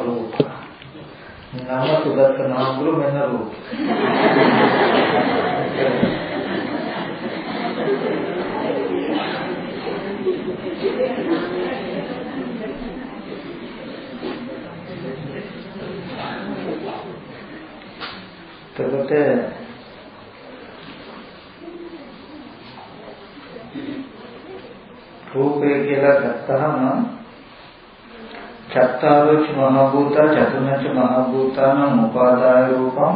රූප. නාම සුදත් නාම වල මෙන්න රූප. එතකොට රූපය කියලා ගත්තහම චත්තාරෝච මහ භූත චතුර්ණච මහ භූතාන උපාදාය රූපං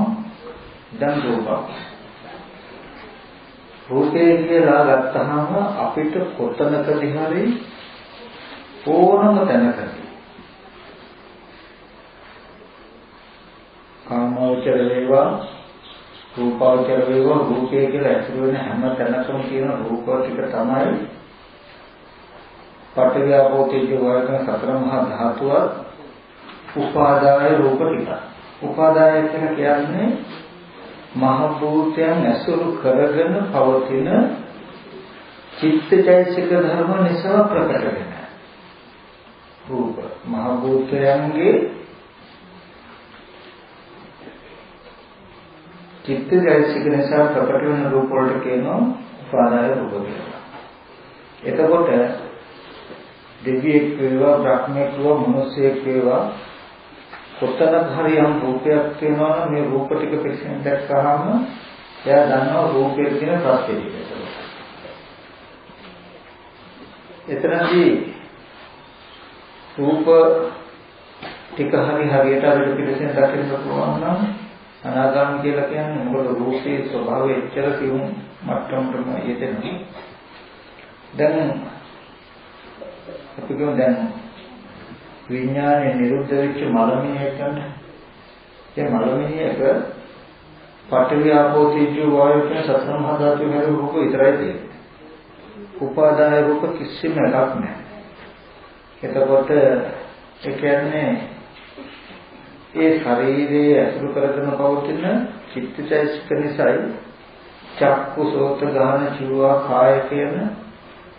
ඉදං රූපං. රූපය කියලා ගත්තහම අපිට කොතනකදී හරි ඕනම තැනකදී කාමෝචර වේවා රූපාවචර වේවා රූපය කියලා ඇතුළු වෙන හැම තැනකම තියෙන රූප ටික තමයි පඨවි ආපෝ තේජෝ වායු සතර මහා ධාතුව උපාදාය රූප ටික. උපාදාය කියන්නේ මහ භූතයන් ඇසුරු කරගෙන පවතින චිත්තචෛතසික ධර්ම නිසා ප්‍රකට වෙන රූප. මහ භූතයන්ගේ චිත්තචෛතසික නිසා ප්‍රකට වෙන රූප වලට කියනවා උපාදාය රූප කියලා. එතකොට දෙවියෙක් වේවා බ්‍රහ්මයෙක් වේවා මිනිසෙක් වේවා කොතනක හරි යම් රූපයක් තියෙනවා නම් මේ රූප ටික පිළිසින් දැක්කහම එයා දන්නවා රූපයේ තියෙන ප්‍රත්‍ය ටික. එතනදී රූප ටික හරියට අපිට පිළිසින් දකින්න පුළුවන් නම් අනාගාමී කියලා කියන්නේ මොකද රූපයේ ස්වභාවය එච්චර සියුම් මට්ටමටම යෙදෙනවා. දැන් අපි කියමු දැන් විඥානයේ නිරුද්ධ වෙච්ච මලමිණියක් ගන්න. ඒ මලමිණියක පඨවි ආපෝ තේජෝ වායු කියන සතර මහා ධාතු වල රූප විතරයි තියෙන්නේ. උපාදාය රූප කිසිම එකක් නැහැ. එතකොට ඒ කියන්නේ ඒ ශරීරයේ ඇසුරු කරගෙන පවතින චිත්තචෛතසික නිසායි චක්කු සෝත ගාන චිවා කාය කියන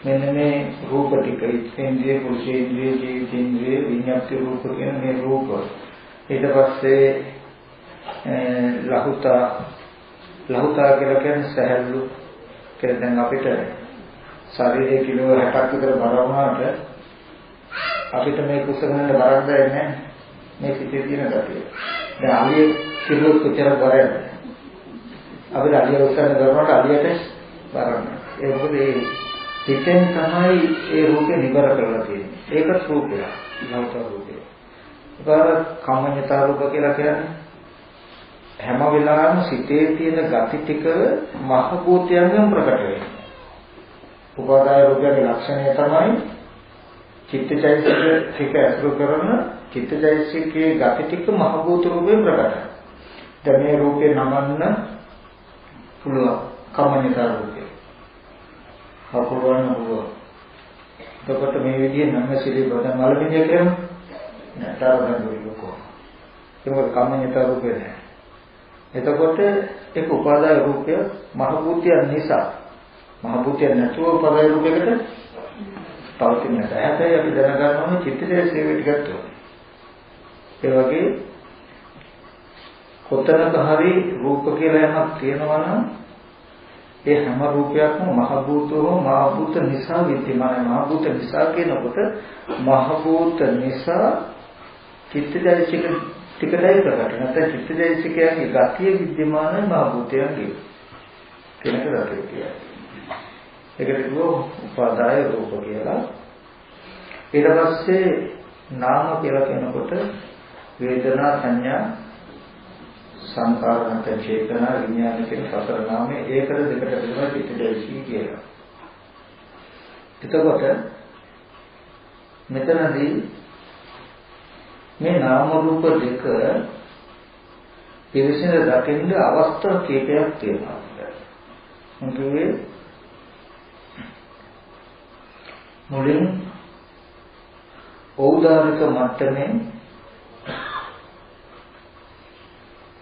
මෙන්න මේ රූප ටික ඉන්ද්‍රිය පුරුෂේන්ද්‍රිය ජීවිතේන්ද්‍රිය විඤ්ඤාති රූප කියන මේ රූප ඊට පස්සේ ලහුතා කියලා කියන්නේ සහැල්ලු කියලා. දැන් අපිට ශරීරයේ කිලෝ 60ක් විතර බර වුණාට අපිට මේ කුසගන්න බරක් දැනෙන්නේ නැහැ. මේ සිිතේ තියෙන ගතිය. දැන් අලිය කිලෝ කොච්චර බරද? අපිට අලිය උස්සන්න කරනකොට අලියට බරක් නැහැ. ඒ මොකද ඒ සිතෙන් තමයි ඒ රූපේ නිබර කරලා තියෙන්නේ. ඒකත් රූපයක්. ලෞකික රූපය. ඒකට කාමඤ්ඤතා රූප කියලා කියන්නේ හැම වෙලාවෙම සිතේ තියෙන ගති ටික මහ භූතයන්ගෙන් ප්‍රකට වෙනවා. උපාදාය රූපයේ ලක්ෂණය තමයි චිත්තචෛතසික ටික අසුර කරන චිත්තචෛතසිකයේ ගති ටික මහ භූත රූපයෙන් ප්‍රකටයි. දැන් මේ රූපේ නමන්න පුළුවන් කාමඤ්ඤතා රූපය. හකුරවන්න පුළුවන්. එතකොට මේ විදිහේ නම් සිලි බදන් මලමිණිය කියමු. නැතරම දුරිකෝ. ඒක කාමඤ්ඤතා රූපේ නෑ. එතකොට ඒක උපාදාය රූපය මහ භූතයන් නිසා මහ භූතයන් නැතුව උපාදාය රූපයකට පවතින නැහැ. හැබැයි අපි දැනගන්න ඕනේ චිත්තචෛතසික ටිකක් තියෙනවා. ඒ වගේ කොතනක හරි රූප කියලා යමක් තියෙනවා නම් ඒ හැම රූපයක්ම මහ භූතෝ මහ භූත නිසා විද්‍යමානයි. මහ භූත නිසා කියනකොට මහ භූත නිසා චිත්තචෛතසික ටිකටයි ප්‍රකට. නැත්නම් චිත්තචෛතසිකයන්ගේ ගතිය විද්‍යමානයි මහ භූතයන්ගේ කෙනක රටේ කියන්නේ. ඒකට කියව උපාදාය රූප කියලා. ඊට පස්සේ නාම කියලා කියනකොට වේදනා සංඥා සංකාර නැත්නම් චේතනා විඥාන කියන සතර නාමයේ ඒකට දෙකට බෙදලා චිත්තචෛතසික කියලා. එතකොට මෙතනදී මේ නාම රූප දෙක පිරිසිදු දකින්න අවස්ථා කීපයක් තියෙනවා. මොකද මුලින් ඖදාරික මට්ටමේ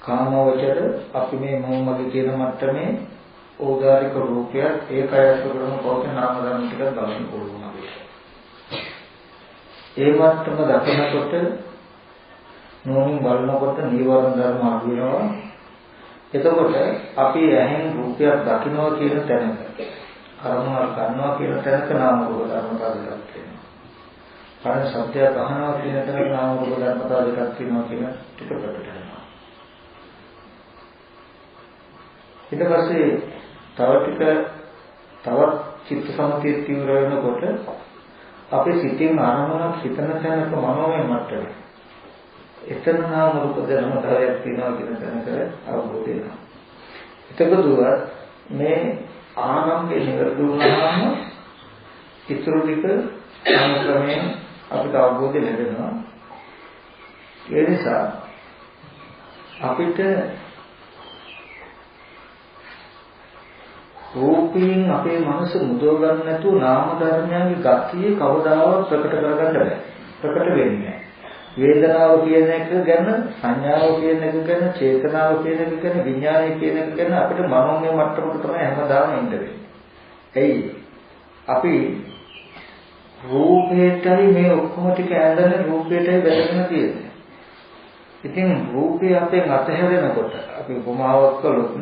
කාමවචර අපි මේ මොහොමගේ කියන මට්ටමේ ඖදාරික රූපයක් ඒකයස්ව කරන පොතේ නාම ධර්ම ටික බලන්න පුළුවන් අපිට. ඒ මට්ටම දකිනකොට නෝනින් බලනකොට නීවරණ ධර්ම අඩු වෙනවා. එතකොට අපි ඇහෙන් රූපයක් දකින්නවා කියන තැනක අරමුණක් ගන්නවා කියන තැනක නාම රූප ධර්මතා දෙකක් තියෙනවා. කන සත්‍යයක් අහනවා කියන තැනක නාම රූප ධර්මතා දෙකක් තියෙනවා කියන ටික ප්‍රකට වෙනවා. ඊට පස්සේ තවත් චිත්ත සමතය තීව්‍ර වෙනකොට අපේ සිතින් අරමුණක් හිතන තැනක මනෝමය මට්ටමේ එතන නාම රූප ධර්මතාවයක් තියෙනවා කියන තැනක අවබෝධ වෙනවා. එතකොට මේ ආනන්දේ නිරෝධ වුණාම ඉතුරු ටික සම්ක්‍රමයෙන් අපිට අවබෝධ ලැබෙනවා. ඒ නිසා අපිට රූපයෙන් අපේ මනස මුදව ගන්න නැතුව නාම ධර්මයන්ගේ ගතිය කවදාවත් ප්‍රකට කරගන්න බෑ. ප්‍රකට වෙන්නේ නැහැ. වේදනාව කියන එක ගැන, සංඥාව කියන එක ගැන, චේතනාව කියන එක ගැන, විඥානය කියන එක ගැන අපිට මනෝමය මට්ටමක තමයි හැමදාම ඉන්න වෙන්නේ. එයි අපි රූපේටයි මේ ඔක්කොම ටික ඇඳගෙන රූපේටයි බැඳගෙන තියෙන්නේ. ඉතින් රූපේ අපෙන් අතහැරෙනකොට අපි උපමාවක් කළොත්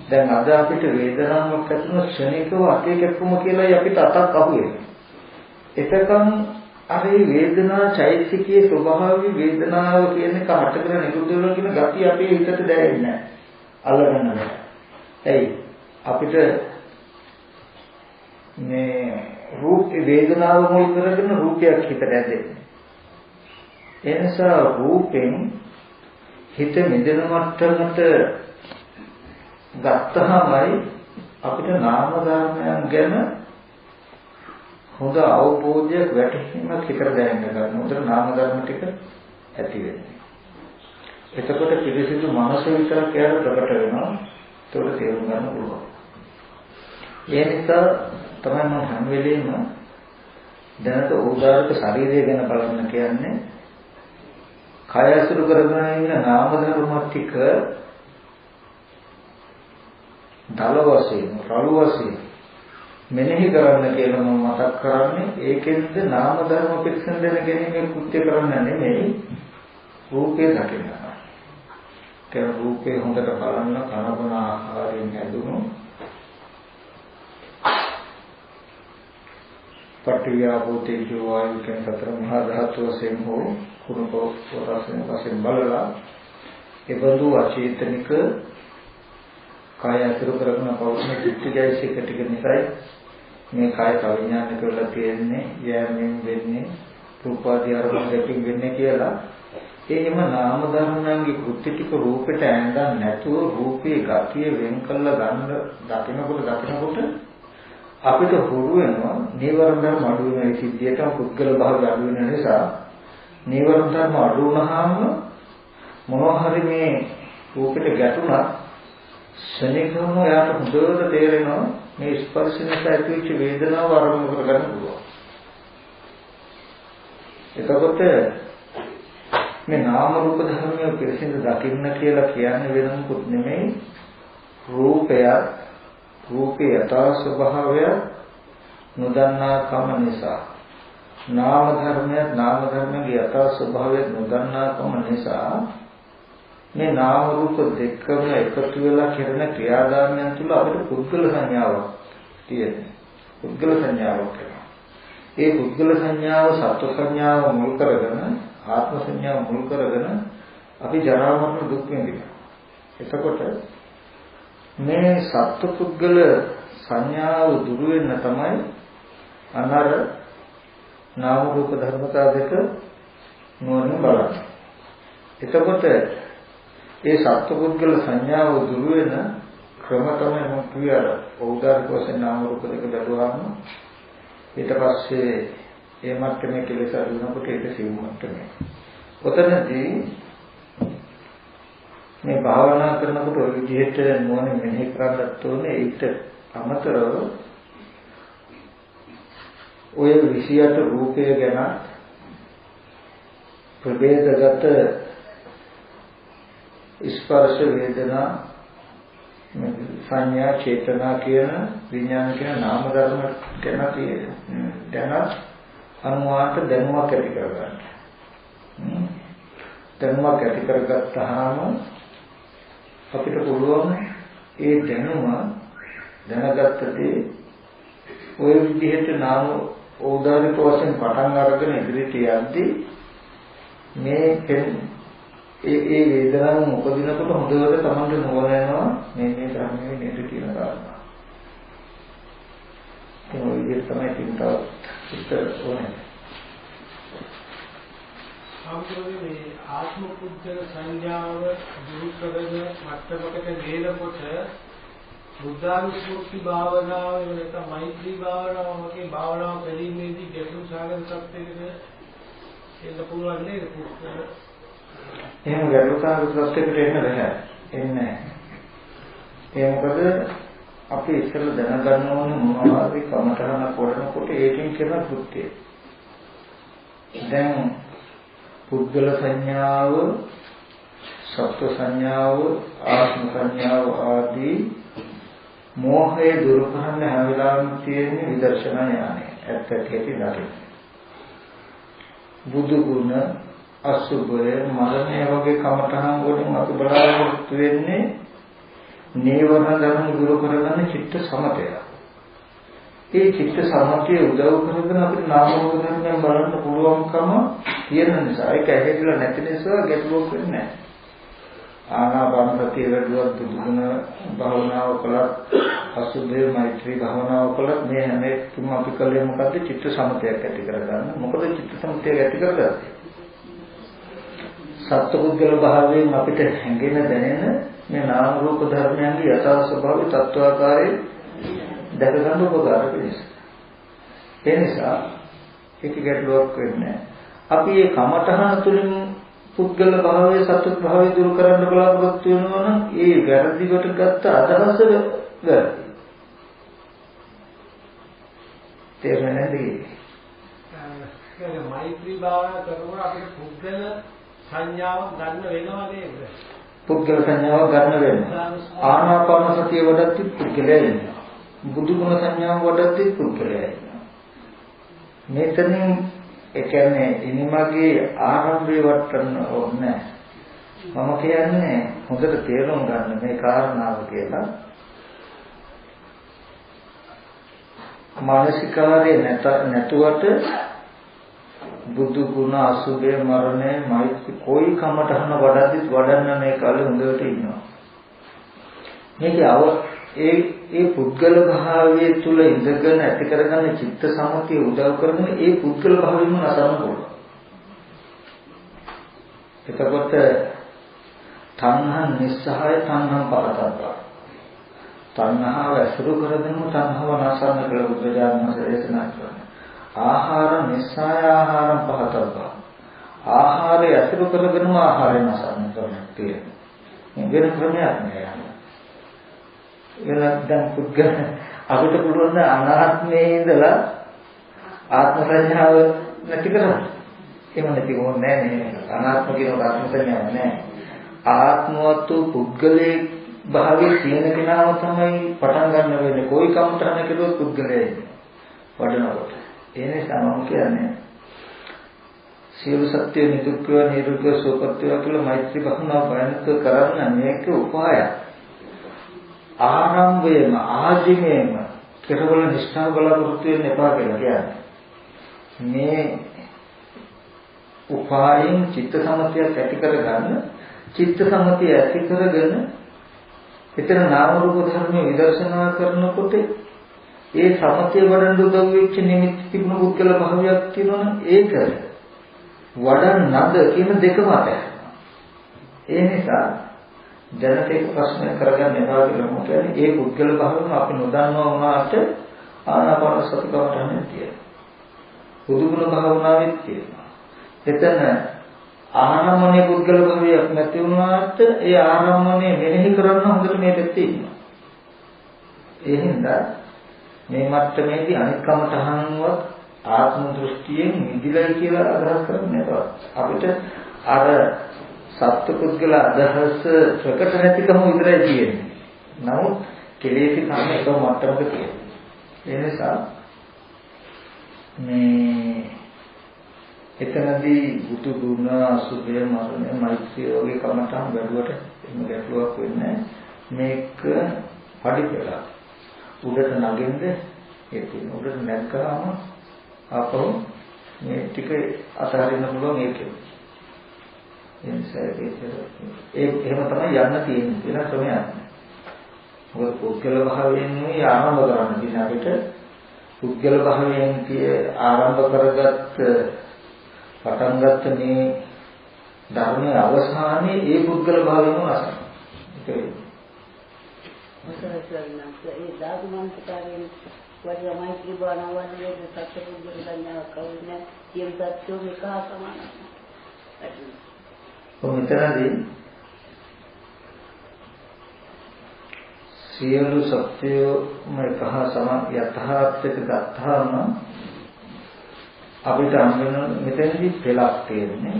දැන් අද අපිට වේදනාවක් ඇතිවෙන ක්ෂණිකව අතේ කැපුම කියලායි අපිට අතක් අහුවෙන්නේ. එතකන් අර මේ වේදනා චෛතසිකයේ ස්වභාවය වේදනාව කියන එක හටගෙන නිරුද්ධ වෙනවා කියන gati අපේ හිතට දැනෙන්නේ නැහැ. අල්ලගන්න බෑ. එයි අපිට මේ රූප වේදනාව මුල් කරගෙන රූපයක් හිතට ඇදෙන්නේ. ඒ නිසා රූපෙන් හිත මිදෙන මට්ටමට ගත්තහමයි අපිට නාම ධර්මයන් ගැන හොඳ අවබෝධයක් වැටහීමක් හිතට දැනෙන්න ගන්න. හොඳට නාම ධර්ම ටික ඇති වෙන්නේ. එතකොට පිළිසිදු මනස විතරක් කියලා ප්‍රකට වෙනවා. ඒක තේරුම් ගන්න පුළුවන්. ඒ නිසා තමයි මම හැම වෙලෙම දැනට ඕදාරක ශරීරය ගැන බලන්න කියන්නේ. කය අසුරු කරගෙන ඉන්න නාම ධර්ම ටික දල වශයෙන්, රළු වශයෙන් මෙනෙහි කරන්න කියලා මම මතක් කරන්නේ. ඒකෙන්ද නාම ධර්ම පිරිසෙන් දෙන ගැනීම කෘත්‍ය කරන්න නෙමෙයි, රූපේ දකින්න. ඒ රූපේ හොඳට බලන්න කනබන ආකාරයෙන් හැදුණු පටිවිආපෝතේ ජෝවායු කියන සතර මහා ධාතු වශයෙන් හෝ කුණපෝ වරසෙන් වශයෙන් බලලා ඒ බඳු අචේතනික කාය අතුරු කරගෙන පවතින චිත්තජයසික ටික නිසායි මේ කාය කවිඥානික වෙලා තියෙන්නේ, යෑමෙන් වෙන්නේ, රූපාදී අරමුණු දෙකින් වෙන්නේ කියලා. එහෙම නාම ධර්මයන්ගේ කෘත්‍ය ටික රූපෙට ඇඳන් නැතුව රූපේ ගතිය වෙන් කළා ගන්න දකිනකොට අපිට හුරු වෙනවා නීවරණ ධර්ම අඩු වෙන සිද්ධියට පුද්ගල භාවය අඩු වෙන නිසා නීවරණ ධර්ම අඩු වුණාම මොනවා හරි මේ රූපෙට ගැටුණා ශනිකම යාට හොඳට තේරෙනවා මේ ස්පර්ශ නිසා ඇතිවෙච්ච වේදනාව ආරම්භ කරගන්න පුළුවන්. එතකොට මේ නාම රූප ධර්මයේ පිරිසිදු දකින්න කියලා කියන්නේ වෙන මොකුත් නෙමෙයි, රූපේ යථා ස්වභාවය නොදන්නා කම නිසා, නාම ධර්මයේ යථා ස්වභාවය නොදන්නා කම නිසා මේ නාම රූප දෙකම එකතු වෙලා කරන ක්‍රියාදාමයන් තුළ අපිට පුද්ගල සංඥාවක් තියෙනවා. පුද්ගල සංඥාවක් කරනවා. ඒ පුද්ගල සංඥාව සත්ව සංඥාව මුල් කරගෙන, ආත්ම සංඥාව මුල් කරගෙන අපි ජරා මරණ දුක් විඳිනවා. එතකොට මේ සත්ව පුද්ගල සංඥාව දුරු වෙන්න තමයි අනර නාම රූප ධර්මතා දෙක නුවණින් බලන්නේ. එතකොට ඒ සත්පුද්ගල සංඥාව දුරු වෙන ක්‍රම තමයි මම කියවල ඕදාරික වශයෙන් නාම රූප දෙක බැලුවාම ඊට පස්සේ ඒ මට්ටමේ කෙලෙස අඳුනකොට ඒක සිව් මට්ටමේ. ඔතනදී මේ භාවනා කරනකොට ඔය විදිහට නුවණ මෙහෙ කරන්නත් ඕනේ. ඒකට අමතරව ඔය 28 රූපය ගැන ප්‍රභේදගත ස්පර්ශ වේදනා සංඥා චේතනා කියන විඥාන කියන නාම ධර්ම ගැන දැන අනුවාට දැනුමක් ඇති කරගන්න. දැනුමක් ඇති කරගත්තාම අපිට පුළුවන් ඒ දැනුම දැනගත්තදී ඔය විදිහට නාම ඕදාරික වශයෙන් පටන් අරගෙන ඉදිරියට යද්දී මේ ඒ වේදනාව උපදිනකොට හොඳට තමන්ට නොවනවා මේ ධර්මයේ නේද කියන කාරණා. ඒ විදිහට තමයි තින්තාව උත්තර ඕනේ. ආමතුරුනේ මේ ආත්ම පුද්ගල සංඥාව දුරු කරන මට්ටමකට වේලකොට බුද්ධානුස්මෘති භාවනාව එවනත මෛත්‍රී භාවනාව වගේ භාවනාව පිළිමේදී ගැටළු සාගත සත්‍යයකට එන්න පුළුවන් නේද පුස්තක? එහෙම ගැටළු සාගත සත්‍යයකට එන්න බැහැ. එන්නේ ඒ මොකද අපි ඉස්සෙල්ලා දැනගන්න ඕනේ මොනවාරි කමතරණ කරනකොට ඒකෙන් කරන කෘත්‍යය. දැන් පුද්ගල සංඥාව, සත්ව සංඥාව, ආත්ම සංඥාව ආදී මෝහය දුරු කරන්න හැම වෙලාවෙම තියෙන විදර්ශනා ඥානය. ඇත්ත ඇති දකින්න. බුදු ගුණ, අසුභය, මරණය වගේ කමඨහන් වලින් අපි බලාපොරොත්තු වෙන්නේ නීවරණ ධර්ම දුරු කරගන්න චිත්ත සමතය. ඒ චිත්ත සමතය උදව් කරගෙන අපිට නාම රූප ධර්මයන් බලන්න පුළුවන්කම තියෙන නිසා ඒක ඇහිලා නැති නිසා ගැටලුවක් වෙන්නේ නැහැ. ආනාපාන සතිය වැඩුවත් දුදුන භාවනාව කළත් අසුභේ මෛත්‍රී භාවනාව කළත් මේ හැම එකම අපි කලේ මොකද්ද චිත්ත සමතයක් ඇති කරගන්න. මොකද චිත්ත සමතයක් ඇති කරගත්තේ සත්පුද්ගල භාවයෙන් අපිට හැඟෙන දැනෙන මේ නාම රූප ධර්මයන්ගේ යථා ස්වභාවය තත්ත්වාකාරයේ දැක ගන්න උපකාර වෙනවා. ඒ නිසා ඒක ගැටලුවක් වෙන්නේ අපි මේ කමඨහන තුලින් පුද්ගල භාවයේ සත්‍ය භාවය දුරු කරන්න බලාපොරොත්තු වෙනවා නම් ඒ වැරදිවට ගත්ත අදහස වැරදි. තේරෙන්නේ නැද්ද? මෛත්‍රී භාවනා කරනකොට අපිට පුද්ගල සංඥාව ගන්න වෙනවා නේද? පුද්ගල සංඥාව ගන්න වෙනවා. ආනාපාන සතිය වඩද්දි පුද්ගලයා ඉන්නවා. බුදු ගුණ සංඥාව වඩද්දි පුද්ගලයා ඉන්නවා. මෙතනින් ඒ කියන්නේ ඉනිමගේ ආරම්භය වටන්න ඕනේ. මම කියන්නේ හොඳට තේරුම් ගන්න මේ කාරණාව කියලා. මානසිකාරයේ නැතුවට බුදු ගුණ අසුභය මරණය මෛත්‍රී કોઈ කමටහන වඩද්දිත් වඩන්න මේ කාලේ හොඳට ඉන්නවා. මේක ඒ පුද්ගල භාවයේ තුල ඉඳගෙන ඇති කරගන්න චිත්ත සමතිය උදව් කරගෙන ඒ පුද්ගල භාවයෙන්ම නසන්න ඕන. එතකොට තණ්හා නිස්සහය තණ්හා පරතබ්බා. තණ්හාව ඇසුරු කරගෙනම තණ්හාව නසන්න කියලා බුදුරජාණන් වහන්සේ දේශනා කරනවා. ආහාර නිස්සය ආහාරම් පහතබ්බා. ආහාරය ඇසුරු කරගෙනම ආහාරය නසන්න කරන්නේ. මේ වෙන ක්‍රමයක් නෑ. දැන් පුද්ගල අපිට පුළුවන් අනාත්මයේ ඉඳලා ආත්ම සංඥාව නැති කරන්න. එහෙම නැති වුණේ නැහැ. අනාත්ම කියන ආත්ම සංඥාවක් නැහැ. ආත්මවත් පුද්ගලයේ භාවයේ තියෙන කෙනාම තමයි පටන් ගන්න වෙන්නේ. કોઈ කම්තරණ කෙරුවොත් පුද්ගලයයි වඩනකොට. ඒ නිසා මම කියන්නේ සියලු සත්‍ය නිදුක්ව නිරුක්ව සෝපත්‍ය කියලා මෛත්‍රී භාවනාව ප්‍රයත්න කරන්න මේක උපායක්. ආරම්භයේම ආධිමේම කෙරවල නිෂ්ඨාව බලාපොරොත්තු වෙන්න එපා කියලා කියන්නේ. මේ උපායෙන් චිත්ත සමතියක් ඇති කරගන්න චිත්ත සමතිය ඇති කරගෙන එතන නාම රූප ධර්ම විදර්ශනා කරනකොට ඒ සමතිය වඩන්න උදව් වෙච්ච නිමිති තිබුණු පුද්ගල භාවයක් තියෙනවනේ ඒක වඩන්නද කියන දෙකම අතහැරෙනවා. ඒ නිසා දැනට ඒක ප්‍රශ්න කරගන්න එපා කියලා මම කියන්නේ ඒ පුද්ගල භාවම අපි නොදන්නවා වුණාට ආනාපාන සති කමටහනේ තියෙනවා. බුදුගුණ භාවනාවෙත් තියෙනවා. එතන ආරම්මණය පුද්ගල භාවයක් නැති වුණාට ඒ ආරම්මණය මෙනෙහි කරන්න හොඳට මේ පැත්තේ ඉන්නවා. ඒ හින්දා මේ මට්ටමේදී අනිත් කමටහන්වත් ආත්ම දෘෂ්ටියෙන් නිදිලයි කියලා අදහස් කරන්නේ නැහැ. අපිට අර සත්පුද්ගල අදහස ප්‍රකට නැතිකම විතරයි තියෙන්නේ. නමුත් කෙලෙසි කම එක මට්ටමක තියෙනවා. ඒ නිසා මේ එතනදී බුදු ගුණ අසුභය මරණය මෛත්‍රිය වගේ කමටහන් බැලුවට එහෙම ගැටලුවක් වෙන්නේ මේක පරිපල උඩට නගින්ද ඒ උඩට නැග්ගාම අපෝ මේ ටික අතහරින්න පුළුවන් ඒකේ එහෙම තමයි යන්න තියෙන්නේ කියලා ක්‍රමයක්. මොකද පුද්ගල භාවයෙන් නෙවෙයි ආරම්භ කරන්න තියෙන අපිට පුද්ගල භාවයෙන් ආරම්භ කරගත්ත පටන් ගත්ත මේ ධර්මයේ අවසානයේ ඒ පුද්ගල භාවයම අසන. ඒකයි. ඒ ධාතු මනසකාරයෙන් වගේ මෛත්‍රී භාවනාව වගේ සත්‍ය පුද්ගල ධර්මයක් කවුරුනේ කියන සත්‍යෝ මේක සමානයි. මෙතනදී සියලු සත්‍යෝම එකහ සම යථාර්ථක ගත්තාම අපිට අඳුන මෙතනදී පෙළක් තියෙන්නේ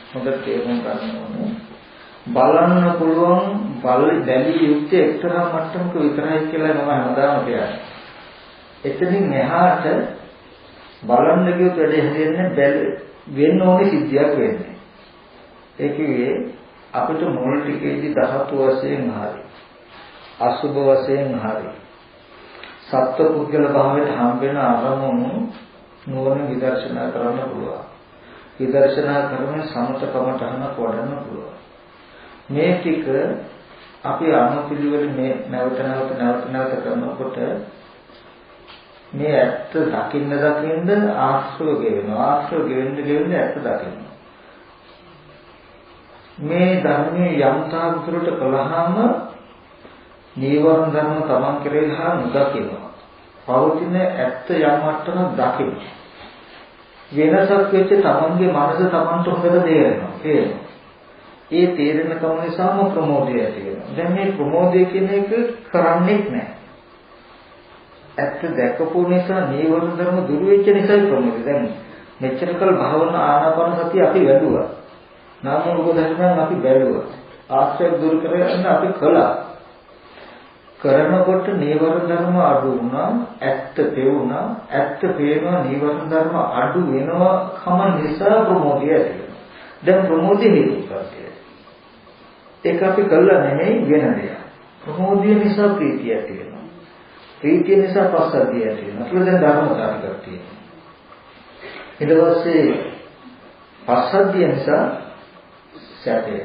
හොඳට තේරුම් ගන්න ඕනේ බලන්න පුළුවන් බැලිය යුත්තේ එක්තරා මට්ටමක විතරයි කියලා මම හැමදාම කියන්නේ. එතනින් එහාට බලන්න කියොත් වැඩේ හරියන්නේ වෙන්න ඕනේ සිද්ධියක් වෙන්නේ. ඒ කිව්වේ අපිට මුල් ටිකේදී ධාතු වශයෙන් හරි අසුභ වශයෙන් හරි සත්ව පුද්ගල භාවයට හම්බෙන අරමුණු නුවණ විදර්ශනා කරන්න පුළුවන්. විදර්ශනා කරන සමතකමටහන වඩන්න පුළුවන්. මේ ටික අපි අනුපිළිවෙල මේ නැවත කරනකොට මේ ඇත්ත දකින්න ආශ්‍රව ගෙවෙනවා. ආශ්‍රව ගෙවෙන්න ඇත්ත දකින්න. මේ ධර්මයේ යම් තාක් දුරට කළාම නීවරණ ධර්ම තමන් කෙරෙහි නොදකිනවා. පවතින ඇත්ත යම් මට්ටමක් දකින්න. වෙනසක් වෙච්ච තමන්ගේ මනස තමන්ට හොඳට තේරෙනවා. ඒ තේරෙන කම නිසාම ප්‍රමෝදය ඇති වෙනවා. දැන් මේ ප්‍රමෝදය කියන එක කරන්නේ නැහැ. ඇත්ත දැකපු නිසා නීවරණ ධර්ම දුරු වෙච්ච නිසා ප්‍රමෝදය. දැන් මෙච්චර කල් භාවනා ආනාපාන සතිය අපි වැඩුවා. නාම රූප ධර්මයන් අපි බැලුවා. ආශ්‍රය දුරු කරගන්න අපි කළා. කරනකොට නීවරණ ධර්ම අඩු වුණා, ඇත්ත පෙවුණා, ඇත්ත පේනවා නීවරණ ධර්ම අඩු වෙනවා කම නිසා ප්‍රමෝදය ඇති වෙනවා. දැන් ප්‍රමෝදය හේතුපත්ය. ඒක අපි කළා නෙමෙයි වෙන දෙයක්. ප්‍රමෝදය නිසා ප්‍රීතිය ඇති වෙනවා. ප්‍රීතිය නිසා පස්සද්ධිය ඇති වෙනවා. ඒක දැන් ධර්මතාවයක් තියෙනවා. ඊට පස්සේ පස්සද්ධිය නිසා සැපය.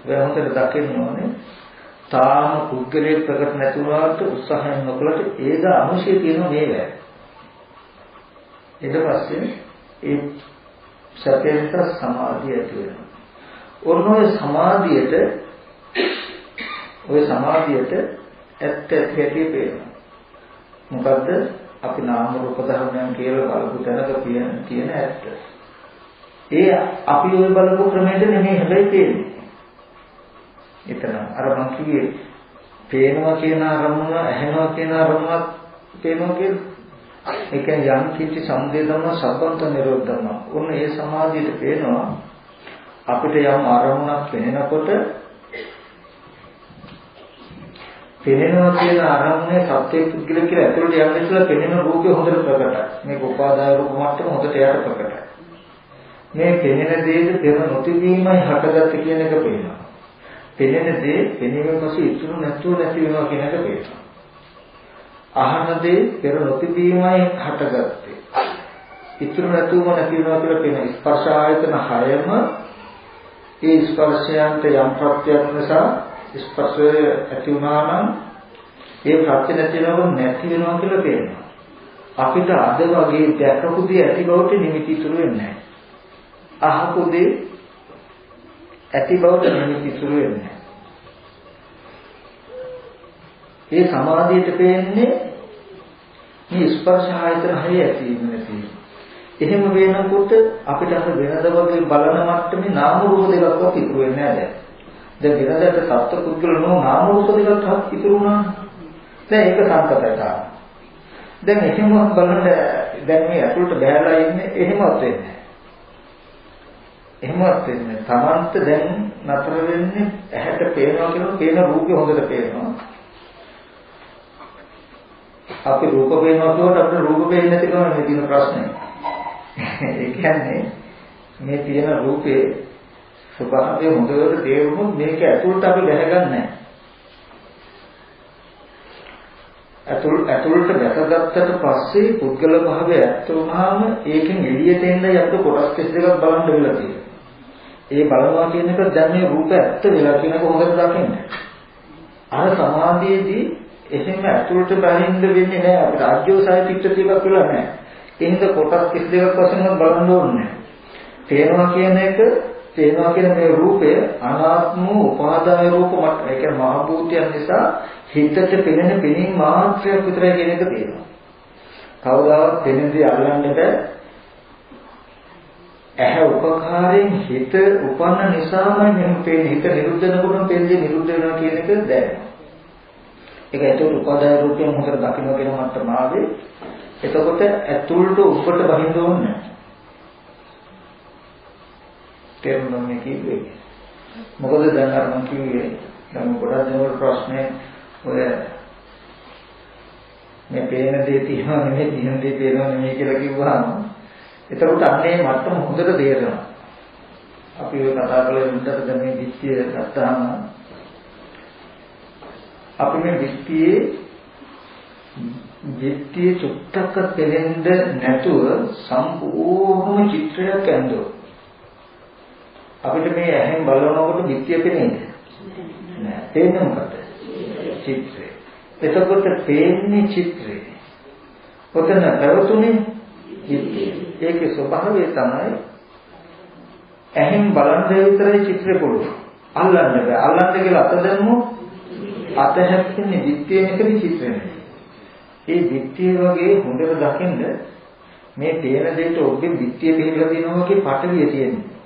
වෙන හොඳට දකින්න ඕනේ. තාම පුද්ගලයේ ප්‍රකට නැතුණාට උත්සාහයෙන් නොකළට ඒක අනුශය තියෙන මේ වැය. ඊට පස්සේ ඒ සැපයෙන් සමාධිය ඇති වෙනවා. ඔය සමාධියට ඇත්ත ඇති පේනවා. මොකද්ද? අපි නාම රූප ධර්මයන් කියලා බලපු තැනක තියෙන ඇත්ත. ඒ අපි ඔය බලපු ක්‍රමයට නෙමෙයි හැබැයි තියෙන්නේ. එතන අර මං කිව්වේ පේනවා කියන අරමුණ ඇහෙනවා කියන අරමුණක් පේනවා කියලා. ඒ කියන්නේ යම් කිසි සම්දේශන සම්බන්ත නිරෝධන. ඔන්න ඒ සමාධියට පේනවා අපිට යම් අරමුණක් පෙනෙනකොට පෙනෙනවා කියන අරමුණේ සත්‍ය පුද්ගල කියලා ඇතුළට යන්න ඉස්සලා පෙනෙන රූපේ හොඳට ප්‍රකටයි. මේක උපාදාය රූප මට්ටම හොඳට යට ප්‍රකටයි. මේ පෙනෙන දේද පෙර නොතිබීමයි හටගත්ත කියන එක පේනවා. පෙනෙන දේ පෙනීමෙන් පසු ඉතුරු නැතුව නැති වෙනවා කියන එක පේනවා. අහන දේ පෙර නොතිබීමයි හටගත්තේ. ඉතුරු නැතුවම නැති වෙනවා කියලා පේන ස්පර්ශ ආයතන හයම ඒ ස්පර්ශයන්ට යම් ප්‍රත්‍යක් නිසා ස්පර්ශය ඇති වුණා නම් ඒ ප්‍රත්‍ය නැති වෙනවා කියලා පේනවා. අපිට අද වගේ දැකපු දේ ඇති බවට නිමිති ඉතුරු වෙන්නේ නැහැ. අහපු දේ ඇති බවට නිමිති ඉතුරු වෙන්නේ නැහැ. ඒ සමාධියට පේන්නේ මේ ස්පර්ශ ආයතන හය ඇති නැති. එහෙම වෙනකොට අපිට අර වෙනද වගේ බලන මට්ටමේ නාම රූප දෙකක්වත් ඉතුරු වෙන්නේ නැහැ. දැන් වෙනදට සත්ත්ව පුද්ගල නෝ නාම රූප දෙකක් ඉතුරු වුණා. දැන් ඒක සංකතයි තාම. දැන් එහෙම බලන්න දැන් මේ අතුලට බහැලා ඉන්නේ එහෙමවත් වෙන්නේ නැහැ. එහෙමවත් වෙන්නේ තමන්ට දැන් නතර වෙන්නේ ඇහැට පේනවා කියන පේන රූපේ හොඳට පේනවා. අපි රූප පේනවා කියනකොට අපිට රූප පේන්නේ නැති කම මේ තියෙන ප්‍රශ්නේ. ඒ කියන්නේ මේ තියෙන රූපේ ස්වභාවය හොඳට තේරුනොත් මේක ඇතුළට අපි දැනගන්නේ නැහැ. ඇතුළට දැකගත්තට පස්සේ පුද්ගල භාවය ඇත්ත වුණාම ඒකෙන් එළියට එන්නයි අපිට කොටස් 32ක් බලන්න වෙලා තියෙන්නේ. ඒ බලනවා කියන එක දැන් මේ රූප ඇත්ත වෙලා කියන කොහොමද දකින්නේ? අර සමාධියේදී එහෙම ඇතුළට බහින්න වෙන්නේ නැහැ. අපිට ආජ්‍යෝසය පිටතියක් වෙලා නැහැ. ඒ හින්දා කොටස් 32ක් වශයෙන් බලන්න ඕනේ. තේනවා කියන මේ රූපය අනාත්ම උපාදාය රූප මත ඒ කියන්නේ මහ භූතයන් නිසා හිතට පෙනෙන පෙනීම මාත්‍රයක් විතරයි කියන එක තියෙනවා. කවදාවත් පෙනෙන්නේ අල්ලන්න බෑ. ඇහැ උපකාරයෙන් හිත උපන්න නිසාමයි මෙහෙම පේන්නේ. හිත නිරුද්ධ වෙනකොට පෙන්නේ නිරුද්ධ වෙනවා කියන එක දැනෙනවා. ඒක ඇතුළට උපාදාය රූපයෙන් හොතර දකින්න කියන මට්ටම ආවේ. එතකොට ඇතුළට උඩට බහින්න ඕනේ. තේරුණා මේ කිව්වේ. මොකද දැන් අර මම කිව්වේ දැන් ගොඩක් දෙනෙකුට ප්‍රශ්නේ ඔය මේ පේන දේ තියෙනවා නෙමෙයි තියෙන දේ පේනවා නෙමෙයි කියලා කිව්වහම එතකොට අන්නේ මට්ටම හොඳට තේරෙනවා. අපි ඔය කතා කරලා ඉන්නත් දැන් මේ විශ්ය ගත්තාම අපි මේ විශ්ය චුට්ටක් පෙලෙන්න නැතුව සම්පූර්ණ චිත්‍රයක් ඇඳුවා. අපිට මේ ඇහෙන් බලනකොට විශ්ය පෙනෙන්නේ නෑ. පේන්නේ මොකද? චිත්‍රය. එතකොට පේන්නේ චිත්‍රය. ඔතන පැවතුනේ චිත්‍රය. ඒකේ ස්වභාවය තමයි ඇහෙන් බලන දේ විතරයි චිත්‍රය පුළුවන්. අල්ලන්න බෑ. අල්ලන්න කියලා අත දැම්මොත් අත හැප්පෙන්නේ විත්තියේ නෙකදී චිත්‍රය නෙමෙයි. ඒ විත්තිය වගේ හොඳට දකින්න මේ පේන දෙයට ඔබේ විත්තිය පිළිලා තියෙනවා වගේ පටවිය තියෙනවා.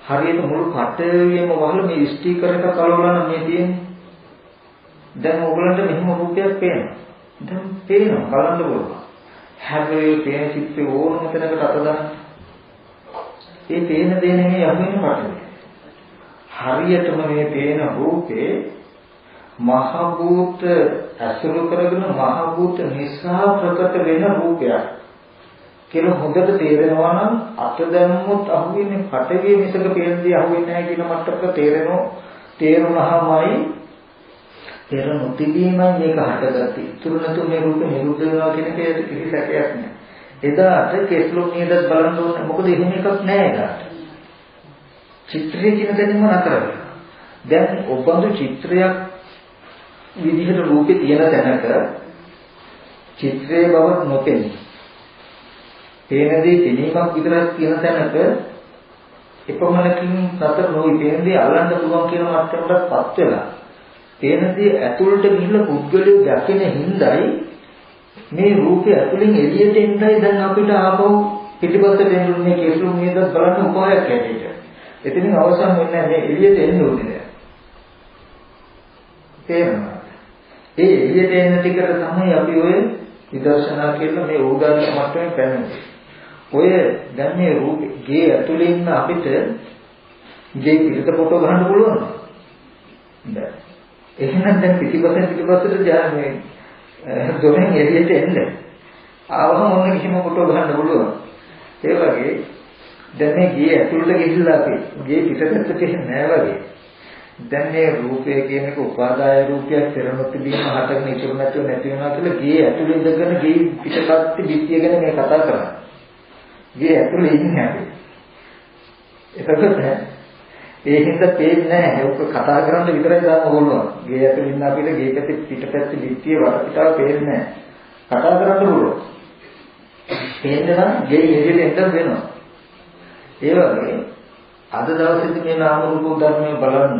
හරියට මුළු පටවියම වහලා මේ ස්ටිකර් එක කලවලා නම් මේ තියෙන්නේ. දැන් ඕගලන්ට මෙහෙම රූපයක් පේනවා. දැන් පේනවා බලන්න පුළුවන්. හැබැයි පේන චිත්‍රය ඕනම තැනකට අත දාන්න. ඒ පේන දේ නෙමෙයි යන්නේ පටවිය. හරියටම මේ පේන රූපේ මහ භූත අසුරු කරගෙන මහ භූත නිසා ප්‍රකට වෙන රූපයක් කියලා හොඳට තේරෙනවා නම් අත දැම්මොත් අහුවෙන්නේ පටවිය මිසක පේන්නේ අහුවෙන්නේ නැහැ කියන මට්ටමක තේරුණාමයි තේරෙන උතිදීමයි මේක හටගත්තේ. තුරුනතු මේ රූපේ නිරුද්ධ වෙනවා කියන එක කිසි සැකයක් නැහැ. එදාට කෙස්ලොම් නියදත් බලන්න ඕනේ. මොකද එහෙම එකක් නැහැ එදාට. චිත්‍රයේ කියන දෙන්නම නතර වෙනවා. දැන් ඔබඳු චිත්‍රයක් විදිහට රූපේ තියෙන තැනක චිත්‍රයේ බව නොපෙනේ. පේනදී පෙනීමක් විතරක් තියෙන තැනක එපමණකින් සතර නොවි පේනදී අල්ලන්න පුළුවන් කියන මට්ටමකටපත් වෙලා පේනදී ඇතුළට ගිහිල්ලා පුද්ගලයෝ දකින හිඳයි මේ රූපය ඇතුළෙන් එළියට එන්නයි දැන් අපිට ආපහු පිටිපස්සට එන්නේ කේසුම් නේද බලන්න උපායක් ඇටියට. එතනින් අවසන් වෙන්නේ නැහැ එළියට එන්න ඕනේ. තේරෙනවද? ඒ එළියට එන ටිකට තමයි අපි ඔය විදර්ශනා කියලා මේ ඕදානික මට්ටමේ පැනන්නේ. ඔය දැන් මේ රූපේ ගේ ඇතුලේ ඉන්න අපිට ගේ පිටත ෆොටෝ ගන්න පුළුවන්ද? බැහැ. එහෙනම් දැන් පිටිපස්සට ජානේ දොරෙන් එළියට එන්න. ආවම මොන කිසිම ෆොටෝ ගන්න පුළුවන්. ඒ වගේ දැන් මේ ගේ ඇතුළට ගිහිල්ලා අපි ගේ පිටතට තියෙන්නේ නැහැ වගේ. දැන් මේ රූපය කියන එක උපාදාය රූපයක් පෙරමුත් දීම හටගෙන ඉතුරු නැතුව නැති වෙනවා කියලා ගේ ඇතුළේ ඉඳගෙන ගේ පිටපත්ති පිටිය ගැන මේ කතා කරනවා. ගේ ඇතුළේ ඉන්නේ අපි. එතකොට ඒ හින්දා පේන්නේ නැහැ. ඒක කතා කරන්න විතරයි දාන්න ඕන. ගේ ඇතුළේ ඉන්න අපිට ගේ පැත්තේ පිටපැත්තේ පිටිය වටපිටාව පේන්නේ නැහැ. කතා කරන්න පුළුවන්. පේන්නේ නම් ගේ එළියට එන්න වෙනවා. ඒ වගේ අද දවසේදී මේ නාම රූප ධර්මයේ බලන්න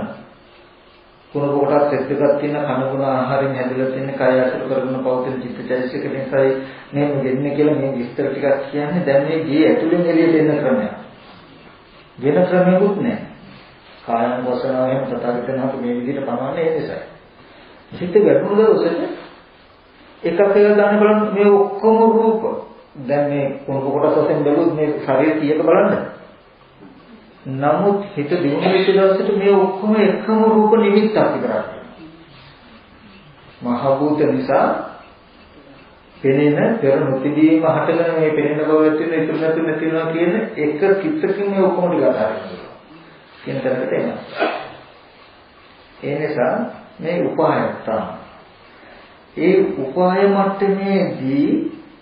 කුණ කොටස් දෙකක් තියෙන කනගුණ ආහාරයෙන් හැදලා තියෙන කය අසුර කරගෙන පවතින චිත්තචෛතසික නිසායි මේ වෙන්නේ කියලා මේ විස්තර ටිකක් කියන්නේ දැන් මේ ගේ ඇතුළෙන් එළියට එන ක්‍රමයක්. වෙන ක්‍රමයක්වත් නැහැ. කායන වසනාව එහෙම තථාගතයන්ට මේ විදිහට පනවන්නේ ඒ නිසායි. චිත්ත ගැටුණු දවසට එකක් එක ගන්න බලන්න මේ ඔක්කොම රූප දැන් මේ කුණ කොටස් වශයෙන් බැලුවොත් මේ ශරීරය කීයක බලන්න. නමුත් හිත දියුණු වෙච්ච දවසට මේ ඔක්කොම එකම රූප නිමිත්තක් විතරයි. මහ භූත නිසා පෙනෙන පෙර නොතිබීම හටගෙන මේ පෙනෙන බව ඇති වෙන ඉතුරු නැතිනවා කියන එක කිත්තකින් මේ ඔක්කොම ටික අතාරිනවා. කියන තරකට එනවා. ඒ නිසා මේ උපායත්ත. ඒ උපාය මට්ටමේදී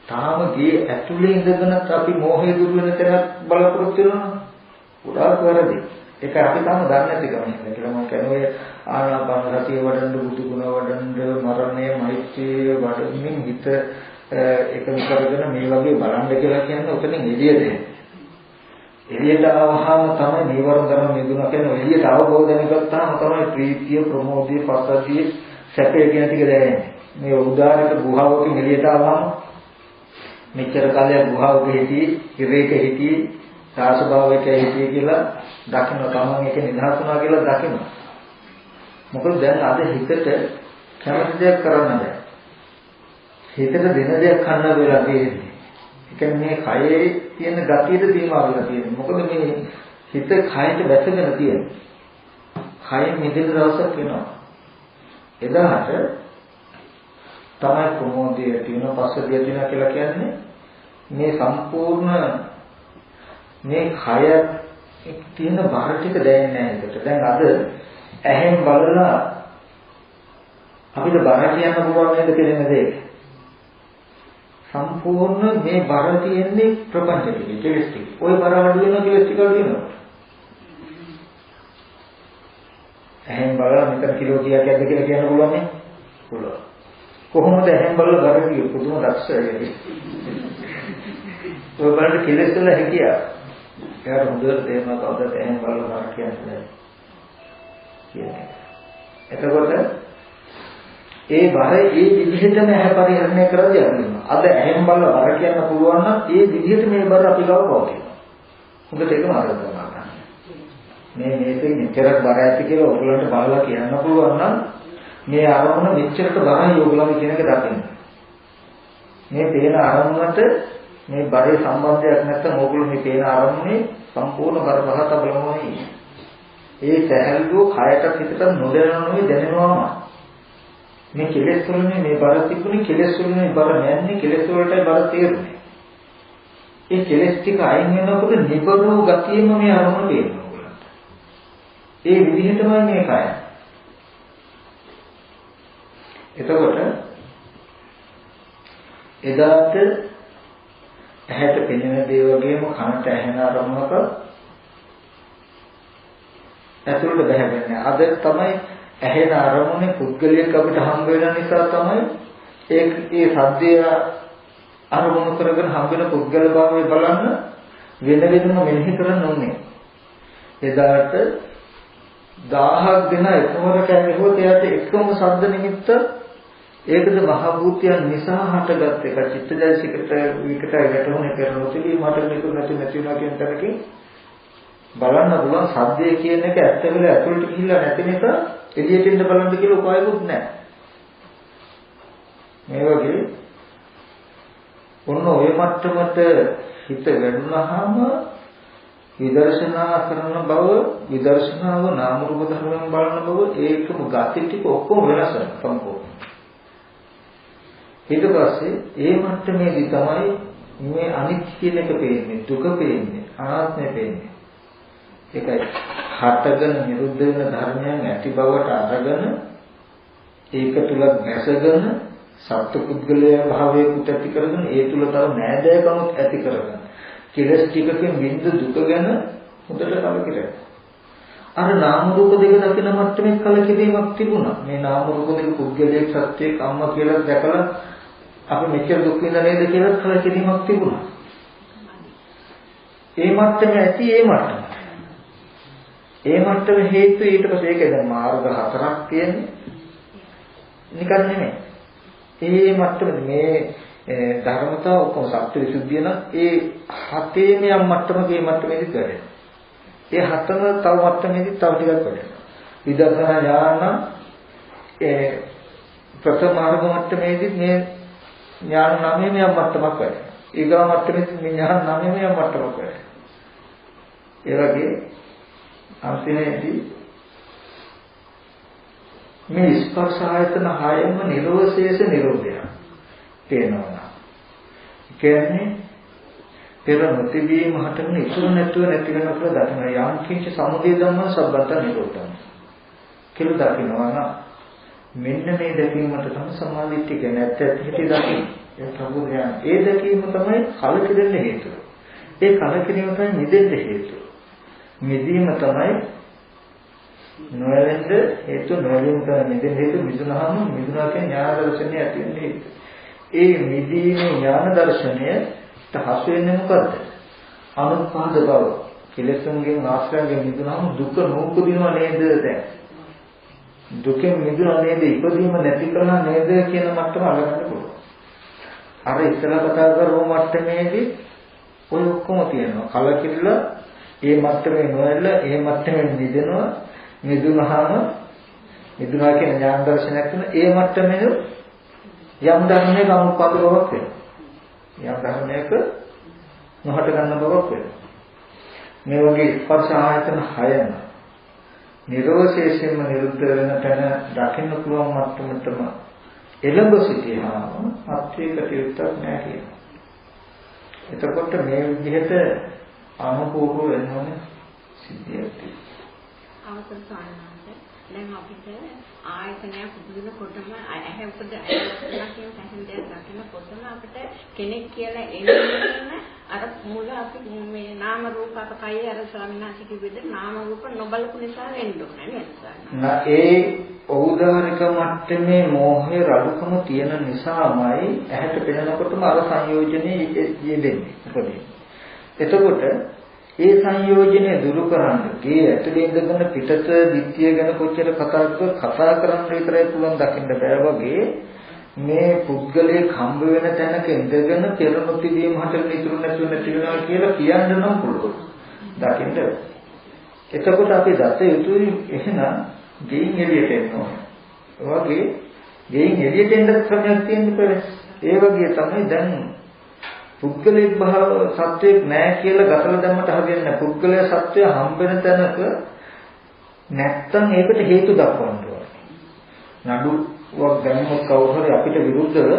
තාම ගේ ඇතුලේ ඉඳගෙන අපි මෝහය දුරු වෙන තැනක් බලාපොරොත්තු වෙනවා. උදාහරණ වැරදි. ඒක අපි තාම දන්නේ නැති කම කියලා මම කියන්නේ ආනාපාන සතිය වඩන්න බුදු ගුණ වඩන්න මරණය මෛත්‍රිය වඩමින් හිත එකම කරගෙන මේ වගේ බලන්න කියලා කියන්නේ උතනින් එළියට එන්නේ. එළියට ආවහම තමයි නිවර්ණ ධර්ම නිදුණා කියන්නේ එළියට අවබෝධන කරගත්තාම තමයි ප්‍රීතිය ප්‍රමෝදය පස්සද්ධිය සැපේ කියන ටික දැනෙන්නේ. මේ උදාහරණයට ගුහාවකින් එළියට ආවම මෙච්චර කාලයක් ගුහාවක හිටියේ ඉරේක හිටියේ සාසභාවයක හිටියේ කියලා දකින්න තමන් එක නිදහස් වුණා කියලා දකින්න. මොකද දැන් අද හිතට කැමති දෙයක් කරන්න බෑ. හිතට දෙන දෙයක් කරන්න වෙලා තියෙන්නේ. ඒ කියන්නේ මේ කයේ තියෙන ගතියට සීමා වෙලා තියෙන්නේ. මොකද මේ හිත කයට වැසගෙන තියෙන්නේ. කයෙන් මිදෙන දවසක් වෙනවා. එදාට තමයි ප්‍රමෝදය තියෙන පස්සදිය තියෙන කියලා කියන්නේ මේ සම්පූර්ණ මේ කය තියෙන බාහිර ටික දැනෙන්නේ නැහැ ඒකට. දැන් අද ඇහෙන් බලලා අපිට බර කියන්න පුළුවන් නේද කියන දේ. සම්පූර්ණ මේ බර තියෙන්නේ ප්‍රපංච ටිකේ කෙලස් ටික. ওই බර අඩු වෙනවා කෙලස් ටික අඩු වෙනවා. ඇහෙන් බලලා මෙතන කිලෝ කීයක් ඇද්ද කියලා කියන්න පුළුවන් නේ? පුළුවන්. කොහොමද ඇහෙන් බලලා බර කිය පුදුම දක්ෂයයි. ඔය බලන්න කෙලස් වල හැකියා. ඒකට හොඳට තේරෙනවා කවදාද ඇහෙන් බලලා බර කියන්නේ. එතකොට ඒ බර ඒ විදිහටම ඇහැ පරිහරණය කරලා යනවා. අද ඇහෙන් බලලා බර කියන්න පුළුවන් නම් ඒ විදිහට මේ බර අපි ගාව පවතිනවා. හොඳට ඒකම අරගෙන ගන්න. මේ මේකේ මෙච්චරක් බර ඇති කියලා ඔයගොල්ලන්ට බලලා කියන්න පුළුවන් නම් මේ අරමුණ මෙච්චරට බරයි ඔයගොල්ලෝ කියන එක දකින්න. මේ පේන අරමුණට මේ බරේ සම්බන්ධයක් නැත්නම් ඔයගොල්ලෝ මේ පේන අරමුණේ සම්පූර්ණ බර පහත බලනවායි. ඒ සැහැල්ලුව කයට හිතට නොදැනෙනවා දැනෙනවාම මේ කෙලෙස් වලින් මේ බර තිබුණේ කෙලෙස් වලින් බර නැන්නේ කෙලෙස් වලටයි බර තේරුනේ. ඒ කෙලෙස් ටික අයින් වෙනකොට නිබඳව ගතියෙම මේ අරමුණ පේනවා ඔයගලන්ට. ඒ විදිහටමයි මේ කය. එතකොට එදාට ඇහැට පෙනෙන දේ වගේම කනට ඇහෙන අරමුණක ඇතුළට බහැගන්නේ. අද තමයි ඇහෙන අරමුණේ පුද්ගලයෙක් අපිට හම්බ වෙන නිසා තමයි ඒ සද්දය අරමුණු කරගෙන හම්බ වෙන පුද්ගල භාවය බලන්න වෙන වෙනම මෙනෙහි කරන්න ඕනේ. එදාට 1000ක් දෙන එකවරට ඇහුවොත් එයාට එකම ශබ්ද නිමිත්ත ඒකද මහ භූතයන් නිසා හටගත් එක චිත්තජයසිකට විකට ගැටුනේ කරනොතිලි මට මේක නැති වෙනවා කියන තරකින් බලන්න පුළුවන් සද්දය කියන එක ඇත්ත වෙලා ඇතුළට ගිහිල්ලා නැති එක එළියට එන්න බලන්න කියලා උපායකුත් නැහැ. මේ වගේ ඔන්න ඔය මට්ටමට හිත වැඩුණාම විදර්ශනා කරන බව විදර්ශනාව නාම රූප ධර්මයෙන් බලන බව ඒකම ගති ටික ඔක්කොම වෙනස් වෙනවා සම්පූර්ණ. ඊට පස්සේ ඒ මට්ටමේදී තමයි මේ අනිත්‍ය කියන එක පේන්නේ, දුක පේන්නේ, අනාත්මය පේන්නේ. ඒකයි හටගෙන නිරුද්ධ වෙන ධර්මයන් ඇති බවට අරගෙන ඒක තුල නැසගෙන සත්පුද්ගලය භාවයකට ඇති කරගෙන ඒ තුල තව නෑදෑකමක් ඇති කරගෙන කෙලස් ටිකකින් විඳ දුක ගැන හොඳට කලකිරෙනවා. අර නාම රූප දෙක දකින මට්ටමේ කලකිරීමක් තිබුණා. මේ නාම රූප දෙක පුද්ගලයෙක් සත්‍යයක් අම්මා කියලා දැකලා අපි මෙච්චර දුක් විඳ නේද කියලා කලකිරීමක් තිබුණා. ඒ මට්ටම ඇති ඒ මට්ටම. ඒ මට්ටම හේතු ඊට පස්සේ ඒක දැන් මාර්ග හතරක් තියෙන්නේ. නිකන් නෙමෙයි. ඒ මට්ටම මේ ධර්මතාව ඔක්කොම සත්‍ය විසුද්ධිය නම් ඒ හතේම යම් මට්ටමකේ මට්ටමේදී කරේ. ඒ හතම තව මට්ටමේදී තව ටිකක් වැඩෙනවා. විදර්ශනා ඥාන ප්‍රථම මාර්ග මට්ටමේදී මේ ඥාන නමේම යම් මට්ටමක් වැඩෙනවා. ඊගා මට්ටමේදී මේ ඥාන නමේම යම් මට්ටමක් වැඩෙනවා. ඒ වගේ අන්තිමේදී මේ ස්පර්ශ ආයතන හයම නිරෝධශේෂ නිරෝධය පේනවා. කියන්නේ පෙර නොතිබීම හටගෙන ඉතුරු නැතුව නැති වෙනකොට දකින්න යම් කිංච සමුදය ධම්ම සබ්බත නිරෝධං කියලා දකින්නවා නම් මෙන්න මේ දැකීමට තමයි සමාධිත්‍ය කියන්නේ ඇත්ත ඇති දකින්න. ඒ ප්‍රබෝධයන් ඒ දැකීම තමයි කලකිරෙන්න හේතුව. ඒ කලකිරීම තමයි මිදෙන්න හේතුව. මිදීම තමයි නොයලෙන්ද හේතු නොයලෙන් තමයි මිදෙන්න හේතු. මිදුනහම මිදුනා කියන්නේ ඥාන දර්ශනය ඇති වෙන්න හේතු. ඒ මිදීමේ ඥාන දර්ශනයට හසු වෙන්නේ මොකද්ද? අනුත්පාද බව. කෙලෙසුන්ගෙන් ආශ්‍රයෙන් මිදුනහම දුක නූපදිනව නේද දැන්? දුකෙන් මිදුණා නේද? ඉපදීම නැති කරලා නේද කියන මට්ටම අල්ලගන්න පුළුවන්. අර ඉස්සලා කතා කරපු මට්ටමේදී ඔය ඔක්කොම තියෙනවා. කලකිරලා ඒ මට්ටමේ නොයල්ල ඒ මට්ටමෙන් මිදෙනවා. මිදුනහම මිදුනා කියන ඥාන දර්ශනයක් වෙන ඒ මට්ටමේ යම් ධර්මයක අනුපාත බවක් වෙනවා. යම් ධර්මයක නොහට ගන්න බවක් වෙනවා. මේ වගේ ස්පර්ශ ආයතන 6ම නිරෝධශේෂයෙන්ම නිරුද්ධ වෙන තැන දකින්න පුළුවන් මට්ටමටම එළඹ සිටියාම අත්‍යකටියුක්තක් නැහැ කියනවා. එතකොට මේ විදිහට අනුකූලව වෙනවනේ සිද්ධියක් තියෙනවා. අවසන් සාමාන්‍යයෙන් දැන් අපිට ආයතනයක් උපදිනකොටම ඇහැ උපද ඇහැ කියන පැහැදිලියක් දකිනකොටම අපිට කෙනෙක් කියලා එන්නේ අර මුල අපි මේ නාම රූප අපකයි අර ස්වාමීන් වහන්සේ කිව්වෙද නාම රූප නොබලපු නිසා වෙන්න ඕනේ නේද? ඒ ඖදාරික මට්ටමේ මෝහයේ රඩුකම තියෙන නිසාමයි ඇහැට පෙනෙනකොටම අර සංයෝජනේ යෙදෙන්නේ. උපදින්නේ. එතකොට ඒ සංයෝජනය දුරු කරන්න ගේ ඇතුලේ ඉඳගෙන පිටත දිට්ඨිය ගැන කොච්චර කතා කරන්න විතරයි පුළුවන් දකින්න බෑ වගේ මේ පුද්ගලයේ හම්බ වෙන තැනක ඉඳගෙන පෙරමුතිදීම හටගෙන ඉතුරු නැතුව නැති වෙනවා කියලා කියන්න නම් පුළුවන් දකින්න. එතකොට අපි දත යුතුයි එහෙනම් ගෙයින් එළියට එන්න ඕනේ. ඒ වගේ ගෙයින් එළියට එන්න ක්‍රමයක් තියෙනවා. ඒ වගේ තමයි දැන් පුද්ගලික භාව සත්‍යයක් නැහැ කියලා ගතලා දැම්මට හරියන්නේ නැහැ. පුද්ගලයා සත්‍යය හම්බෙන තැනක නැත්තම් ඒකට හේතු දක්වන්න ඕනේ. නඩුවක් ගන්නකොට කවුරු හරි අපිට විරුද්ධව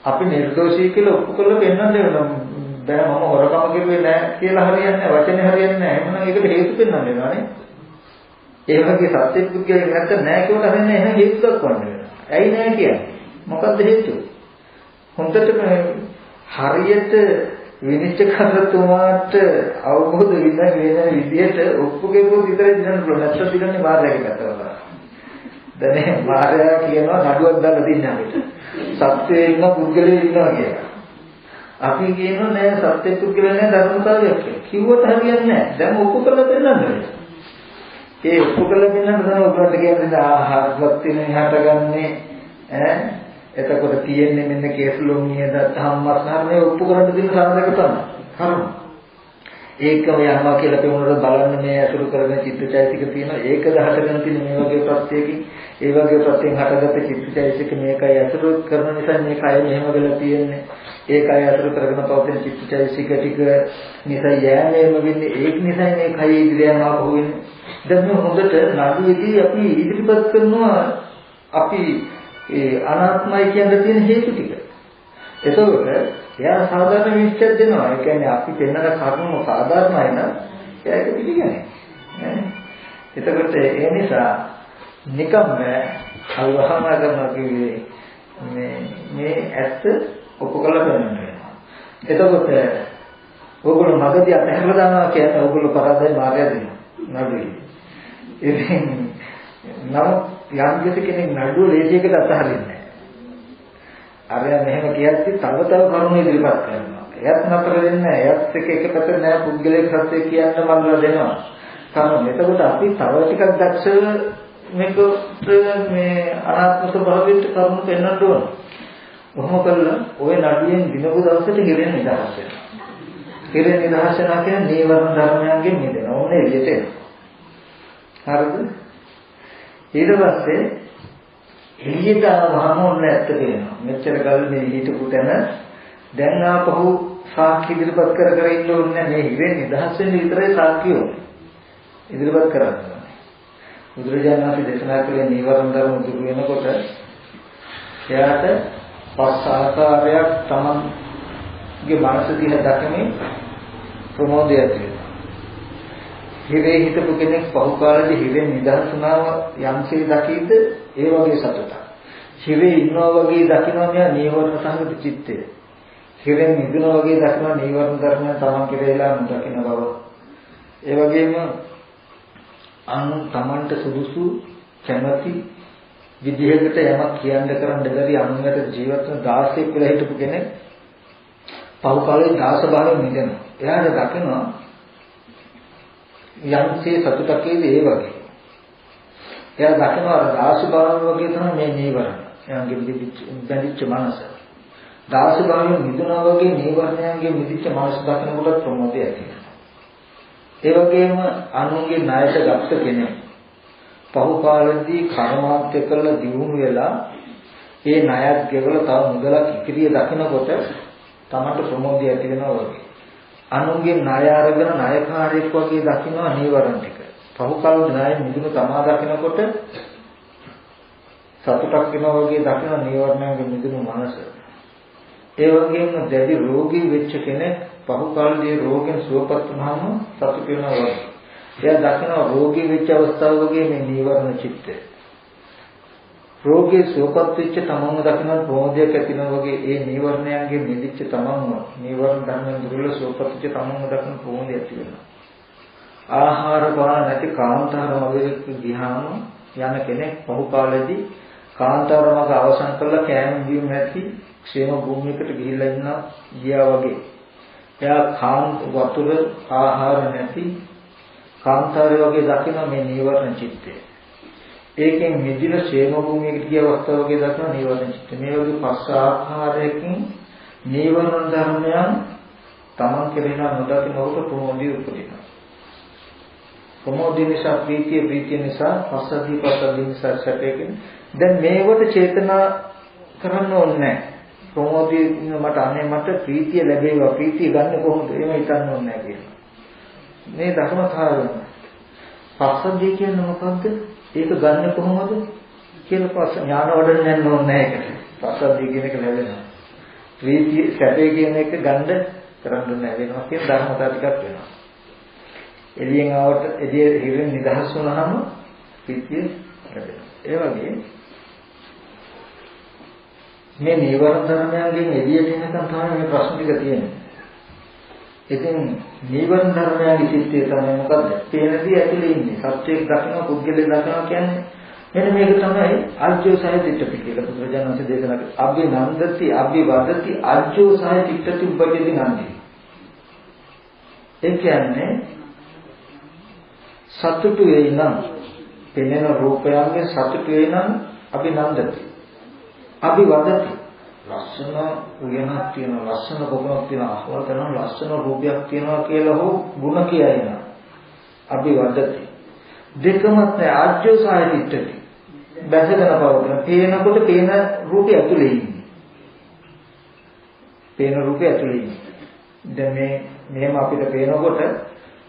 අපි නිර්දෝෂී කියලා ඔප්පු කරලා පෙන්නන්න වෙනවා. දැන් මම හොරකම කරුවේ නැහැ කියලා හරියන්නේ නැහැ. වචනේ හරියන්නේ නැහැ. එහෙනම් ඒකට හේතු පෙන්නන්න වෙනවා නේ. ඒ වගේ සත්‍ය පුද්ගලයෙක් නැත්තම් නැහැ කියලා හරියන්නේ නැහැ. එහෙනම් හේතු දක්වන්න වෙනවා. ඇයි නැහැ කියන්නේ? මොකද්ද හේතුව? හොඳට හරියට විනිශ්චයකරතුමාට අවබෝධ වෙන විදිහට ඔප්පුගේ පොත් විතරයි දිනන්න පුළුවන්. නැත්නම් දිනන්නේ මාර්ගයක ගතවලා. දැන් මාර්ගය කියනවා නඩුවක් දාලා දින්න අපිට. සත්‍යයේ ඉන්න පුද්ගලයෙක් ඉන්නවා කියලා. අපි කියනවා නෑ සත්‍ය පුද්ගලයා නෑ ධර්මතාවයක් කියලා. කිව්වට හරියන්නේ නෑ. දැන් ඔප්පු කරලා දෙන්නද? ඒ ඔප්පු කරලා දෙන්නද තමයි ඔබට කියන්නේ ආහාරවත් වෙන හටගන්නේ ඈ එතකොට තියෙන්නේ මෙන්න කේසලොම් නියද ධම්මස්නාරනේ ඔප්පු කරන්න දෙන සාධක තමයි. කරුණ. ඒකම යනවා කියලා පෙමුණට බලන්න මේ අසුරු කරගෙන චිත්තචෛතසික තියෙනවා. ඒකද හටගෙන තියෙන මේ වගේ ප්‍රත්‍යයකින් ඒ වගේ ප්‍රත්‍යයෙන් හටගත්ත චිත්තචෛතසික මේකයි අසුරු කරන නිසා මේ කය මෙහෙම වෙලා තියෙන්නේ. ඒකයි අසුරු කරගෙන පවතින චිත්තචෛතසික ටික නිසා යෑමේම වෙන්නේ. ඒක නිසා මේ කය ඉදිරිය යනවා වෙන්නේ. දැන් මේ හොඳට නඩුවේදී අපි ඉදිරිපත් කරනවා අපි ඒ අනාත්මයි කියන තියෙන හේතු ටික. එතකොට එයා සාධාරණ විශ්චය දෙනවා. ඒ කියන්නේ අපි පෙන්නන කරුණු සාධාරණයි නම් ඒක පිළිගන්නේ. එතකොට ඒ නිසා නිකම්ම අල්වහම කරනවා කිව්වේ මේ ඇත්ත ඔප්පු කරලා පෙන්නන්න වෙනවා. එතකොට ඕගොල්ලෝ මගදී අතහැරලා දානවා කියන්නේ ඕගොල්ලෝ පරාදයි මාර්ගය දෙනවා. නඩුවේ. ඉතින් යම් කෙනෙක් නඩුව ලේසියකට අතහරින්නේ නැහැ. අරයා මෙහෙම කියද්දි තව කරුණු ඉදිරිපත් කරනවා. එයත් නතර වෙන්නේ නැහැ. එයත් එක පැත්තට නෑ පුද්ගලික සත්‍ය කියන්න මල්ලා දෙනවා. කරුණ. එතකොට අපි තව ටිකක් දක්ෂව මේකට මේ අනාත්ම ස්වභාවයට කරුණු පෙන්වන්න ඕන. කොහොම කළා ඔය නඩුවෙන් දිනපු දවසට හිරෙන් නිදහස් වෙනවා. හිරෙන් නිදහස් වෙනවා කියන්නේ නීවරණ ධර්මයන්ගෙන් මිදෙනවා. ඕනේ එළියට එනවා. හරිද? ඊට පස්සේ එළියට ආවම ඔන්න ඇත්ත පේනවා. මෙච්චර කල් මේ හිටපු තැන දැන් ආපහු සාක්ෂි ඉදිරිපත් කර ඉන්න ඕනේ මේ හිරෙන් නිදහස් වෙන්න විතරයි සාක්ෂි ඕනේ. ඉදිරිපත් කරන්න ඕනේ. බුදුරජාණන් වහන්සේ දේශනා කළේ නීවරණ ධර්ම දුරු වෙනකොට එයාට පස් ආකාරයක් තමන්ගේ මනස දිහා දකිනේ ප්‍රමෝදය ඇති වෙනවා. හිරේ හිටපු කෙනෙක් පහු කාලේදී හිරෙන් නිදහස් වුණාම යම්සේ දකීද ඒ වගේ සතුටක්. හිරේ ඉන්නවා වගේ දකිනවා මෙයා නීවරණ සංගත චිත්තය. හිරෙන් මිදුණා වගේ දකිනවා නීවරණ ධර්මයන් තමන් කෙරෙහිලා නොදකින බව. ඒ වගේම තමන්ට සුදුසු කැමැති විදිහකට යමක් කියන්න කරන්න බැරි අනුන්ට ජීවත් වෙන 16 කියලා හිටපු කෙනෙක් පහු කාලේ 16 භාවයෙන් මිදෙනවා. එයාට දකිනවා යම්සේ සතුටකේද ඒ වගේ. එයා දකිනවා අර 16 භාවය වගේ තමයි මේ නීවරණ. එයාගේ බැඳිච්ච මනස. 16 භාවයෙන් මිදුණා වගේ නීවරණයන්ගේ මිදිච්ච මනස දකිනකොට ප්‍රමෝදය ඇති වෙනවා. ඒ වගේම අනුන්ගේ ණයට ගත්ත කෙනෙක් පහු කාලෙදී කර්මාන්තය කළා දියුණු වෙලා ඒ ණයත් ගෙවලා තව මුදලක් ඉතිරිය දකිනකොට තමන්ට ප්‍රමෝදය ඇති වෙනවා වගේ. අනුන්ගේ ණය අරගෙන ණයකාරයෙක් වගේ දකිනවා නීවරණ ටික. පහු කාලේ ණය මිදුණු තමා දකිනකොට සතුටක් වෙනවා වගේ දකින නීවරණයන්ගේ මිදුණු මනස. ඒ වගේම දැඩි රෝගී වෙච්ච කෙනෙක් පහු කාලේ රෝගෙන් සුවපත් වුණාම සතුට වෙනවා වගේ. එයා දකින රෝගී වෙච්ච අවස්ථාව වගේ මේ නීවරණ චිත්තය. රෝගී සුවපත් වෙච්ච තමන්ව දකින ප්‍රමෝදයක් ඇතිවෙනවා වගේ ඒ නීවරණයන්ගේ මිදිච්ච තමන්ව නීවරණ ධර්මයන් දුර්වල සුවපත් වෙච්ච තමන්ව දකින ප්‍රමෝදය ඇති වෙනවා. ආහාර පාන නැති කාන්තාර මගදී ගියාම යන කෙනෙක් පහු කාලෙදී කාන්තාර මග අවසන් කළා කෑම බීම නැති ක්ෂේම භූමියකට ගිහිල්ලා ගියා වගේ. එයා වතුර ආහාර නැති කාන්තාරය වගේ දකින මේ නීවරණ චිත්තය. ඒකෙන් මිදින ක්ෂේම භූමියකට ගිය අවස්ථාව වගේ දකින නීවරණ චිත්තය. මේ වගේ පස් ආකාරයකින් නීවරණ ධර්මයන් තමන් කෙරෙනා නොදකින උට ප්‍රමෝදය උපදිනවා. ප්‍රමෝදය නිසා ප්‍රීතිය නිසා පස්සද්ධි නිසා සැපයෙන්. දැන් මේවට චේතනා කරන්න ඕනේ නැහැ. ප්‍රමෝදය මට අනේ මට ප්‍රීතිය ලැබේවා ප්‍රීතිය ගන්න කොහොමද එහෙම හිතන්න ඕනේ නැහැ කියලා. මේ ධර්මතාවය පස්සද්ධිය කියන්නේ මොකද්ද? ඒක ගන්න කොහොමද කියලා පස්ස ඥාන වඩන්න යන්න ඕනේ නැහැ ඒකට. පස්සද්ධිය කියන එක ලැබෙනවා. ප්‍රීතිය සැපේ කියන එක ගන්න කරන්න නැහැ වෙනවා කියන ධර්මතාව ටිකක් වෙනවා. එළියෙන් ආවට එළිය හිරෙන් නිදහස් වුණාම ප්‍රීතිය ලැබෙනවා. ඒ වගේ මේ නීවරණ ධර්මයන්ගෙන් එළියට එනකන් තමයි මේ ප්‍රශ්න ටික තියෙන්නේ. ඉතින් නීවරණ ධර්මයන්ගේ චිත්තය තමයි මොකද්ද? පේනදී ඇතුලේ ඉන්නේ. සත්‍යයක් දකිනවා, පුද්ගලයෙක් දකිනවා කියන්නේ මෙන්න මේක තමයි අජ්ජෝ සහය තිට්ඨති කියලා බුදුරජාණන් වහන්සේ දේශනා කළා. අබ්බි නන්දති, අබ්බි වදති, අජ්ජෝ සහය තිට්ඨති උපජ්ජති නන්දි. ඒ කියන්නේ සතුටු වෙයි නම් පෙනෙන රූපයන්ගේ සතුටු වෙයි නම් අපි නන්දති. අපි වදති ලස්සන උයනක් තියෙනවා ලස්සන පොකුණක් තියෙනවා අහවල් කරන ලස්සන රූපයක් තියෙනවා කියලා හෝ ಗುಣ කියයින අපි වදති දෙකමත් නැහැ ආජ්ජෝ සාය තිට්ඨති බැසගෙන පවතින පේනකොට පේන රූපය ඇතුලේ ඉන්නේ පේන රූපය ඇතුලේ ඉන්නේ දැන් මෙහෙම අපිට පේනකොට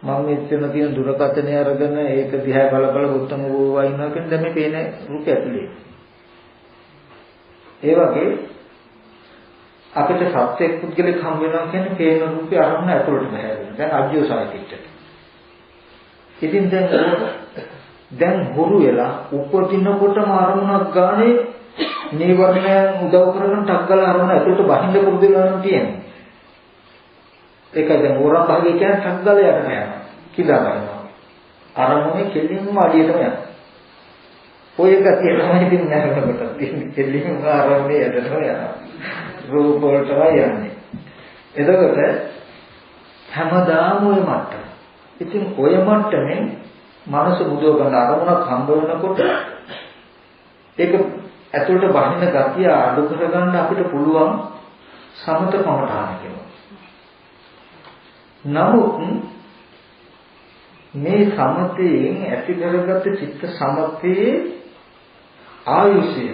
මම මෙතන තියෙන දුරකථනය අරගෙන ඒක දිහා බල උත්තම වූවා ඉන්නවා කියන්නේ දැන් මේ පේන රූපය ඇතුලේ ඒ වගේ අපිට සත්‍යයක් පුද්ගලෙක් හම් වෙනවා කියන්නේ පේන රූපේ අරමුණ ඇතුළට බහැරෙනවා. දැන් අජ්ජෝ සාහිත්‍යයට. ඉතින් දැන් හුරු වෙලා උපදිනකොටම අරමුණක් ගානේ නීවරණයන් උදව් කරගෙන ටක් ගාලා අරමුණ ඇතුළට බහින්න පුරුදු වෙලා නම් තියෙන්නේ. ඒකයි දැන් ඕරම් භාගය කියන්නේ ටක් ගාලා යන්න යනවා. කිලා ගන්නවා. අරමුණේ කෙලින්ම අඩියටම යනවා. ඔය ගතිය තමයි ඉතින් නැරෙනකොට තියෙන්නේ කෙලින්ම ආරම්භයේ යටටම යනවා රූප වලටම යන්නේ එතකොට හැමදාම ඔය මට්ටම ඉතින් ඔය මට්ටමෙන් මනස බුදව ගන්න අරමුණක් හම්බ වෙනකොට ඒක ඇතුළට බහින ගතිය අඩු කරගන්න අපිට පුළුවන් සමත කමඨාන කියනවා නමුත් මේ සමතයෙන් ඇති කරගත්ත චිත්ත සමතයේ ආයුෂය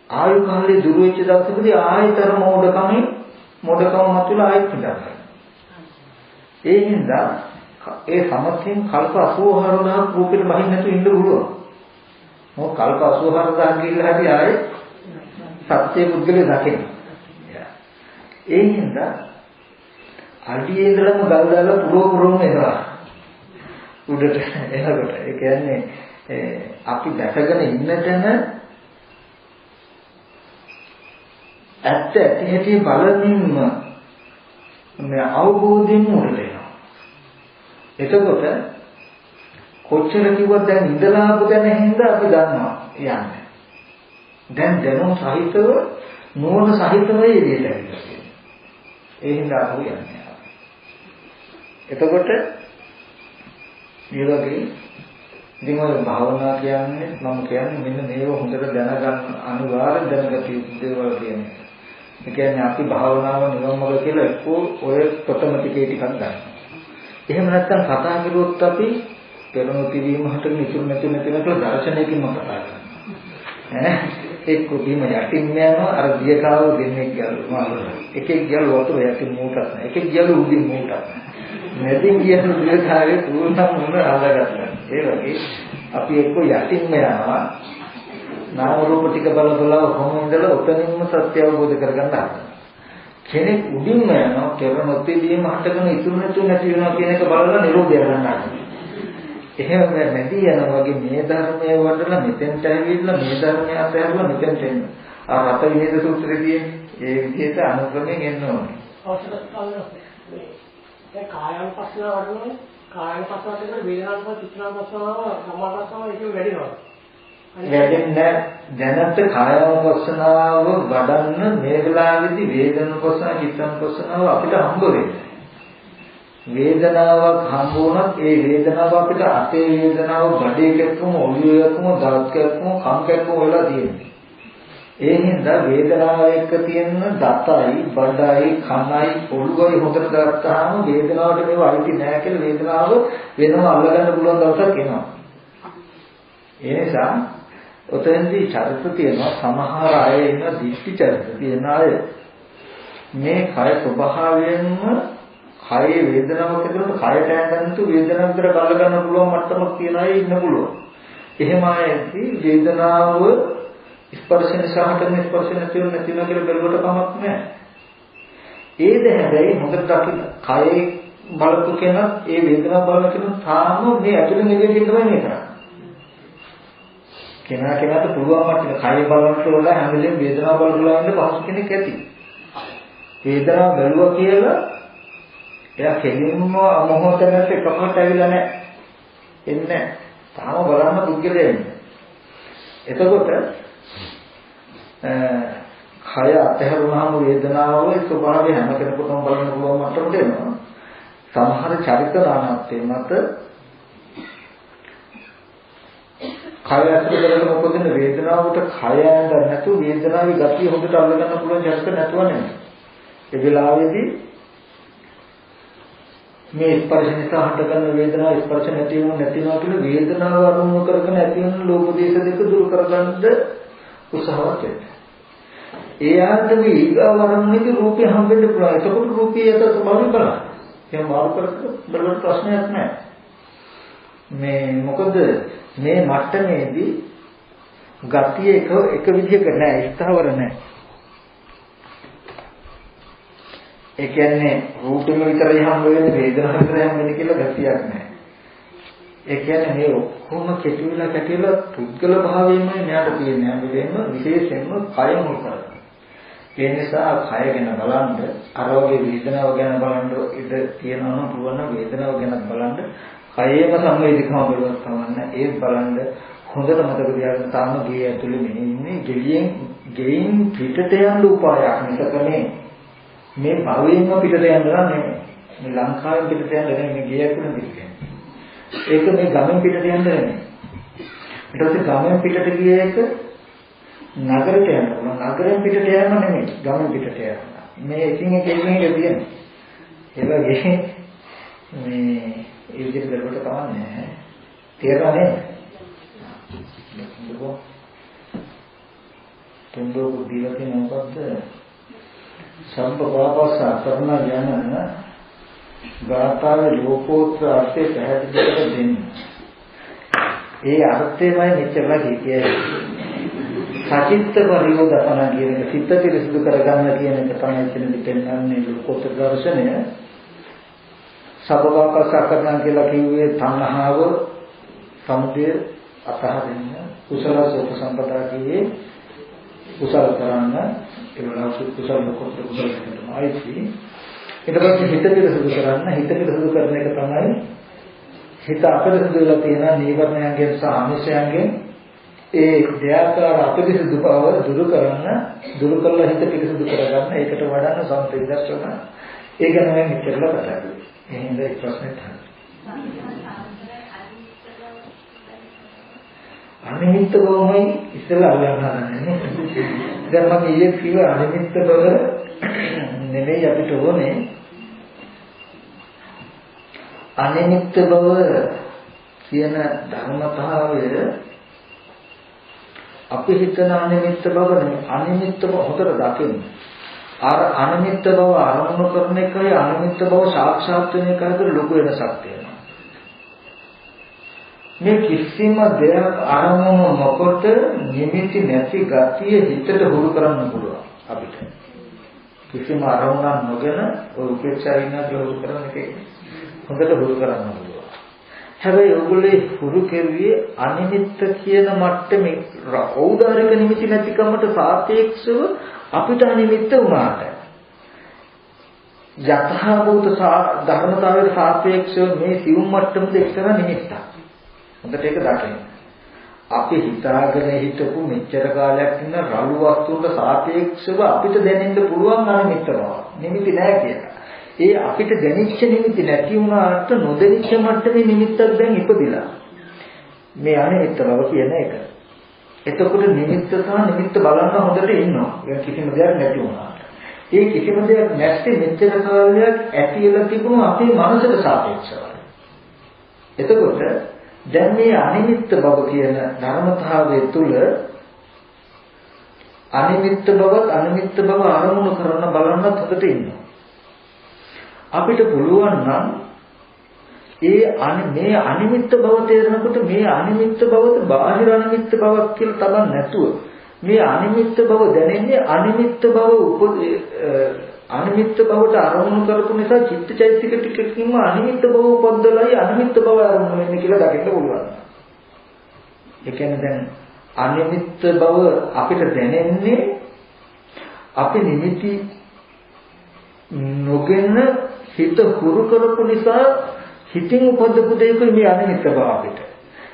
ආයු කාලේ දුර වෙච්ච දවසකදී ආයතර මොඩකම මතුවලා ආයෙත් ඉඳලා. ඒ හින්දා ඒ සමතෙන් කල්ප 84000 රූපෙට බහින්න නැතුව ඉන්න පුළුවන්. මොකද කල්ප 84000 ගිහිල්ලා හරි ආයෙත් සත්‍ය පුද්ගලයා දකින්න. ඒ හින්දා අඩියේ ඉඳලම ගල් දාලා පුරෝම එනවා. උඩට එනකොට ඒ කියන්නේ අපි දැකගෙන ඉන්න තැන ඇත්ත ඇති බලමින්ම මේ අවබෝධයෙන් උඩට එනවා. එතකොට කොච්චර කිව්වත් දැන් ඉඳලා ආපු දැන හින්දා අපි දන්නවා යන්නේ. දැන් දැනුම් සහිතව නුවණ සහිතව එළියට ඇවිල්ලා. ඒ හින්දා අපි යන්නේ. එතකොට මේ වගේ ඉතින් ඔය භාවනා කියන්නේ මම කියන්නේ මෙන්න මේව හොඳට දැනගන්න අනිවාර්ය දැනගත යුතු දේවල් කියන්නේ. ඒ කියන්නේ අපි භාවනාව නිවන් මාර්ග කියලා එක්කෝ ඔය ප්‍රථම ටිකේ ටිකක් ගන්නවා. එහෙම නැත්නම් කතා කරුවොත් අපි පෙරණු තිවීම හතර නිතුරු නැතුන කියලා දර්ශනයකින්ම කතා කරනවා. එක්ක බීම යටින් යනවා අර දියකාව දෙන්නේ ගැලුවා. එකෙක් ගැලුවා වතුර යටින් මූටක් නැහැ. එකෙක් ගැලුවා උඩින් මූටක් නැහැ. නැදින් කියන දියකාවේ තුනක් මොන අල්ලගත්තා. ඒ වගේ අපි එක්ක යටින්ම යනවා. නාම රූප ටික බල කොහොම ඉඳලා උතනින්ම සත්‍ය අවබෝධ කරගන්න හදනවා. කෙනෙක් උඩින්ම යනවා පෙරණු තිවීම හතගෙන ඉතුරු නැතු නැති වෙනවා කියන එක බලලා නිරෝධය ගන්නවා. එහෙම නැති යනවා වගේ මේ ධර්මයේ වඩලා මෙතෙන්ට ඇවිල්ලා මේ ධර්මය අතහැරලා මෙතෙන්ට එන්න. ආ රත විනේද සූත්‍රයේදී ඒ විදිහට අනුක්‍රමයෙන් එන්න ඕනේ. ඒ කායानुපස්සන වඩනොත් කායानुපස්සන කියන වේදනානුපස්සන චිත්තානුපස්සන සමාපස්සන ඒක වැඩිනවා. වැඩෙන්නේ දැනට කායानुපස්සනාව වඩන්න මේ වෙලාවේදී වේදනානුපස්සන චිත්තානුපස්සනාව අපිට හම්බ වෙන්නේ. වේදනාවක් හම්බ වුණත් ඒ වේදනාව අපිට අතේ වේදනාව බඩේ කැක්කම ඔළුවේ කැක්කම දත් කැක්කම කම් කැක්කම වෙලා තියෙනවා. ඒ හින්දා වේදනාව එක්ක තියෙන දතයි බඩයි කනයි ඔළුවයි හොදට ගත්තාම වේදනාවට මේව අයිති නෑ කියලා වේදනාව වෙනම අල්ලගන්න පුළුවන් දවසක් එනවා. ඒ නිසා ඔතෙන්දී චරිත තියෙනවා සමහර අය ඉන්න දික්ටි චරිත තියෙන අය මේ කය ස්වභාවයෙන්ම කයේ වේදනාවක් ඇතිවෙනකොට කයට ඇඳන්තු වේදනාව විතර බල ගන්න පුළුවන් මට්ටමක් තියන අය ඉන්න පුළුවන්. එහෙම අයදී වේදනාව ස්පර්ශ නිසා හටගෙන ස්පර්ශ නැතිව කියලා බැලුවට කමක් නැහැ. ඒද හැබැයි හොඳට අපි කයේ බලපු කෙනා ඒ වේදනාව බලන කෙනා තාම මේ ඇතුළේ නෙවෙයි තමයි මේ කරන්නේ. කෙනාට පුළුවන් මට්ටමේ කය බලනකොට වඩා හැම වෙලේම වේදනාව බලලා ඉන්න පහසු කෙනෙක් ඇති. වේදනාව බැලුවා කියලා එයා කෙලින්ම මොහොතකට එකපාරට ඇවිල්ලා නැහැ. එන්නේ තාම බලන්න පුද්ගලයා ඉන්නේ. එතකොට කය අතහැරුණාම වේදනාවල ස්වභාවය හැම කෙනෙකුටම බලන්න පුළුවන් මට්ටමට එනවා. සමහර චරිත නානත්වයේ මත කය ඇතුළේ කරගෙන උපදින වේදනාවට කය ඇඳ නැතු වේදනාවේ ගතිය හොඳට අල්ලගන්න පුළුවන් චරිත නැතුව නෙමෙයි. ඒ වෙලාවේදී මේ ස්පර්ශ නිසා හටගන්න වේදනාව ස්පර්ශ නැති වෙනවා කියලා වේදනාව අරමුණු කරගෙන ඇති වෙන ලෝභ දේශ දෙක දුරු කරගන්න උත්සාහවත් වෙනවා. ඒ ආත්මේ ඊගා වරමුණේදී රූපය හම්බෙන්න පුළුවන්. ඒකකොට රූපය යත ස්වභාවය බලන්න. එහෙනම් මාරු කරලා බලන්න ප්‍රශ්නයක් නැහැ. මේ මොකද මේ මට්ටමේදී ගතිය එක විදිහක නැහැ, ස්ථාවර නැහැ. ඒ කියන්නේ රූපෙම විතරයි හම්බ වෙන්නේ වේදනාව විතරයි හම්බ වෙන්නේ කියලා ගතියක් නැහැ. ඒ කියන්නේ මේ ඔක්කොම කැටිලා පුද්ගල භාවයෙන්මයි මෙයාට තියෙන්නේ. හැම වෙලේම විශේෂයෙන්ම කය මුල් කරගෙන. ඒ නිසා කය ගැන බලන්න, අර වගේ වේදනාව ගැන බලන්න ඉඳ තියෙනවා නම් පුළුවන් වේදනාව ගැන බලන්න, කයේම සංවේදීකම බලවත් තමන්න ඒත් බලන්න හොඳට මතක තියාගන්න තාම ගේ ඇතුලේ මෙහි ඉන්නේ ගෙයින් පිටට යන්න උපායක් නැතකනේ. මේ භවයෙන්ම පිටට යන්න නෙමෙයි. මේ ලංකාවෙන් පිටට යන්න නෙමෙයි මේ ගේ ඇතුලේ පිටට. ඒක මේ ගමෙන් පිටට යන්න නෙමෙයි. ඊට පස්සේ ගමෙන් පිටට ගිය එක නගරයට යන්න ඕන. නගරෙන් පිටට යන්න නෙමෙයි. ගමෙන් පිටට යන්න. මේ එකින් එක තියෙන්නේ. ඒ වගේ මේ ඒ විදිහට කරුවට කවන්නේ. තේරෙනව නේද? තුන්දෝ බුද්ධිවතේ මොකද්ද? සම්පපාපස කරන යන ගාථාවේ ලෝකෝත්තර අර්ථය පැහැදිලි කර දෙන්න. ඒ අර්ථයමයි මෙච්චරලා කියන්නේ. සචිත්ත පරියෝදපන කියන එක සිත පිරිසිදු කරගන්න කියන එක තමයි එතනදි පෙන්වන්නේ ලෝකෝත්තර දර්ශනය. සබ්බවාකසා කරනවා කියලා කිව්වේ තණ්හාව සමුදය අතහරින්න, කුසල සෝත සම්පදා කියේ කුසල කරන්න, ඒ වගේ කුසල ලෝකෝත්තර කුසල කියනවායි. ඊට පස්සේ හිත පිරිසිදු කරන්න, හිත පිරිසිදු කරන එක තමයි හිත අපිරිසිදු වෙලා තියෙන නීවරණයන්ගෙන් සහ ආමිෂයන්ගෙන් ඒ දෙයාකාර අපිරිසිදු බව දුරු කරන්න, දුරු කරලා හිත පිරිසිදු කරගන්න, ඒකට වඩාන සම්ප්‍රේදර්ශන. ඒක ගැන මම ඉස්සෙල්ලා කතා කළේ. එහෙනම් ඒ ප්‍රශ්නේ තමයි. අනිමිත්ත බවමයි ඉස්සෙල්ලා අල්ලගන්නන්නේ. දැන් මම ඊයේ කිව්ව අනිමිත්ත බව නෙවෙයි අපිට ඕනේ. අනිමිත්ත බව කියන ධර්මතාවය අපි හිතන අනිමිත්ත බව නෙවෙයි. අනිමිත්ත බව හොතට දකින්න. අර අනිමිත්ත බව අරමුණු කරන එකයි අනිමිත්ත බව සාක්ෂාත් වෙන එකයි අතර ලොකු වෙනසක් තියෙනවා. මේ කිසිම දෙයක් අරමුණු නොකොට නිමිති නැති ගතිය හිතට හුරු කරන්න පුළුවන් අපිට. කිසිම අරමුණක් නොගෙන ඔය උපේක්ෂා විනා හුරු කරන එකේ හොඳට හුරු කරන්න පුළුවන්. හැබැයි ඔයගොල්ලෝ හුරු කෙරුවේ අනිමිත්ත කියන මට්ටමේ ඖදාරික නිමිති නැතිකමට සාපේක්ෂව අපිට අනිමිත්ත වුණාට යථාභූත ධර්මතාවයට සාපේක්ෂව මේ සිවුම් මට්ටමද එක්තරා නිමිත්තක්. හොඳට ඒක දකින්න. අපි හිතාගෙන හිටපු මෙච්චර කාලයක් ඉන්න රළු වස්තුන්ට සාපේක්ෂව අපිට දැනෙන්න පුළුවන් අනිමිත්ත බව. නිමිති නැහැ කියලා. ඒ අපිට දැනෙච්ච නිමිති නැති වුණාට නොදැනෙච්ච මට්ටමේ නිමිත්තක් දැන් ඉපදිලා. මේ අනිමිත්ත බව කියන එක. එතකොට නිමිත්ත සහ නිමිත්ත බලන්න හොඳට ඉන්නවා. ඒක කිසිම දෙයක් නැති වුණාට. ඒ කිසිම දෙයක් නැති මෙච්චර කාලයක් ඇතිලා තිබුණු අපේ මනසට සාපේක්ෂවයි. එතකොට දැන් මේ අනිමිත්ත බව කියන ධර්මතාවය තුල අනිමිත්ත බවත් අනිමිත්ත බව අරමුණු කරන බලන්නත් හොඳට ඉන්නවා. අපිට පුළුවන් නම් මේ අනිමිත්ත බව තේරෙනකොට මේ අනිමිත්ත බවද බාහිර අනිමිත්ත බවක් කියලා තබන්න නැතුව මේ අනිමිත්ත බව දැනෙන්නේ අනිමිත්ත බවට අරමුණු කරපු නිසා චිත්තචෛතසික ටිකකින්ම අනිමිත්ත බව උපද්දලයි අනිමිත්ත බව අරමුණු වෙන්නේ කියලා දකින්න පුළුවන්. ඒ කියන්නේ දැන් අනිමිත්ත බව අපිට දැනෙන්නේ අපි නිමිති නොගෙන හිත හුරු කරපු නිසා හිතින් උපදපු දෙයක මේ අනිමිත්ත බව අපිට.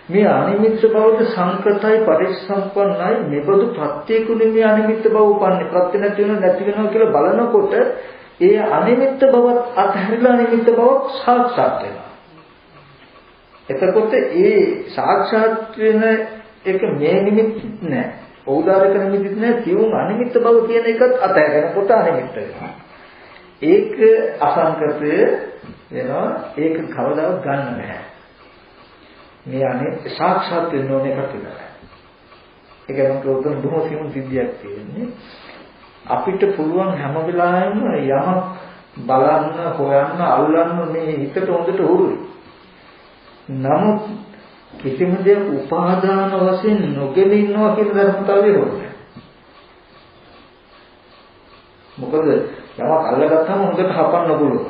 මේ අනිමිත්ත බවට සංකතයි පරිසම්පන්නයි මෙබඳු ප්‍රත්‍යකුනේ මේ අනිමිත්ත බව උපන්නේ. ප්‍රත්‍ය නැති වෙනවා කියලා බලනකොට ඒ අනිමිත්ත බවත් අතහැරලා අනිමිත්ත බවක් සාක්ෂාත් වෙනවා. එතකොට ඒ සාක්ෂාත් වෙන එක මේ නිමිතිත් නෑ. ඖදාරික නිමිතිත් නෑ. සියුම් අනිමිත්ත බව කියන එකත් අතහැරනකොට අනිමිත්ත වෙනවා. ඒක අසංකතය වෙනවා. ඒක කවදාවත් ගන්න බෑ. මේ අනේ සාක්ෂාත් වෙන්න ඕනේ එකක් විතරයි. ඒක නම් උතුම් බොහෝ සියුම් සිද්ධියක් තියෙන්නේ. අපිට පුළුවන් හැම වෙලාවෙම යමක් බලන්න, හොයන්න, අල්ලන්න මේ හිතට හොඳට උරුයි. නමුත් කිසිම දෙයක් උපාදාන වශයෙන් නොගෙන ඉන්නවා කියන ධර්මතාවය හොරන්නේ. මොකද යමක් අල්ලගත්තාම හොඳට හපන්න පුළුවන්.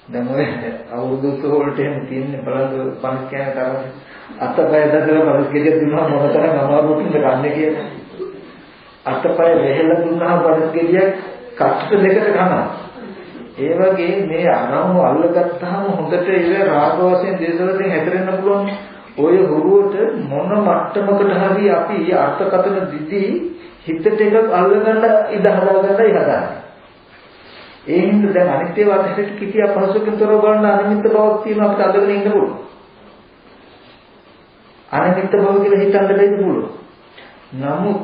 දැන් ඔය අවුරුදු වලට එහෙම තියෙන්නේ බලන්න පණස් කියන තරම අතපය දැදලා පණස් ගෙඩිය දුන්නා මොනතරම් අමාරුවකින්ද කන්නේ කියලා. අතපය වෙහෙලා දුන්නා පණස් ගෙඩිය කට්ට දෙකට කනවා. ඒ වගේ මේ අරමුණු අල්ලගත්තාම හොඳට ඉර රාග වශයෙන් දේශ වශයෙන් හැතරෙන්න පුළුවන්. ඔය හුරුවට මොන මට්ටමකට හරි අපි අර්ථකථන දිදී හිතට එකක් අල්ලගන්න ඉඩ හදාගන්නයි හදාන්නේ. ඒ හින්දා දැන් අනිත්‍ය වාදයට කිසි අපහසුකම් තොරව බලන අනිමිත්ත බවක් තියෙන අපිට අදගෙන ඉන්න පුළුවන්. අනිමිත්ත බව කියලා හිතන්න දෙන්න පුළුවන්. නමුත්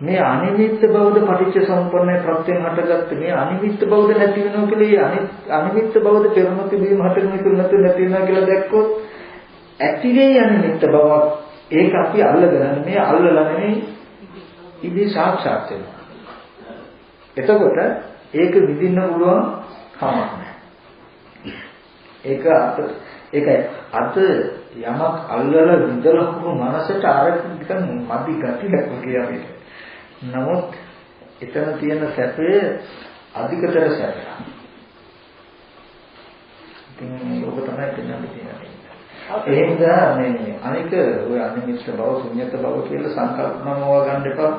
මේ අනිමිත්ත බවද පටිච්ච සමුප්පන්නය ප්‍රත්‍යයෙන් හටගත්ත මේ අනිමිත්ත බවද නැති වෙනවා කියලා ඒ අනිමිත්ත බවද පෙරමති බීම හටගෙන ඉතුරු නැති වෙනවා කියලා දැක්කොත් ඇතිවේ අනිමිත්ත බවක්. ඒක අපි අල්ලගෙන මේ අල්ලලා නෙමෙයි ඉදී සාක්ෂාත් වෙනවා. එතකොට ඒක විඳින්න පුළුවන් කමක් නැහැ. ඒකයි අද යමක් අල්ලලා විඳලා හුරු මනසට අර නිකන් මදි ගතියක් වගේ අපිට. නමුත් එතන තියෙන සැපය අධිකතර සැපයක්. ඉතින් ඔබ තමයි කියන්නේ. එහෙනම් මේ අනික ඔය අනිමිෂ්ඨ බව ශුන්‍යත බව කියලා සංකල්පනම ගන්න එපා.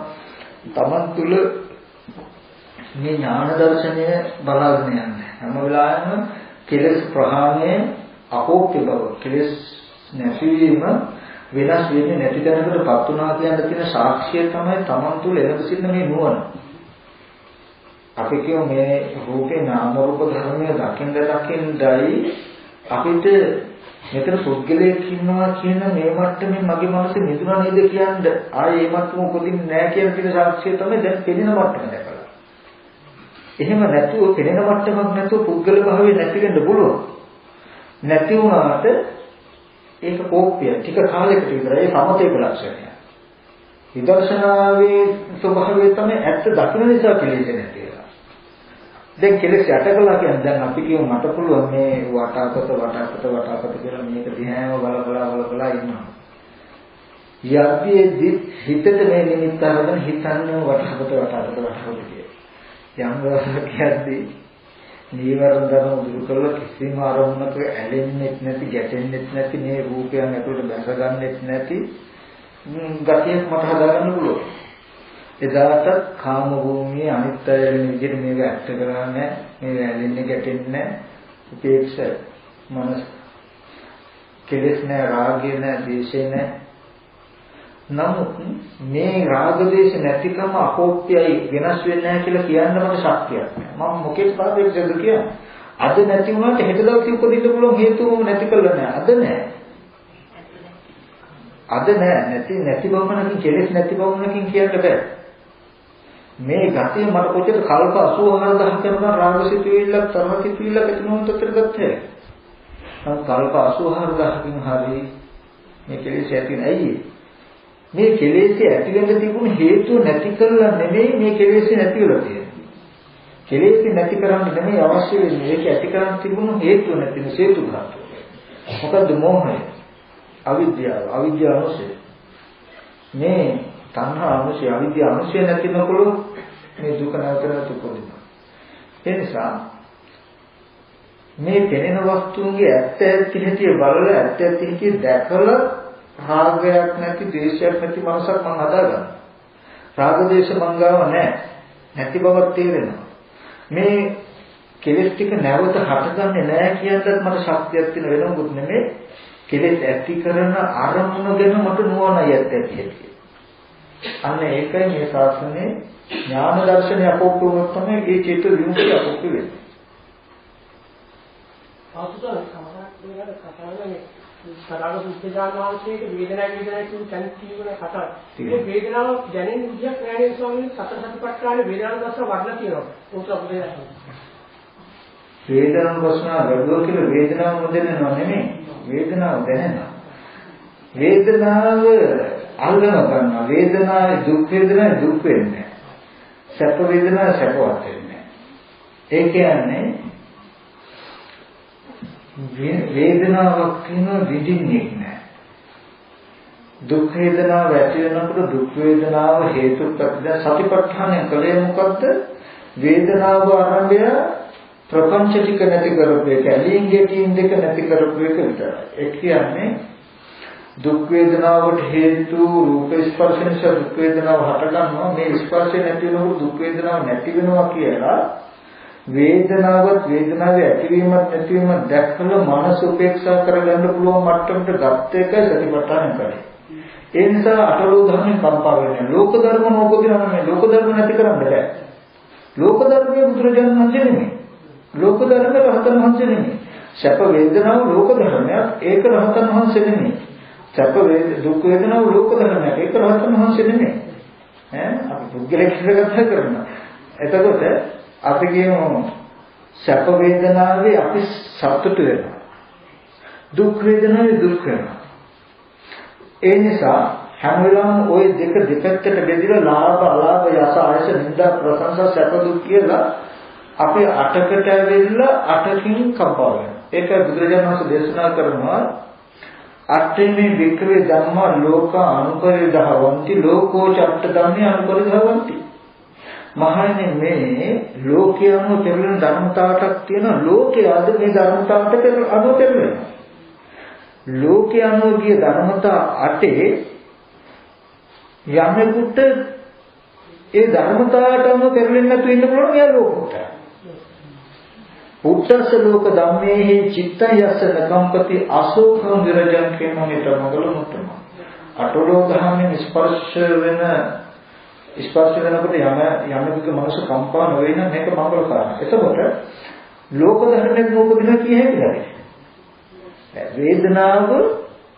තමන් තුළ මේ ඥාන දර්ශනය බලාගෙන යන්න. හැම වෙලාවෙම කෙලෙස් ප්‍රහාණය අකෝප්‍ය බව කෙලෙස් නැතිවීම වෙනස් වෙන්නේ නැති දැනකටපත් වුණා කියන තියෙන සාක්ෂිය තමයි තමන් තුළ එළඹ සිටින මේ නුවණ. අපි කියමු මේ රූපේ නාම රූප ධර්මය දකින්දයි අපිට මෙතන පුද්ගලයෙක් ඉන්නවා කියන මේ මට්ටමේ මගේ මනස නිදුනා නේද කියන්නේ ආයේ මේ මට්ටම උපදින්නේ නැහැ කියන තියෙන සාක්ෂිය තමයි දැන් පෙනෙන මට්ටම දැකලා. එහෙම නැතුව පෙනෙන මට්ටමක් නැතුව පුද්ගල භාවය නැති වෙන්න පුළුවන්. නැති වුණාට ඒක කෝප්‍ය ටික කාලයකට විතරයි සමතේක ලක්ෂණය. විදර්ශනාවේ ස්වභාවය තමයි ඇත්ත දකින්න නිසා පිළිදෙන්නේ නැති වෙලා. දැන් කෙලෙස් යටකලා කියන්නේ දැන් අපි කියමු මට පුළුවන් මේ වටාපත කියලා මේක දිහාම බල ඉන්නවා. යද්දීදි හිතට මේ නිමිත්ත හදන හිතන්නේ වටාපත කියලා. යම් වෙලාවක කියද්දී නීවරණ ධර්ම දුරු කරලා කිසිම ආරමුණක ඇලෙන්නේ නැති ගැටෙන්නේ නැති මේ රූපයන් ඇතුළට බැස ගන්නෙත් නැති ගතියක් මට හදාගන්න පුළුවන්. එදාට කාම භූමියේ අනිත්‍ය වෙන විදිහට මේක ඇක්ට කරන්නේ මේ ඇලෙන්නේ ගැටෙන්නේ උපේක්ෂ මනස කෙලෙස් නැහැ රාගය නැහැ ද්වේෂය නැහැ. නමුත් මේ රාග ද්වේෂ නැතිකම අකෝප්‍යයි වෙනස් වෙන්නේ නැහැ කියලා කියන්න මට ශක්තියක් නැහැ. මම මොකෙත් පාදයකද කියන්නේ. අද නැති වුණාට හෙට දවසේ උපදින්න පුළුවන් හේතුවම නැති කළා නෑ. අද නෑ. නැති බවමනකින් කෙලෙස් නැති බවමනකින් කියන්න බෑ. මේ ගතිය මට කොච්චර කල්ප 84000 කරන රාගසිතුවිල්ලක් තරහසිතුවිල්ලක් ඇතිවෙනවද උත්තරගත්තේ. නම් කල්ප 84000කින් හරි මේ කෙලෙස් ඇති නැයි. මේ කෙලෙස් ඇති වෙන්න තිබුණු හේතුව නැති කරලා නෙමෙයි මේ කෙලෙස් නැති වෙලා තියෙන්නේ. කෙලෙස් නැති කරන්න නෙමෙයි අවශ්‍ය වෙන්නේ. ඒක ඇති කරන්න තිබුණු හේතුව නැති නේ හේතු ගන්න. මොකද්ද මෝහය? අවිද්‍යාව අනුසය. මේ තණ්හා අනුසය අවිද්‍යාව අනුසය නැතිනකොට මේ දුක නැවතත් උපදිනවා. ඒ නිසා මේ පෙනෙන වස්තුන්ගේ ඇත්ත ඇති හැටි බලලා ඇත්ත ඇති හැටි දැකලා රාගයක් නැති ද්වේෂයක් නැති මනසක් මම හදාගන්නවා. රාග ද්වේෂ මංගාව නැහැ. නැති බවක් තේරෙනවා. මේ කෙලෙස් ටික නැවත හටගන්නේ නැහැ කියනත් මට ශක්තියක් තියෙන වෙනමුත් නෙමෙයි. කෙලෙස් ඇති කරන අරමුණ ගැන මට නුවණයි ඇති. අන්න ඒකයි මේ ශාස්ත්‍රයේ ඥාන දර්ශනය අපෝක්ෂ වුණොත් තමයි ඒ චේතු විමුක්තිය අපෝක්ෂ වෙන්නේ. ආසුතන සමහරවිට කතාවනේ සරල සුද්ධජාන වහන්සේගේ වේදනාව කියන තැන තියෙන කතාව. මේ වේදනාව දැනෙන විදියක් නෑනේ ස්වාමීන් වහන්සේ සතර සතිපට්ඨානේ වේදනාව දැස්ස වඩලා තියෙනවා. උන්ට අපේ වේදනාව ප්‍රශ්න වැඩුව කියලා වේදනාව නොදැනෙනව නෙමෙයි. වේදනාව දැනෙනවා. වේදනාව අල්ලන ගන්නවා. වේදනාවේ දුක් වෙන්නේ. සැප වේදනාව සැපවත් වෙන්නේ. ඒ කියන්නේ වේදනාවක් කියන විඳින්නේ නැහැ. දුක් වේදනාව ඇති වෙනකොට දුක් වේදනාව හේතු ප්‍රත්‍ය සතිපට්ඨානය කලේ මොකද්ද? වේදනාව ආරම්භය ප්‍රපංච ටික නැති කරපු එක, ඇලීම් ගැටීම් දෙක නැති කරපු එක විතරයි. ඒ කියන්නේ දුක් වේදනාවට හේතු රූප ස්පර්ශ නිසා දුක් වේදනාව හට ගන්නවා. මේ ස්පර්ශය නැති වෙනකොට දුක් වේදනාව නැති වෙනවා කියලා වේදනාවත් වේදනාවේ ඇතිවීමත් නැතිවීමත් දැක්කම මනස උපේක්ෂා කරගන්න පුළුවන් මට්ටමට ගත්ත එකයි සතිපට්ඨාන කරන්නේ. ඒ නිසා අටලෝ ධර්මෙන් කම්පා වෙන්නේ. ලෝක ධර්ම මොකදිනවා මේ ලෝක ධර්ම නැති කරන්න බෑ. ලෝක ධර්මයේ බුදුරජාණන් වහන්සේ නෙමෙයි. ලෝක ධර්ම රහතන් වහන්සේ නෙමෙයි. සැප වේදනාව ලෝක ධර්මයක් ඒක රහතන් වහන්සේ නෙමෙයි. සැප දුක් වේදනාව ලෝක ධර්මයක් ඒක රහතන් වහන්සේ නෙමෙයි. අපි පුද්ගලික කතා කරනවා. එතකොට අපි කියමු සැප වේදනාවේ අපි සතුට වෙනවා. දුක් වේදනාවේ දුක් වෙනවා. ඒ නිසා හැම වෙලාවෙම ওই දෙක දෙපැත්තට බෙදලා ලාභ අලාභ යස ආයස නිന്ദා ප්‍රශංසා සැප දුක් කියලා අපි අටකට ඇවිල්ලා අටකින් කම්පා වෙනවා. ඒක බුදුරජාණන් වහන්සේ දේශනා කරනවා අට්ඨමේ වික්‍රේ ධම්මා ලෝක අනුපරිධාවಂತಿ ලෝකෝ චට්ඨ ධම්මේ අනුපරිධාවಂತಿ. මහණෙනි මේ ලෝකයන්ව පෙරලෙන ධර්මතාවයක් තියෙනවා. ලෝකයේ අද මේ ධර්මතාවට අනුව පෙරලෙනවා. ලෝකයන්වගේ ධර්මතා අටේ යමෙකුට ඒ ධර්මතාවට අනුව පෙරලෙන්නේ නැතුව ඉන්න පුළුවන් යා ලෝකෙට. උත්තස ලෝක ධම්මේහි චිත්තය යස්සන කම්පති අශෝකං විරජං කියන මෙත මගල මුත්තම. අටලෝ ධම්මේ ස්පර්ශ වෙනකොට යමෙකුගේ මනස කම්පා නොවේ නම් මේක මංගල කාරණා. එතකොට ලෝක ධර්මයක් නෝපදින කිය හැකිද? වේදනාව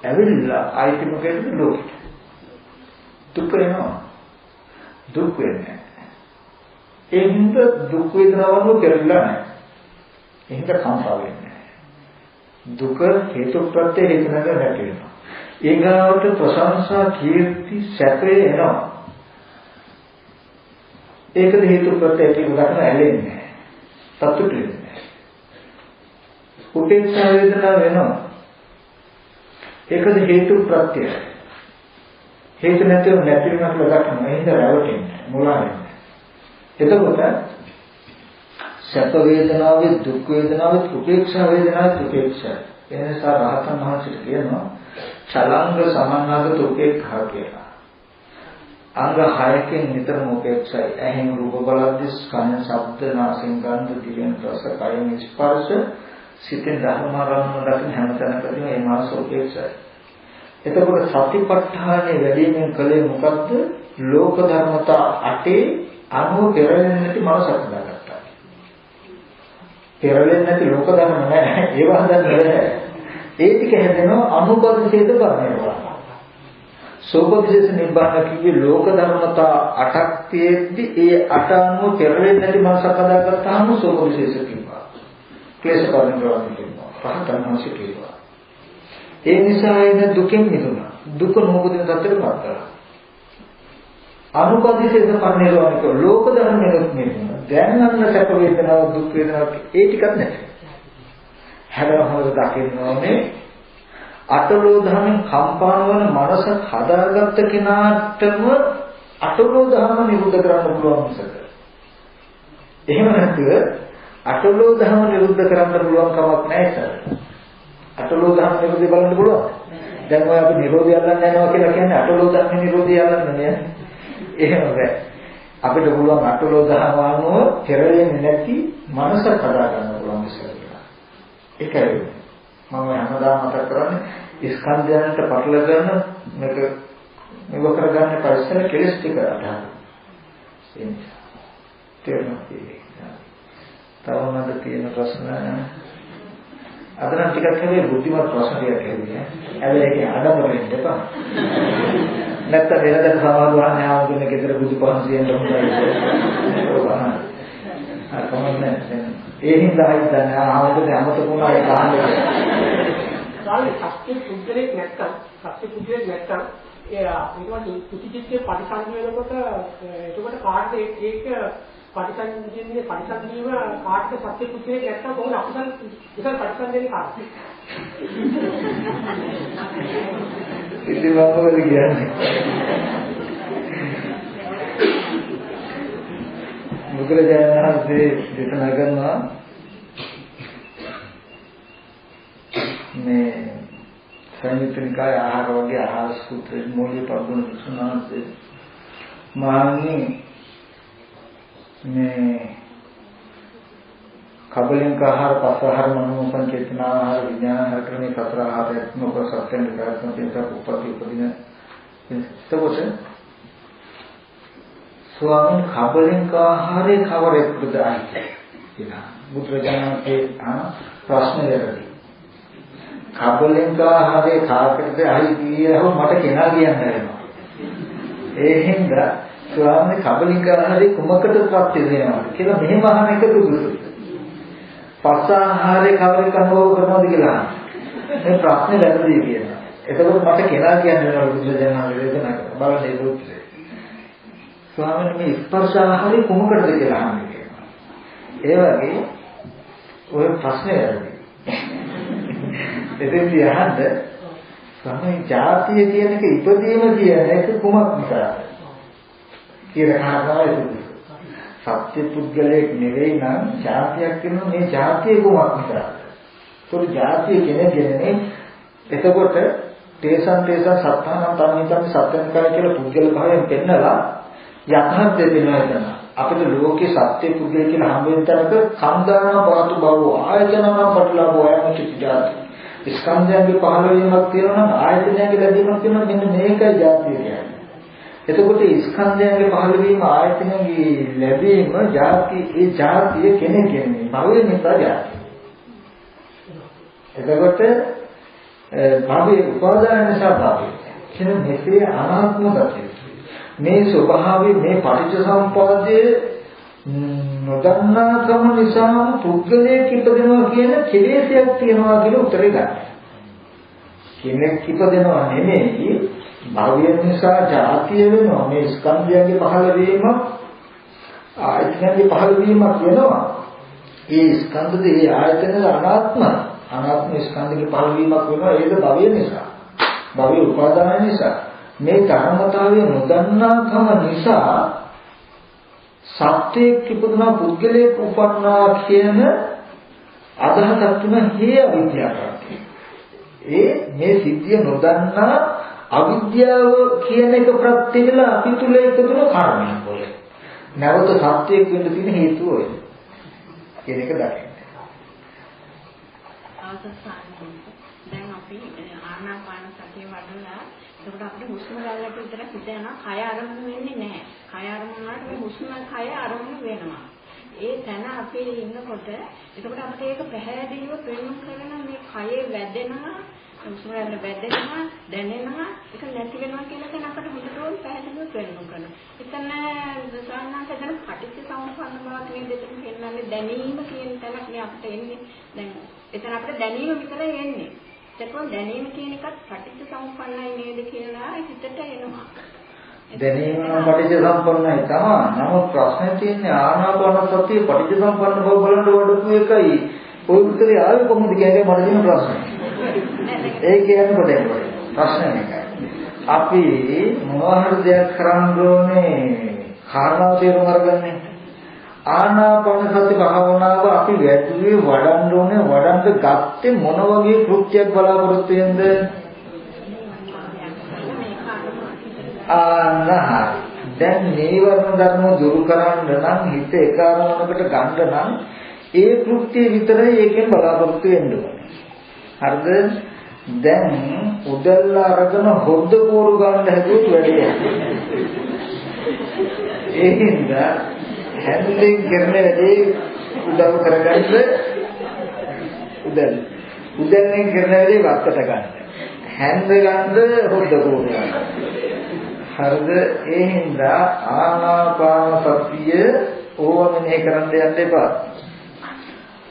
ඇවිල්ලා ආයිති මොකේද ලෝකෙට. දුක් වෙනවා. දුක් වෙන්නේ. ඒ හින්දා දුක් වේදනාවම කෙරෙලා නැහැ. එහෙට කම්පා වෙන්නේ. දුක හේතු ප්‍රත්‍ය හේතු නැග හැටෙනවා. ඊගාවට ප්‍රශංසා කීර්ති සැපේ එනවා. ඒකද හේතු ප්‍රත්‍ය කියලා ගන්න ඇලෙන්නේ. සතුටු වෙන්නේ. උපේක්ෂා වේදනාව වෙනවා. ඒකද හේතු ප්‍රත්‍යය. හේතු නැතිව නැතිවම කියලා ගන්න එහෙද රැවටෙන්නේ. මුලා වෙන්නේ. එතකොට සැප වේදනාවේ දුක් වේදනාවේ උපේක්ෂා වේදනාවේ උපේක්ෂා. ඒ නිසා රහතන් වහන්සේට කියනවා චලංග සමන්නාගත උපේක්ඛා කියලා. අංග 6කින් නිතරම උපේක්ෂයි. ඇහෙන් රූප බලද්දී කන ශබ්ද නාසයෙන් ගන්ධ දිවෙන් රස කයෙන් ස්පර්ශ සිතෙන් ධර්මාරම්භන දකින හැම තැනකදීම මේ මානස උපේක්ෂයි. එතකොට සතිපට්ඨානේ වැඩිමෙන් කලේ මොකද්ද? ලෝක ධර්මතා 8 අනුව පෙරලෙන්නේ නැති මනසක් දාගත්තා. පෙරලෙන්නේ නැති ලෝක ධර්ම නැහැ. ඒවා හදන්නේ නැහැ. ඒ ටික හැදෙනවා අනුපදිශේද කරනවා. සෝපදිශේෂ නිබ්බාන කිව්වේ ලෝක ධර්මතා 8ක් තියෙද්දි ඒ 8 අනුව පෙරලෙන්නේ නැති මනසක් හදාගත්තාම සෝපදිශේෂ කිව්වා. ක්ලේශ කරනවා කියනවා. පහතන් මාසික කියනවා. ඒ නිසා එන දුකෙන් මිදුණා. දුක නොමුදින තත්ත්වයට පත් කරා. අනුපදිශේෂ පරිණිරවාණක ලෝක ධර්මයක් නෙමෙයි. දැන් අන්න සැප වේදනාව දුක් වේදනාව ඒ ටිකක් නැහැ. හැබැයි දකින්න ඕනේ අටලෝ ධර්මෙන් කම්පාන වන මනස හදාගත්ත කෙනාටම අටලෝ ධර්ම නිරුද්ධ කරන්න පුළුවන් මිසක. එහෙම නැත්නම් අටලෝ ධර්ම නිරුද්ධ කරන්න පුළුවන් කමක් නැහැ සර්. අටලෝ ධර්ම නිරුද්ධ බලන්න පුළුවන්. දැන් ඔය අපි නිරෝධය අල්ලන්න යනවා කියලා කියන්නේ අටලෝ ධර්ම නිරෝධය අල්ලන්න නෑ. එහෙම බෑ. අපිට පුළුවන් අටලෝ ධර්ම අනුව පෙරලෙන්නේ නැති මනස හදාගන්න පුළුවන් ඉස්සරහ. ඒකයි මම හැමදාම මතක් කරන්නේ ස්කන්ධයන්ට පටලගෙන මේක මෙව කරගන්න පරිස්සම කෙලස් ටික අදහන. ඒ නිසා තේරුණා. තවමද තියෙන ප්‍රශ්න අද නම් ටිකක් හැබැයි බුද්ධිමත් ප්‍රශ්න ටිකක් ඇවිල්ලා. හැබැයි ඒක අඩම වෙන්න එපා. නැත්නම් වෙනදට සමාධි වහන්නේ ආවගෙන ගෙදර බුදු පහසියෙන් ලොකුයි. කමන්නේ ඒ හින්දා හිතන්නේ ආවද අමතකුණා ඒ කහන්නේ. සාලේ සත්‍ය පුද්ගලෙක් නැත්තම් ඒ ඒකට කුටිචිත්තේ පරිසංගය වෙනකොට එතකොට කාටද ඒක පරිසංගින්නේ පරිසංගීව කාටද සත්‍ය පුද්ගලෙක් නැත්තම් කොහොමද අකුසල් විසල් පරිසංගන්නේ කාටද? ඉතින් මොකද කියන්නේ? බුදුරජාණන් වහන්සේ දේශනා කරනවා මේ සංයුත්ත නිකාය ආහාර වගේ ආහාර සූත්‍රයේ මූලික පදන සුණාන්සේ මාන්නේ මේ කබලින්ක ආහාර පස්ස ආහාර මනෝ සංකේතන ආහාර විඥාන ආහාර ක්‍රමයේ සතර ආහාරයක් නොකර සත්‍යයෙන් විකාශන තියෙන උපදින එතකොට ස්වාමීන් කබලින්ක ආහාරේ කවරෙක්ද ආයි කියලා බුදුරජාණන්ගේ ප්‍රශ්න දෙකයි. කබලින්ක ආහාරේ කාටද ආයි කියව මට කෙනා කියන්න වෙනවා. ඒ හින්දා ස්වාමීන් කබලින්ක ආහාරේ කුමකටද ප්‍රත්‍ය දෙනවා කියලා මෙහෙම අහන එක දුරුසුයි. පස්ස ආහාරේ කවරෙක් අනුභව කරනවද කියලා මේ ප්‍රශ්නේ වැරදි කියනවා. එතකොට මට කෙනා කියන්න වෙනවා බුදුරජාණන් වහන්සේ බලන්න ඒක උත්තරේ. ස්වාමීන් මේ ස්පර්ශ ආහාරය කොහොමද කියලා අහන්නේ. ඒ වගේ ඔය ප්‍රශ්නේ වැරදි. එතෙන්දී අහන්න ස්වාමී ජාතිය කියන එක ඉපදීම කියන එක කුමක් නිසාද? කියලා කාරණාව සත්‍ය පුද්ගලයෙක් නෙවෙයි නම් ජාතියක් කියනවා මේ ජාතිය කුමක් නිසාද? ඒක ජාතිය කියන්නේ එතකොට තේසන් සත්තානම් තනියම සත්‍යංකය කියලා පුද්ගල භාවයෙන් පෙන්නලා යථාර්ථය දෙනවා එතන. අපිට ලෝකේ සත්‍ය පුද්ගල කියලා හම්බ වෙන තැනක කන්දාන බාතු බව ආයතනනම් පටලවෝ යන කිසිදාති. ස්කන්ධයන්ගේ පහළ වීමක් තියෙනවා නම් ආයතනයන්ගේ ලැබීමක් තියෙනවා මෙන්න මේකයි ජාතිය කියන්නේ. එතකොට ස්කන්ධයන්ගේ පහළ වීම ආයතනයන්ගේ ලැබීම ජාති ඒ ජාතිය කෙනෙක් කියන්නේ භවය නිසා ජාතිය. එතකොට භවයේ උපාදාන නිසා භවය. කියන මෙසේ අනාත්ම ගතිය. මේ ස්වභාවයේ මේ පටිච්චසමුප්පාදයේ නොදන්නාකම නිසා පුද්ගලයෙක් ඉපදෙනවා කියන කෙලෙසයක් තියනවා කියලා උත්තරේ ගන්න. කෙනෙක් ඉපදෙනවා නෙමෙයි භවය නිසා ජාතිය වෙනවා මේ ස්කන්ධයන්ගේ පහළ වීම ආයතනයේ පහළ වීමක් වෙනවා. ඒ ස්කන්ධයේ ඒ ආයතනයේ අනාත්ම ස්කන්ධයේ පහළ වීමක් වෙනවා ඒක භවය නිසා. භවයේ උපාදාන නිසා මේ ධර්මතාවය නොදන්නාකම නිසා සත්‍යයක් ඉපදුනා පුද්ගලයෙක් උපන්නා කියන අදහසක් තුන හේ අවිද්‍යාවක්. ඒ මේ සිද්ධිය නොදන්නා අවිද්‍යාව කියන එක ප්‍රත්‍ය වෙලා අපි තුල එකතුන කර්මයක් වල. නැවත සත්‍යයක් වෙන්න තියෙන හේතුව ඔය. කියන එක දකින්න. දැන් අපි ආනාපාන සතිය වඩලා ඒකට අපිට හුස්ම ගන්නට විතරක් හිතනවා කය අරමුණු වෙන්නේ නැහැ. කය අරමුණු වලට මේ හුස්ම කය අරමුණු වෙනවා. ඒ තැන අපි ඉන්නකොට එතකොට අපිට ඒක පැහැදිලිව පෙන්වන්න කරන මේ කයේ වැදෙනවා හුස්ම ගන්න වැදෙනවා දැනෙනවා ඒක නැති වෙනවා කියන එක අපිට හොඳටම පැහැදිලිව පෙන්වන්න කරනවා. එතන සාමාන්‍යයෙන් පටිච්චසමුප්පන්න බව කියන දෙයක් පෙන්වන්නේ දැනීම කියන තැනක් නේ අපිට එන්නේ. දැන් එතන අපිට දැනීම විතරයි එන්නේ. ඒකෝ දැනීම කියන එකත් පටිච්චසමුප්පන්නයි නේද කියලා හිතට එනවා. දැනීම නම් පටිච්චසමුප්පන්නයි තමයි. නමුත් ප්‍රශ්නේ තියෙන්නේ ආනාපාන සතිය පටිච්චසමුප්පන්න බව බලන්න වඩපු එකයි. ඔය උත්තරේ ආවේ කොහොමද කියන්නේ මට තියෙන ප්‍රශ්නේ. ඒ කියන්නේ කොටේ ප්‍රශ්නේ එකයි. අපි මොනවා හරි දෙයක් කරන්න ඕනේ කාරණාව තේරුම් අරගන්නේ. ආනාපාන සති භාවනාව අපි වැටුවේ වඩන්න ඕනේ වඩන්න ගත්තේ මොන වගේ කෘත්‍යයක් බලාපොරොත්තු වෙනද? දැන් නීවරණ ධර්ම දුරු කරන්න නම් හිත එක අරමුණකට ගන්න නම් ඒ කෘත්‍ය විතරයි ඒකෙන් බලාපොරොත්තු වෙන්න ඕනේ. හරිද? දැන් උදැල්ල අරගෙන හොද්ද කෝරු ගන්න හැදුවොත් වැඩේ. ඒකින්ද හැන්දෙන් කරන වැඩේ උදව් කරගන්න උදැල්ලෙන් කරන වැඩේ වත්තට ගන්න. හැන්ද ගන්න හොද්ද කෝරු ගන්න. හරිද? ඒ හින්දා ආනාපාන සතිය ඕවමනේ කරන්න යන්න එපා.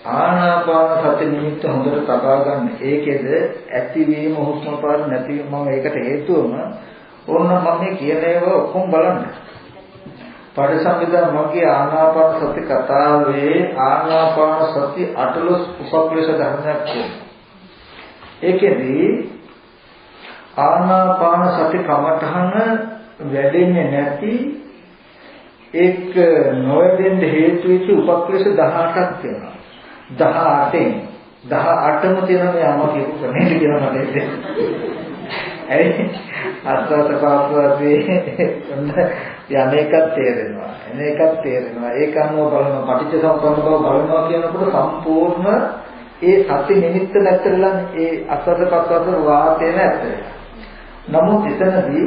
ආනාපාන සති නිමිත්ත හොඳට තබා ගන්න. ඒකෙද ඇතිවීම හුස්ම පාර නැතිවීම මම ඒකට හේතුවම ඕන මම මේ කියන ඒවා ඔක්කොම බලන්න. පරිසංවිදා මගේ ආනාපාන සති කතාවේ ආනාපාන සති 18 උපක්ලේශ ධර්මයක් තියෙනවා. ඒකෙදී ආනාපාන සති කමඨහන වැඩෙන්නේ නැති ඒක නොවැදෙන්න හේතු වෙච්ච උපක්ලේශ 18ක් තියෙනවා. 18ම තියෙන මේ අම්මා කියපු ක්‍රමයට කියන මට ඇයි අත්වාසපාපුවේ යන්නේකත් තේරෙනවා එනේකත් තේරෙනවා ඒක අනුව බලන පටිච්චසමුප්පන්න බව බලනවා කියනකොට සම්පූර්ණ ඒ සති නිමිත්ත නැතරලා ඒ අත්වාසපාපුව වාතේ නැතර. නමුත් එතනදී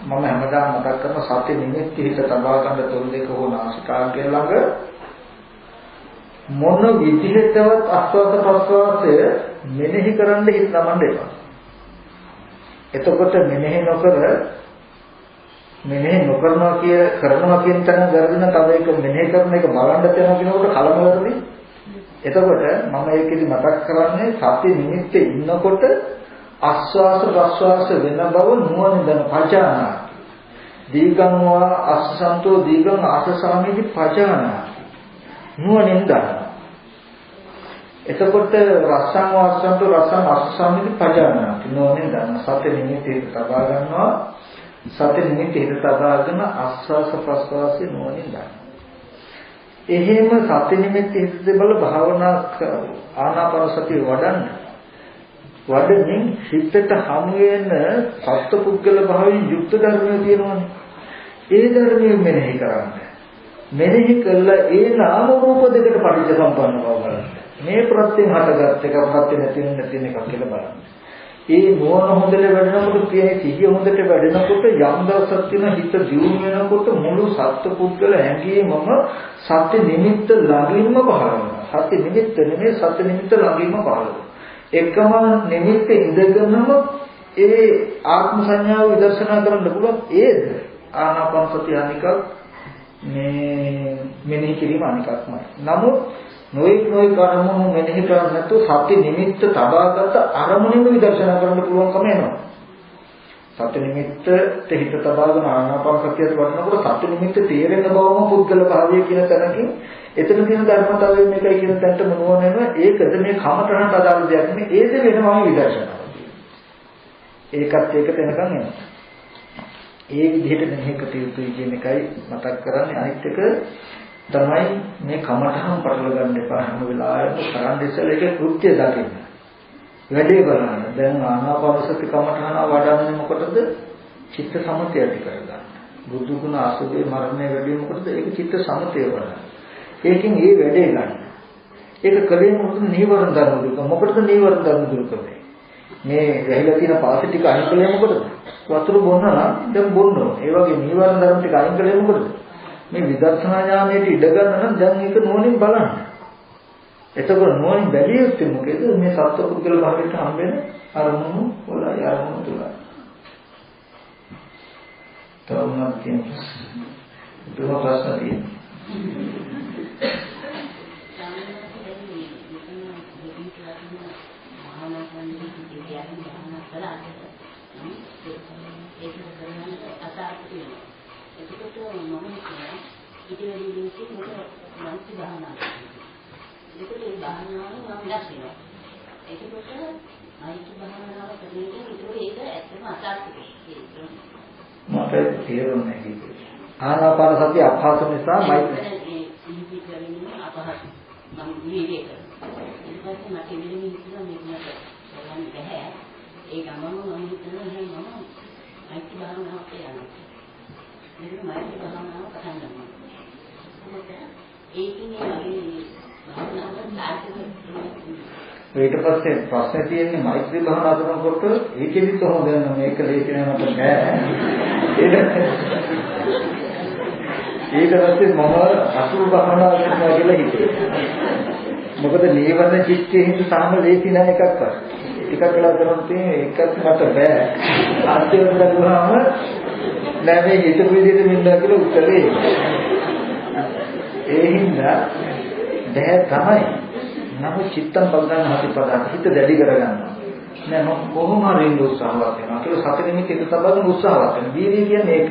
මම හැමදාම මතක් කරන සති නිමිත්ත හිත තබා ගන්න තොල් දෙක හෝ නාසිකාග්‍රය ළඟ මොන විදිහටවත් ආස්වාද ප්‍රස්වාසය මෙනෙහි කරන්න හිත නමන්න එපා. එතකොට මෙනෙහි නොකරනවා කරනවා කියන තැන වැරදින තව එක මෙනෙහි කරන එක බලන්න තැන කියනකොට කලබලයි. එතකොට මම ඒකෙදි මතක් කරන්නේ සති නිමිත්තේ ඉන්නකොට ආස්වාද ප්‍රස්වාස වෙන බව නුවණින් දැන පජානා. දීගං වා අස්සන්තෝ දීගං ආසසාමේති පජානා. නුවණින් දන්නවා. එතකොට රසං වාසන්තු රසං අස්සමිති පජානාති නෝනේ දන්න සති නිමිති තබා ගන්නවා සති නිමිති හිත තබාගෙන ආස්වාස ප්‍රස්වාසයේ නෝනේ දන්න. එහෙම සති නිමිති හිත බල භාවනා ආනාපාන සතිය වඩමින් හිතට හමු වෙන සත්පුද්ගල භාවයෙන් යුක්ත ධර්මය තියෙනවානේ. ඒ ධර්මයෙන් මෙනෙහි කරන්න. මෙනෙහි කළා ඒ නාම රූප දෙකට පටිච්ච සම්පන්න බව බලන්න. මේ ප්‍රත්‍යයෙන් හටගත් එක ප්‍රත්‍ය නැති එකක් කියලා බලන්න. ඒ නුවණ හොඳට වැඩෙනකොට කියන්නේ සිහිය හොඳට වැඩෙනකොට යම් දවසක් තියෙන හිත දියුණු වෙනකොට මුළු සත්පුද්ගල හැඟීමම සත්‍ය නිමිත්ත ළඟින්ම පහළ වෙනවා. සත්‍ය නිමිත්ත නෙමෙයි සත්‍ය නිමිත්ත ළඟින්ම පහළ වෙනවා. එකම නිමිත්ත ඉඳගෙනම ඒ ආත්ම සංඥාව විදර්ශනා කරන්න පුළුවන්. ඒද ආනාපාන සතිය අනිකක් මේ මෙනෙහි කිරීම අනිකක්මයි. නමුත් නොයෙක් අරමුණු මෙනෙහි කරන්නේ නැතුව සත්‍ය නිමිත්ත තබාගත අරමුණෙම විදර්ශනා කරන්න පුළුවන්කම එනවා. සත්‍ය නිමිත්තට හිත තබාගෙන ආනාපාන සතියට වඩනකොට සත්‍ය නිමිත්ත තේරෙන බවම පුද්ගල භාවය කියන තැනකින් එතන තියෙන ධර්මතාවය මේකයි කියන තැනට මොනවද වෙනවා. ඒකද මේ කමතරහට අදාළ දෙයක් නෙමෙයි. ඒද වෙනම විදර්ශනා. ඒකත් ඒක තැනකන් එනවා. ඒ විදිහට මෙහෙ කටයුතුයි කියන එකයි මතක් කරන්නේ. අනිත් එක තමයි මේ කමඨහම් පටල ගන්න එපා. හැම වෙලාවෙම කරන් ඉස්සෙල්ලා ඒකේ කෘත්‍ය දකින්න. වැඩේ බලන්න. දැන් ආනාපානසති කමඨහන වඩන්නේ මොකටද? චිත්ත සමතය ඇති කරගන්න. බුදු ගුණ අසුභේ මරණය වැඩි මොකටද? ඒක චිත්ත සමතය වඩන්න. ඒකෙන් ඒ වැඩේ ගන්න. ඒක කලේ මොකද? නීවරණ ධර්ම දුක. මොකටද නීවරණ ධර්ම දුක කරන්නේ? මේ වැහිලා තියෙන පාසි ටික අයින් කළේ මොකටද? වතුර බොන්න නම් දැන් බොන්න ඕනේ. ඒ වගේ නීවරණ ධර්ම ටික අයින් කළේ මොකටද? මේ විදර්ශනා ඥානයට ඉඩ ගන්න නම් දැන් ඒක නුවණින් බලන්න. එතකොට නුවණින් බැලිය යුත්තේ මොකේද? මේ සත්පුද්ගල භාවයට හම් වෙන අරමුණු වලයි අරමුණු තුලයි. තවමත් කියන ප්‍රශ්න තියෙනවා. මට තේරුන්නේ නැහැ. ආනාපාන සතිය අපහසු නිසා මෛත්‍රී අපහසු මම නිවේක කරනවා. ඊට පස්සේ මට ඉන්නේ හිතුවා මේක මට බලන්න බැහැ. ඒ ගමම මම හිතනවා එහෙනම් මම මෛත්‍රී භාවනාවට යනවා. මේක මෛත්‍රී භාවනාව පටන් ගන්නවා. මොකද ඒකේ මේ භාවනාවට සාර්ථක ඊට පස්සේ ප්‍රශ්නේ තියෙන්නේ මෛත්‍රී භාවනා කරනකොට ඒකෙදි කොහොමද යන්නේ මේක ලේසි නෑ මට බෑ. ඊට පස්සේ මම අසුර භාවනා කරනවා කියලා හිතුවා. මොකද නීවරණ චිත්තේ හිත සාම ලේසි නෑ එකක්වත්. එකක් වෙලා කරන් තියෙන්නේ එකක් මට බෑ. අන්තිමට ගියාම නෑ මේ හිතපු විදිහට මෙන්න කියලා උත්තරේ. ඒ හින්දා බෑ තමයි. නමුත් චිත්තම් බග්ගන්න හතිපදා හිත දැඩි කරගන්නවා. නෑ මම කොහොම හරි ඉන්න උත්සාහවත් වෙනවා. ඒක සතර නිමිති එක තබන උත්සාහවත් වෙනවා. වීර්යය කියන්නේ ඒක.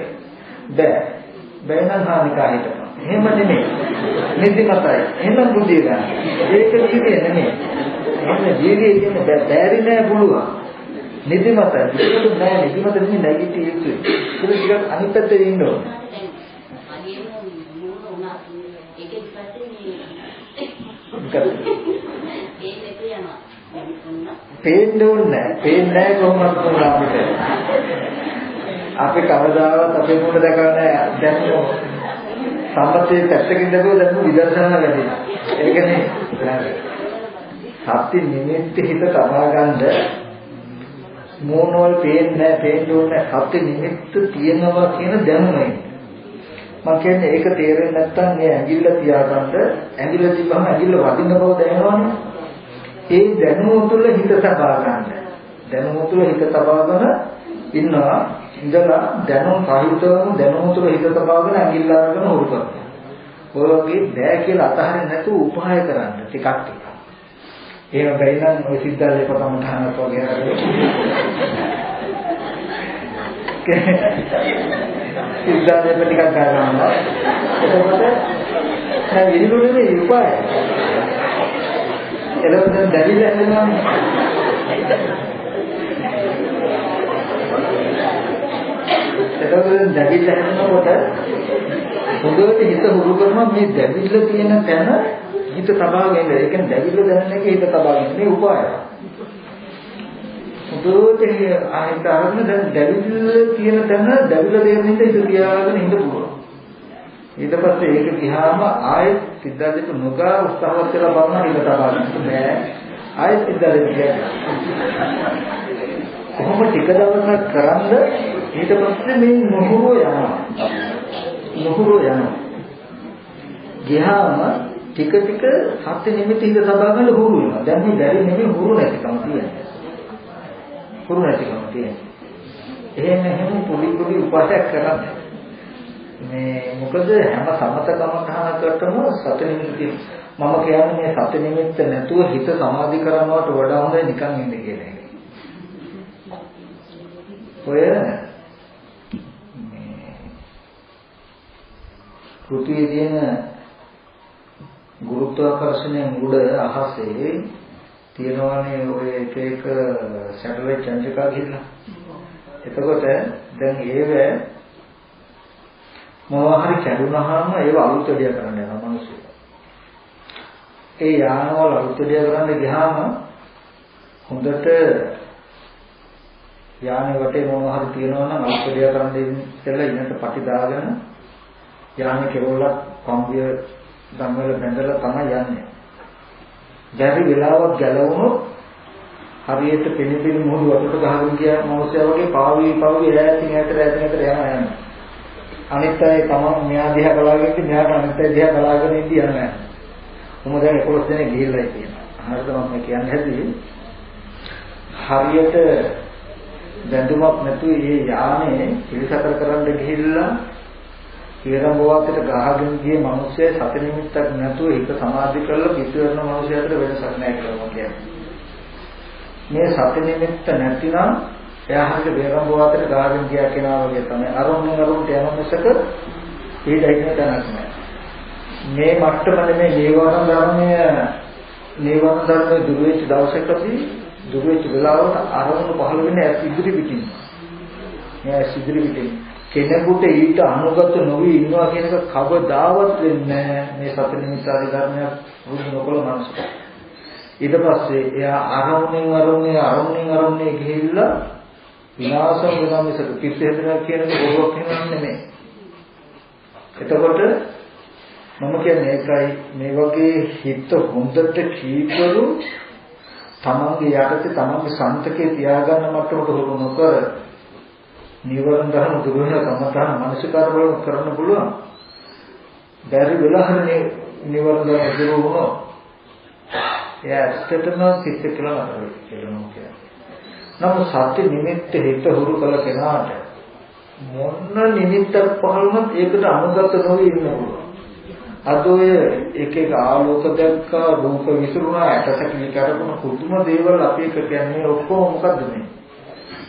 බෑ. බෑ නම් හානිකාරීට. එහෙම නෙමෙයි. නිදිමතයි. එහෙනම් බුද්ධිය ගන්න. ඒක වීර්යය නෙමෙයි. එහෙනම් වීර්යය කියන්නේ බැරි නෑ පුළුවන්. නිදිමතයි. ඒක නෑ නිදිමත නෙමෙයි නැගිටිය යුතුයි. ඒක ටිකක් අනිත් පැත්තේ ඉන්න ඕනේ. පේන්නේ නැහැ කොහොමද අපිට. අපි කවදාවත් අපේ මොන දැකලා නැහැ. දැන් සම්පතේ පැත්තකින් දැකුවා දැන් විදර්ශනා වැඩි. ඒකනේ සත්‍ය නිමිති හිත තබා ගන්න මොනවල් පේන්නේ නැහැ. සත්‍ය නිමිත්ත තියෙනවා කියන දැනුමයි. මම කියන්නේ ඒක තේරෙන්නේ නැත්නම් මේ ඇඟිල්ල තියාගන්න ඇඟිල්ල තිබ්බම ඇඟිල්ල වදින්න බව දැනෙනවනේ. ඒ දැනුම තුළ හිත තබා ගන්න. දැනුම තුළ හිත තබාගෙන ඉන්නවා. ඉඳලා දැනුම සාහිත්‍යවම දැනුම තුළ හිත තබාගෙන ඇඟිල්ල අරගෙන හොරු කරනවා. ඔය වගේ බෑ කියලා අතහරින්න නැතුව උපාය කරන්න ටිකක් ටිකක්. එහෙම බැරි නම් ඔය සිද්ධාලේ පතම තහනක් වගේ හරි. සිද්ධාලේ ටිකක් ගන්නවා. එතකොට දැන් විහිළුනේ උපාය. එළවෙන දැවිලා හැදෙනවානේ. එළවෙන දැවිලා හැදෙනකොට හොඳට හිත හුරු කරනවා මේ දැවිල්ල තියෙන තැන හිත තබාගෙන. ඒ කියන්නේ දැවිල්ල දැනන එක හිත තබාගෙන මේ උපාය. හොඳට ආහිත අරගෙන දැන් දැවිල්ල තියෙන තැන දැවිල්ල දෙන්න හිත තියාගෙන ඉන්න පුළුවන්. ඊට පස්සේ ඒක දිහාම ආයෙත් සිද්ධාර්ථයට නොගා උත්සාහවත් වෙලා බලනවා හිත තබාගෙන. බෑ. ආයෙත් සිද්ධාර්ථයට කියනවා. කොහොම ටික දවසක් කරන්ද ඊට පස්සේ මේ මොහොර යනවා. ගියාම ටික ටික සත්‍ය නිමිති හිත තබා ගන්න හුරු වෙනවා. දැන් මේ බැරි නෙමෙයි හුරු නැතිකම තියෙන්නේ. හුරු නැතිකම තියෙන්නේ. එහෙම පොඩි උපාසයක් කරන්නේ. මේ මොකද හැම සමතකම තහනකටම සත්‍ය නිමිති මම කියන්නේ මේ සත්‍ය නිමිත්ත නැතුව හිත සමාධි කරනවට වඩා හොඳයි නිකන් ඉන්නේ කියන එක. ඔය පෘථිවියේ තියෙන ගුරුත්වාකර්ෂණයෙන් උඩ අහසේ තියෙනවානේ ඔය එක සැටලයිට් චන්ද්‍රිකා කියලා. එතකොට දැන් ඒව මොනවා හරි කැඩුනහම ඒව අලුත් වැඩිය කරන්න යනවා මිනිස්සු. ඒ යානවල අලුත් වැඩිය කරන්න ගියාම හොඳට යානේ වටේ මොනවා හරි තියෙනවා නම් අලුත් වැඩිය කරන්න ඉස්සෙල්ලා ඉන්නට පටි දාගෙන යානේ කෙරවලක් කම්බිය ධම්මවල බැඳලා තමයි යන්නේ. බැරි වෙලාවක් ගැලවුණොත් හරියට පිළිපිලි මොහොත වලට ගහගෙන ගියා මොහොතේ වගේ පාවි ඈතින් යනවා. අනිත් අය තමන් මෙයා දිහා බලාගෙන ඉඳි මෙයාට අනිත් අය දිහා බලාගෙන ඉඳි යනවා. මොකද දැන් 11 දෙනෙක් ගිහිල්ලා තියෙනවා. හරියට මම කියන්නේ හැදී හරියට බැඳුමක් නැතුව මේ යානේ පිළිසකර කරන්න ගිහිල්ලා ඊරඹවතට ගහගෙන ගිය මිනිස්සය සති නිමිත්තක් නැතුව හිත සමාධි කරලා පිටු වෙන මිනිස්සය අතර වෙනසක් නැහැ කියලා මම කියන්නේ. මේ සති නිමිත්ත නැතිනම් එයා හරියට ඊරඹවතට ගහගෙන ගියා කෙනා වගේ තමයි. අරුණුන්ට යන මිසක ඊට හිතන තැනක් නැහැ. මේ මට්ටම නෙමෙයි නීවරණ ධර්මයේ දුර වෙච්ච දවසකදී දුර වෙච්ච වෙලාවට අරමුණු පහළ වෙන්නේ ඇස් ඉදිරි පිටින්. මේ ඉදිරි පිටින් කෙනෙකුට ඊට අනුගත නොවි ඉන්නවා කියන එක කවදාවත් වෙන්නේ නැහැ මේ සති නිමිත්තාදී ධර්මයක් වුණ නොකල මනසට. ඊට පස්සේ එයා අරමුණෙන් ගිහිල්ලා විනාශම් වෙනවා මිසක පිස්සෙහෙදලා කියන එක බොරුවක් නෙමෙයි. එතකොට මම කියන්නේ ඒකයි මේ වගේ හිත හොඳට කීකරු තමන්ගේ යටතේ තමන්ගේ සන්තකේ තියාගන්න මට්ටමට හුරු නොකර නිවරණ ධර්ම දුර වෙන කමතන මානසිකාර වල කරන්න පුළුවන්. බැරි වෙලා හරි නිවරණ ධර්ම දුර වුණොත් එයා ඇත්තටම සිත් කියලා නතර වෙනවා. නමුත් සත්‍ය නිමිත්ත හිත හුරු කළ කෙනාට මොන නිමිත්තක් පහළ වුණත් ඒකට අනුගත නොවි ඉන්න පුළුවන්. අද ඔය එක ආලෝක දැක්කා රූප විසිරුණා ඇටසැකිලි කරපුණ කුතුම දේවල් අපි එක කියන්නේ ඔක්කොම මොකද්ද මේ?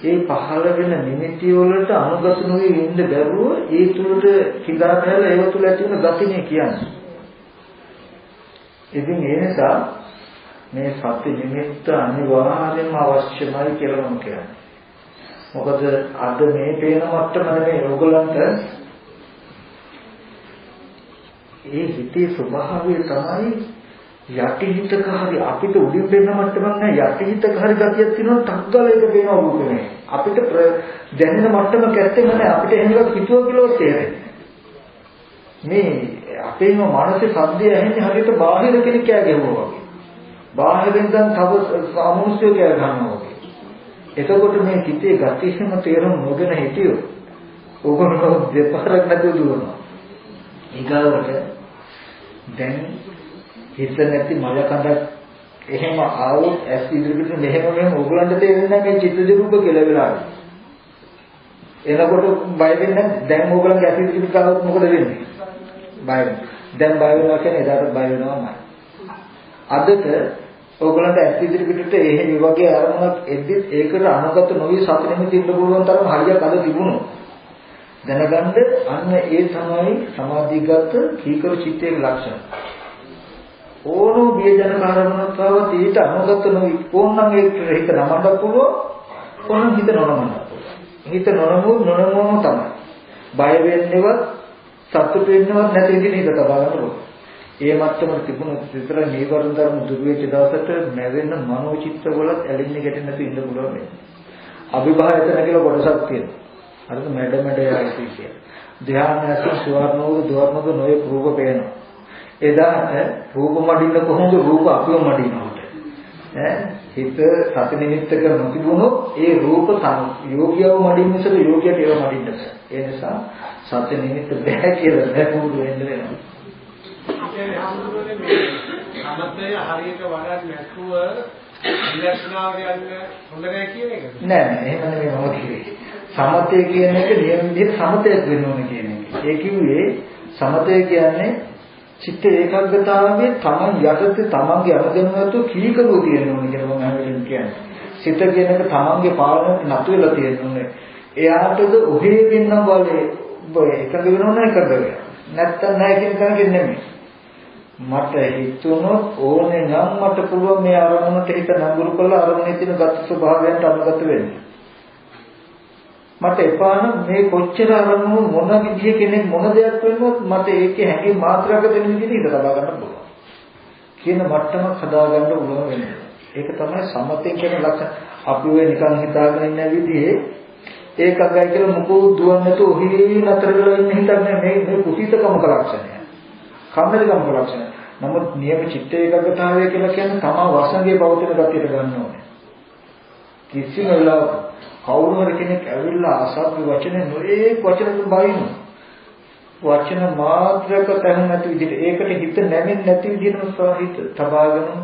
ඒ පහළ වෙන නිමිති වලට අනුගත නොවි ඉන්න බැරුව ඒ තුලට කිඳා බැලලා ඒව තුල ඇති වෙන ගතිනේ කියන්නේ. ඉතින් ඒ නිසා මේ සත්‍ය නිමිත්ත අනිවාර්යයෙන්ම අවශ්‍යමයි කියලා මම කියන්නේ. මොකද අද මේ පේන මට්ටම නෙමෙයි ඕගලන්ට ඒ හිතේ ස්වභාවය තමයි යටිහිතක හරි අපිට උඩින් දෙන්න මට්ටමක් නෑ යටිහිතක හරි ගතියක් තියෙනවා ටක්ගල එක පේනවා රූපේ. අපිට දැනෙන මට්ටමක් ඇත්තෙම නෑ අපිට එහෙම එකක් හිතුවා කියලාවත් තේරෙන්නේ. මේ අපේම මානසික සද්දය ඇහෙන්නේ හරියට බාහිර කෙනෙක් කෑ ගැහුවා වගේ. බාහිරින් දැන් තව අමනුෂ්‍ය කෑ ගන්නවා වගේ. එතකොට මේ හිතේ ගතියම තේරුම් නොගෙන හිටියෝ ඕගොල්ලෝ දෙපාරක් නැතුව දුවනවා. ඊගාවට දැන් හිත නැති මල කඳක් එහෙම ආවොත් ඇස් ඉදිරියට මෙහෙම ඕගොල්ලන්ට තේරෙන්නේ නැහැ මේ චිත්තජ රූප කියලා වෙලාවට. එනකොට බය වෙන්නේ දැන් ඕගොල්ලන්ගේ ඇස් ඉදිරියට ගාවොත් මොකද වෙන්නේ? බය වෙනවා. දැන් බය වෙනවා කියන්නේ එදාට බය වෙනවමයි. අදට ඕගොල්ලන්ට ඇස් ඉදිරියට එහෙම වගේ අරමුණක් එද්දිත් ඒකට අනුගත නොවි සතුටෙම තින්න පුළුවන් තරම් හරියක් අද තිබුණොත් දැනගන්න අන්න ඒ තමයි සමාධිගත කීකරු චිත්තයේ ලක්ෂණ. ඕනෝ බියජන කාරණාවතාවත් ඊට අනුගත නොවි ඕනනම් ඒක හිත නමන්න පුළුවන් ඕනනම් හිත නොනමන්න පුළුවන් හිත නොනමම තමයි බය වෙන්නේවත් සතුට වෙන්නේවත් නැති විදිහට හිත තබා ගන්න පුළුවන් ඒ මට්ටමට තිබුණොත් විතර නීවරණ ධර්ම දුරු වෙච්ච දවසට නැවෙන මනෝචිත්ත වලත් ඇලෙන්නේ ගැටෙන්නේ නැතුව ඉන්න පුළුවන් මේ අභිභායතන කියලා කොටසක් තියෙනවා අරක මැඩ යයි කියන්නේ ධ්‍යානයෙන් සුවර්ණෝද දුවර්ණෝද නොයේ රූප පේනවා එදාට රූප මඩින්න කොහොමද රූප අපිව මඩිනවට හිත සති නිමිත්තක නොතිබුණොත් ඒ රූප යෝගියව මඩින්න ඉස්සෙල් යෝගියට ඒව මඩින්න බෑ ඒ නිසා සති නිමිත්ත බෑ කියලා නෑ පුරුදු වෙන්න වෙනවා ඒ ආමුදුනේ මේ අමතය හරියට වඩා නැතුව විදර්ශනාව කියන්නේ හොඳ නෑ කියන එකද නෑ එහෙම නෙමෙයි මම කිව්වේ සමතය කියන එක නියම විදිහට සමතයක් වෙන්න ඕන කියන එක ඒ කිව්වේ සමතය කියන්නේ චිත්ත ඒකාග්‍රතාවයේ තමන් යටතේ තමන්ගේ අරගෙනතු කීකරුව තියෙන්න ඕනේ කියලා මම හැමෝටම කියන්නේ. සිත කියන එක තමන්ගේ පාලනයට නතු වෙලා තියෙන්න ඕනේ. එයාටද ඔහේ වෙන්න වලේ එකඟ වෙනව නේද? නැත්තම් නැහැ කියන කෙනෙක් නෙමෙයි. මට හිතුනොත් ඕනේ නම් මට පුළුවන් මේ අරමුණට හිත නඟුරු කරලා අරමුණේ තියෙන ගත ස්වභාවයන්ට අනුගත වෙන්න. මට එපා නම් මේ කොච්චර අරමුණු මොන විදිය කෙනෙක් මොන දෙයක් වෙන්නවත් මට ඒකේ හැඟීම් මාත්‍රාවක දෙන විදිහට ඉඳ ලබා ගන්න පුළුවන්. කියන මට්ටමක් හදා ගන්න පුළුවන් වෙන්නේ. ඒක තමයි සමතේ කියන ලක්ෂණ. අපි ඔය නිකන් හිතාගෙන ඉන්න විදිහේ ඒකගයි කියලා මොකෝ දුවන්නේ නැතුව ඔහි නතර වෙලා ඉන්න හිතන්නේ මේ කුසීතකමක ලක්ෂණය. කම්මැලිකමක ලක්ෂණය. නමුත් නියම චිත්ත ඒකගතාවය කියලා කියන්නේ තමා වසඟේ පවතින ගතියට ගන්න ඕනේ. කිසිම වෙලාවක කවුරු හරි කෙනෙක් ඇවිල්ලා අසත්‍ය වචන නොඒක වචන බයිනු වචන මාත්‍රක තැන නැති විදිහට ඒකට හිත නැමෙන්නේ නැති විදිහටම සාහිත තබාගෙන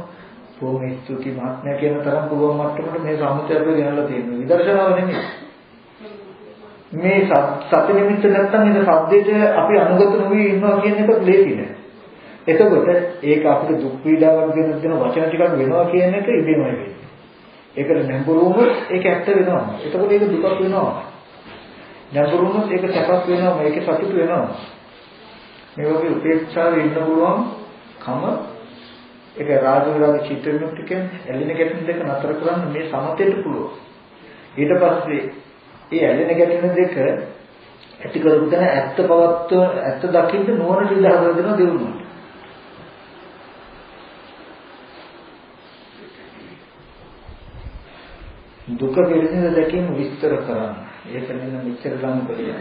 බොහොම ස්තුති මහත්මයා කියන තරම් පුළුවන් මට්ටමට මේ සම්මුතිය අපි ගෙනල්ලා තියෙනවා විදර්ශනාව නෙමෙයි මේ සත්‍ය නිමිත්ත නැත්තම් ඉත සද්දේට අපි අනුගත නොවි ඉන්නවා කියන එක ලේසි නෑ එතකොට ඒක අපිට දුක් පීඩාවක් දෙන වචන ටිකක් වෙනවා කියන එක ඉබේමයි වෙන්නේ ඒකට නැඹුරුම ඒක ඇත්ත වෙනවා. එතකොට ඒක දුකක් වෙනවා. නැඹුරුම ඒක සැපක් වෙනවා. මේක සතුට වෙනවා. මේ වගේ උපේක්ෂාවේ ඉන්න පුළුවන් කම ඒක රාජවිරාග චිත්ත විමුක්ති කියන්නේ ඇලෙන ගැටෙන දෙක නතර කරන්න මේ සමතේට පුළුවන්. ඊට පස්සේ ඒ ඇලෙන ගැටෙන දෙක ඇති කරපු තැන ඇත්ත දකින්න නුවණ දිහා හදලා දෙනවා දිනුනොත්. දුක පිළිබඳ දැකීම විස්තර කරන්න. ඒක මෙන්න මෙච්චර ගන්න බැහැ.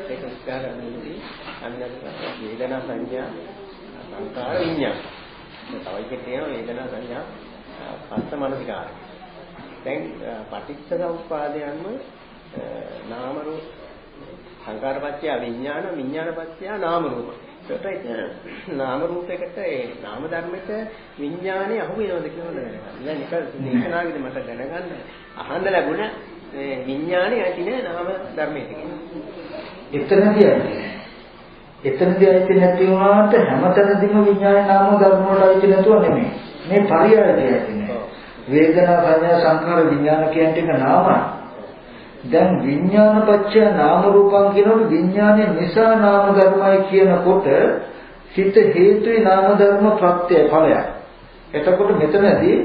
ඒක ස්කාරණදී අන්නත් වේදනා සංඥා සංකාර විඤ්ඤාණ. තව එකක් තියෙනවා වේදනා සංඥා පස්ස මනසිකාරය. දැන් පටිච්ච සමුප්පාදයන්ම නාම රූප සංකාරපත්‍ය විඤ්ඤාණ විඤ්ඤාණපත්‍ය නාම රූප. ඒකට නාම රූපයකට ඒ නාම ධර්මයට විඥානේ අහු වෙනවද කියලා දැනගන්න. දැන් එක දේශනාවේද මට දැනගන්න අහන්න ලැබුණ මේ විඥානේ ඇති නේ නාම ධර්මයට කියන්නේ. එතනදී ඇති නැති වුණාට හැමතැනදීම විඥානේ නාම ධර්ම වලට ඇති නැතුව නෙමෙයි. මේ පරියායය ඇති නෑ. වේදනා සංඥා සංඛාර විඥාන කියන ටික නාමයි. දැන් විඥානපච්චය නාම රූපං කියනකොට විඥානය නිසා නාම ධර්මයි කියනකොට සිත හේතුයි නාම ධර්ම ප්‍රත්‍ය ඵලයක්. එතකොට මෙතනදී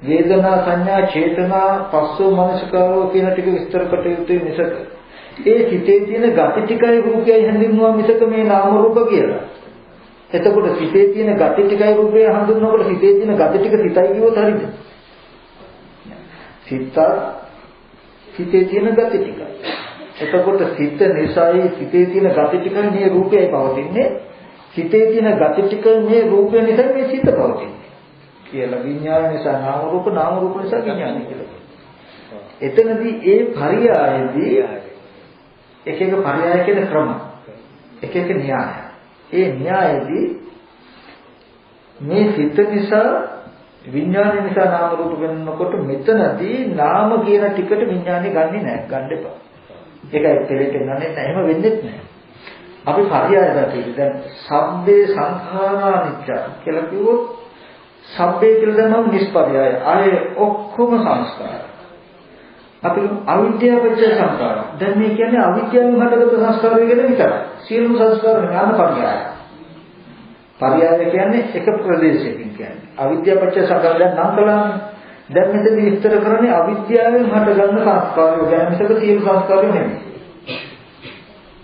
වේදනා සංඥා චේතනා පස්සෝ මනසකාරෝ කියන ටික විස්තර කොට යුතුයි මිසක ඒ සිතේ තියෙන gati ටිකයි රූපයයි හඳුන්වනවා මිසක මේ නාම රූප කියලා. එතකොට සිතේ තියෙන gati ටිකයි රූපය හඳුන්වනකොට සිතේ තියෙන gati ටික සිතයි කිව්වොත් හරියද? සිතේ තියෙන gati ටික. එතකොට සිත නිසායි සිතේ තියෙන gati ටිකයි මේ රූපයයි පවතින්නේ. සිතේ තියෙන gati ටික මේ රූපය නිසා මේ සිත පවතින්නේ. කියලා විඥාන නිසා නාම රූප නිසා විඥාන කියලා. එතනදී ඒ පරියායදී එක එක පරියාය කියන ක්‍රම එක එක න්‍යාය. ඒ න්‍යායදී මේ සිත නිසා විඥාන නිසා නාම රූප වෙනකොට මෙතනදී නාම කියන ටිකට විඥානේ ගන්නෙ නැහැ. ගන්න එපා. ඒකයි පෙරේට නන්නේ නැහැ. එහෙම වෙන්නේ නැහැ. අපි පරියාය දැක්කේ දැන් සබ්බේ සංඛාරා අනිච්ච කියලා කිව්වොත් සබ්බේ කියලා දැම්මම නිෂ්පර්යාය. ආයේ ඔක්කොම සංස්කාර. අපි අවිද්‍යාව පත්‍ය සංස්කාර. දැන් මේ කියන්නේ අවිද්‍යාවෙන් හටගත්තු සංස්කාරය ගැන විතරයි. සියලුම සංස්කාර ඥාන පරියාය. පරියාය කියන්නේ එක ප්‍රදේශයකින් කියන්නේ. අවිද්‍යාව පත්‍ය සංස්කාර දැන් නම් කළානේ. දැන් මෙතනදී විස්තර කරන්නේ අවිද්‍යාවෙන් හටගන්න සංස්කාරය ගැන මිසක සියලු සංස්කාරය නෙමෙයි.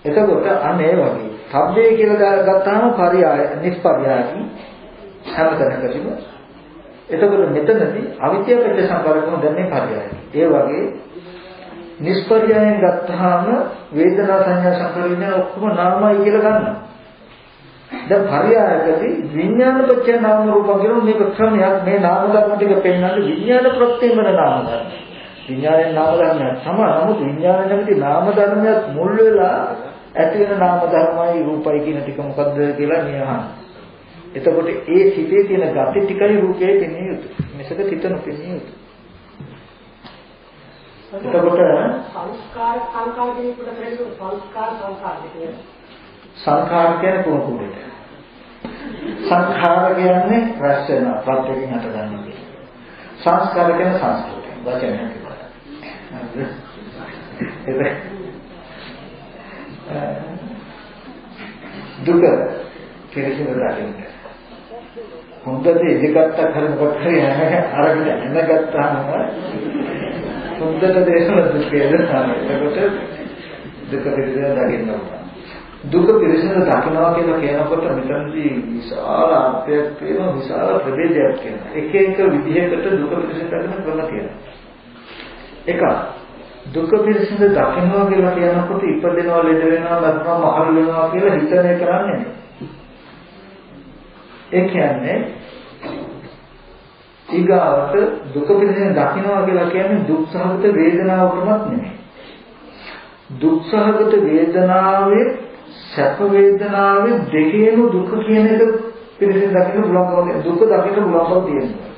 එතකොට අන්න ඒ වගේ. සබ්දේ කියලා ගත්තාම පරියාය නිෂ්පර්යායයි හැමතැනකදීම. එතකොට මෙතනදී අවිද්‍යාව පත්‍ය සංස්කාර කරන දැන් මේ පරියායයි. ඒ වගේ නිෂ්පර්යායෙන් ගත්තාම වේදනා සංඥා සංකාර විඥාන ඔක්කොම නාමයි කියලා ගන්නවා. දැන් පරියායකදී විඥාන පත්‍ය නාම රූප කියන මේක ක්‍රමයක් මේ නාම ධර්ම ටික පෙන්වන්නේ විඥාන ප්‍රත්‍යයෙන් වෙන නාම ධර්ම. විඥානයේ නාම ධර්මයක් තමයි. නමුත් විඥාන නැමැති නාම ධර්මයක් මුල් වෙලා ඇති වෙන නාම ධර්මයි රූපයි කියන ටික මොකද්ද කියලා නියහන. එතකොට ඒ සිතේ තියෙන gati ටිකයි රූපයේ පෙනෙන්නේ යුතු. මිසක සිත නොපෙනෙන්නේ යුතු. එතකොට සංස්කාර සංකාර කියන එකට කියන්නේ සංස්කාර කියන්නේ සංඛාර කියන්නේ කොහොමද? සංඛාර කියන්නේ රැස් වෙන ප්‍රත්‍යයෙන් හටගන්න එක. සංස්කාර කියන්නේ සංස්කෘතිය. වචනයක් විතරයි. දුක කෙරෙහිව දාන්නේ. හොඳට ඉදිකට කරනකොට හරියන්නේ අරගෙන එනගත්තාම හොඳට දේශන දුකේ දාන. එතකොට දුක පිළිබඳව දකින්න ඕන. දුක පිළිසඳ දකින්නවා කියලා කියනකොට මෙතනදී විශාල අර්ථයක් තියෙනවා, විශාල ප්‍රභේදයක් තියෙනවා. එක එක විදිහකට දුක පිළිසඳ දකින්න ක්‍රම තියෙනවා. එක දුක පිළිසඳ දකින්නවා කියලා කියනකොට ඉපදෙනවා, ලෙඩ වෙනවා, මරනවා, මහලු වෙනවා කියලා හිතන එක කරන්නේ. ඒ කියන්නේ ඊගාවට දුක පිළිසඳ දකින්නවා කියලා කියන්නේ දුක් සහගත වේදනාවකමත් නෙමෙයි. දුක් සහගත වේදනාවේ සැප වේදනාවේ දෙකේම දුක කියන එක පිළිසින් දකින්න පුළුවන්කම දුක දකින්න පුළුවන්කම තියෙනවා.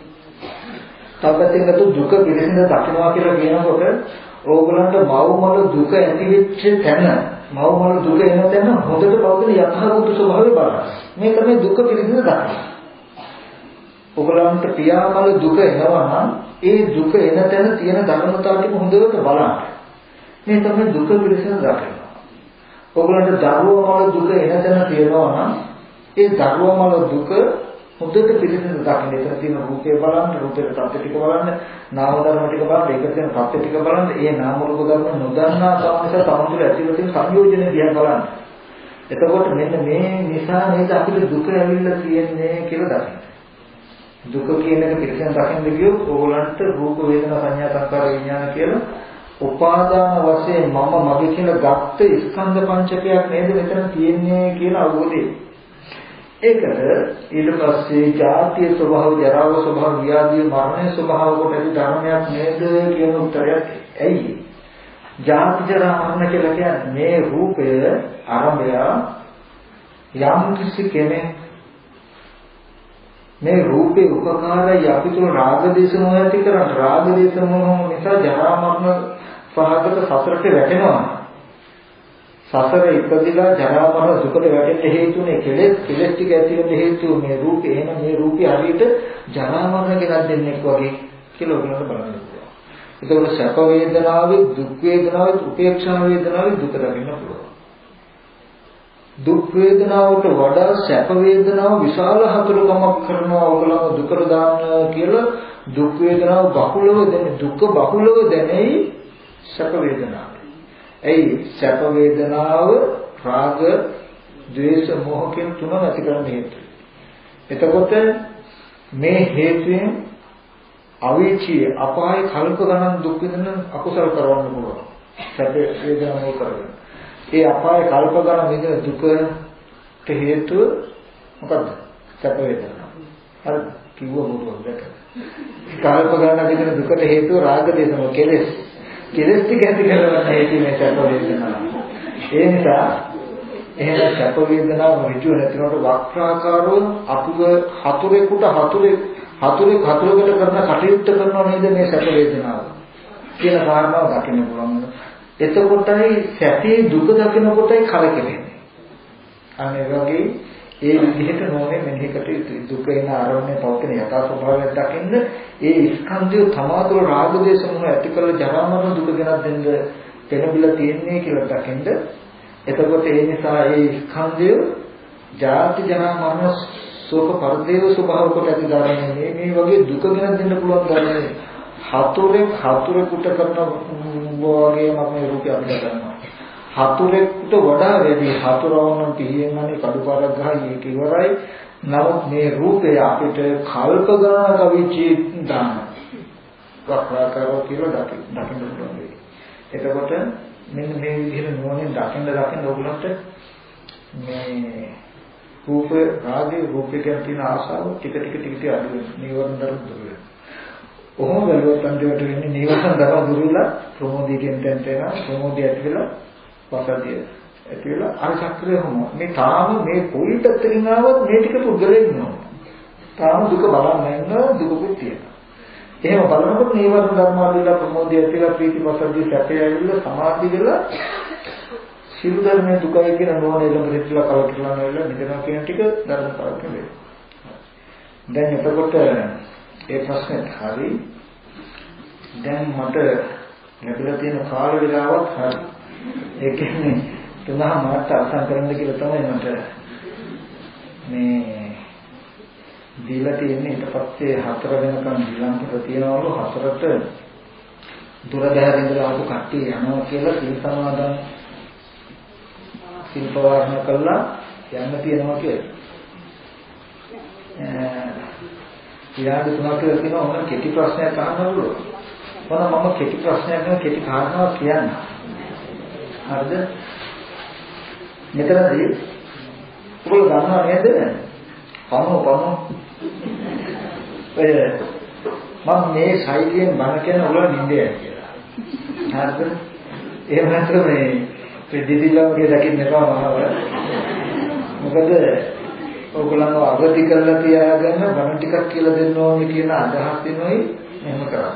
තවපැත්තකට දුක පිළිසින් දකින්නවා කියලා කියනකොට ඕගලන්ට මව්මල දුක ඇති වෙච්ච තැන, මව්මල දුක එන තැන හොඳට පවතින යථාභූත ස්වභාවය බලන්න. මේ තමයි දුක පිළිසින් දකින්න. ඕගලන්ට පියාමල දුක එනවා නම් ඒ දුක එන තැන තියෙන ධර්මතාව ටික හොඳට බලන්න. මේ තමයි දුක පිළිසින් දකින්න. ඔයගොල්ලන්ට දරුවමල දුක එන තැන තියෙනවා නම් ඒ දරුවමල දුක හොඳට පිළිසිඳ දකින්න. එතන තියෙන රූපේ බලන්න, රූපේ තත්ත්ව ටික බලන්න, නාම ධර්ම ටික බලන්න, ඒක තියෙන තත්ත්ව ටික බලන්න. ඒ නාම රූප ධර්ම නොදන්නා කම නිසා තමන් තුළ ඇතිවෙන තියෙන සංයෝජන දිහා බලන්න. එතකොට මෙන්න මේ නිසා නේද අපිට දුක ඇවිල්ලා තියෙන්නේ කියලා දකින්න. දුක කියන එක පිළිසිඳ දකින්න ගියොත් ඕගොල්ලන්ට රූප වේදනා සංඥා සංකාර විඥාන කියලා උපාදාන වශයෙන් මම මගේ කියලා ගත්ත ස්කන්ධ පංචකයක් නේද මෙතන තියෙන්නේ කියලා අවබෝධය. ඒකට ඊට පස්සේ ජාතිය ස්වභාව, ජරාව ස්වභාව, ව්‍යාධි මරණය ස්වභාව කොට ඇති ධර්මයක් නේද කියන උත්තරයක්. ඇයි? ජාති ජරා මරණ කියලා කියන්නේ මේ රූපය ආරම්භය යම් කිසි කෙනෙක් මේ රූපේ උපකාරය අපි තුන රාග දේශ මොහ ඇති කරන් රාග දේශ මොහ නිසා ජරා මරණ පහකට සසරට වැටෙනවා. සසර ඉපදිලා ජරා මරණ දුකට වැටෙන්න හේතුනේ කෙලෙස් ටික ඇති වෙන්න හේතුව මේ රූපේ. එහෙනම් මේ රූපේ හරියට ජරා මරණ ගෙනත් දෙන්නෙක් වගේ කියලා ඔයගොල්ලෝ බලන්න පුළුවන්. ඒකවල සැප වේදනාවේ, දුක් වේදනාවේ, උපේක්ෂා වේදනාවේ දුක දකින්න පුළුවන්. දුක් වේදනාවට වඩා සැප වේදනාව විශාල හතුරුකමක් කරනවා ඔයගොල්ලෝ දුකට දාන්න කියලා. දුක් වේදනාව බහුලව දැනෙන, දුක බහුලව දැනෙයි සැප වේදනාව. ඇයි? සැප වේදනාව රාග, ද්වේෂ, මෝහ කියන තුනම ඇති කරන හේතුව. එතකොට මේ හේතුයෙන් අවීචී අපාය කල්ප ගණන් දුක් විඳින අකුසල කරවන්න පුළුවන්. සැප වේදනාව කරගෙන. ඒ අපාය කල්ප ගණන් විඳින දුකට හේතුව මොකද්ද? සැප වේදනාව. අර කිව්ව මොකද? කල්ප ගණන් විඳින දුකට හේතුව රාග, ද්වේෂ, මෝහ කෙලෙස්. කෙලෙස් ටික ඇති කරන හේතු මේ සැප වේදනාව. ඒ නිසා එහෙම සැප වේදනාව ඍජුව නැතිනකොට වක්‍රාකාරව අපුව හතුරෙකුට හතුරෙක් හතුරකට කරන කටයුත්ත කරනව නේද මේ සැප වේදනාව කියන කාරණාව දකින්න පුළුවන්. එතකොටයි සැපේ දුක දකිනකොටයි කලකිරෙන්නේ. අනේ වගේ ඒ විදිහට නොවේ මෙහෙකට දුක එන ආරම්භයේ පවතින යථා ස්වභාවය දකින්න ඒ ස්කන්ධය තමාතුල රාග දේශ මොහ ඇති කරලා ජරා මරණ දුක ගෙනත් දෙන්න පෙරබිලා තියෙන්නේ කියලා දකින්න. එතකොට ඒ නිසා ඒ ස්කන්ධය ජාති ජරා මරණ ශෝක පරිදේව ස්වභාව කොට ඇති ධර්මයේ මේ වගේ දුක ගෙනත් දෙන්න පුළුවන් ධර්මයේ හතුරෙකුට කරන වගේ මම මේ රූපය අපිට කරනවා. හතුරෙකුට වඩා වැඩි හතුරවන්න පිළියෙන්නේ කඩුපාරක් ගහයි ඒක ඉවරයි. නමුත් මේ රූපය අපිට කල්ප ගණනක විචි දාන වක්‍රාකාරව කියලා දකින්න පුළුවන්. එතකොට මෙන්න මේ විදිහට නුවණින් දකින්න ඕගලන්ට මේ රූප රාගයේ රූපේ කියන තියෙන ආශාව ටික අඩු වෙනවා. නිවර්ණ ධර්ම දුර වෙනවා. කොහොම බැලුවත් අන්තිමට වෙන්නේ නිවර්ණ ධර්ම දුර වෙලා ප්‍රමෝදයෙන් තැන්ට එනවා. ප්‍රමෝදය ඇති වෙලා පසදිය ඇති වෙලා අර චක්‍රය හොම මේ තාම මේ කොයි පැත්තකින් ආවත් මේ ටික පුද්ගලෙන් නෝ තාම දුක බලන්නේ නැහැ දුකකුත් තියෙනවා. එහෙම බලනකොට නීවරණ ධර්ම වල ප්‍රමෝදය ඇති වෙලා ප්‍රීති පසදිය සැපය ඇවිල්ලා සමාධිය වෙලා සිළු ධර්මයේ දුකයි කියන නෝනේ ළඟට කලකිරලා නැවිලා නිදනවා කියන ටික ධර්ම කරක් වෙනවා. දැන් එතකොට ඒ ප්‍රශ්නේ හරි දැන් මට ලැබිලා තියෙන කාල වේලාවත් හරි ඒ කියන්නේ තුනම මාත් අවසන් කරන්න කියලා තමයි මට මේ දීලා තියෙන්නේ. ඊට පස්සේ 4 වෙනකන් ඊළඟට තියෙනවලු 4ට දුර බැහැර ඉඳලා ආපු කට්ටිය යනවා කියලා සිල් සමාදන් සිල් පවාරණ කළා යන්න තියෙනවා කියලා. ඊළඟ 3ක් තියෙනවා මොන කෙටි ප්‍රශ්නයක් අහන්නවලු. මොන මම කෙටි ප්‍රශ්නයක් ගැන කෙටි කාරණාවක් කියන්න. හරිද? මෙතනදී ඔයගොල්ලෝ දන්නවා නේද? පමෝ මම මේ ශෛලියෙන් බණ කියන ඔයගොල්ලෝ නින්දේ කියලා. හරිද? එහෙම නැත්නම් මේ දෙදිලවගේ දකින්න එපා මහව. මොකද ඔයගොල්ලෝ අවදි කරලා තියාගෙන බණ ටිකක් කියලා දෙන්න ඕනේ කියන අදහසිනුයි එහෙම කරා.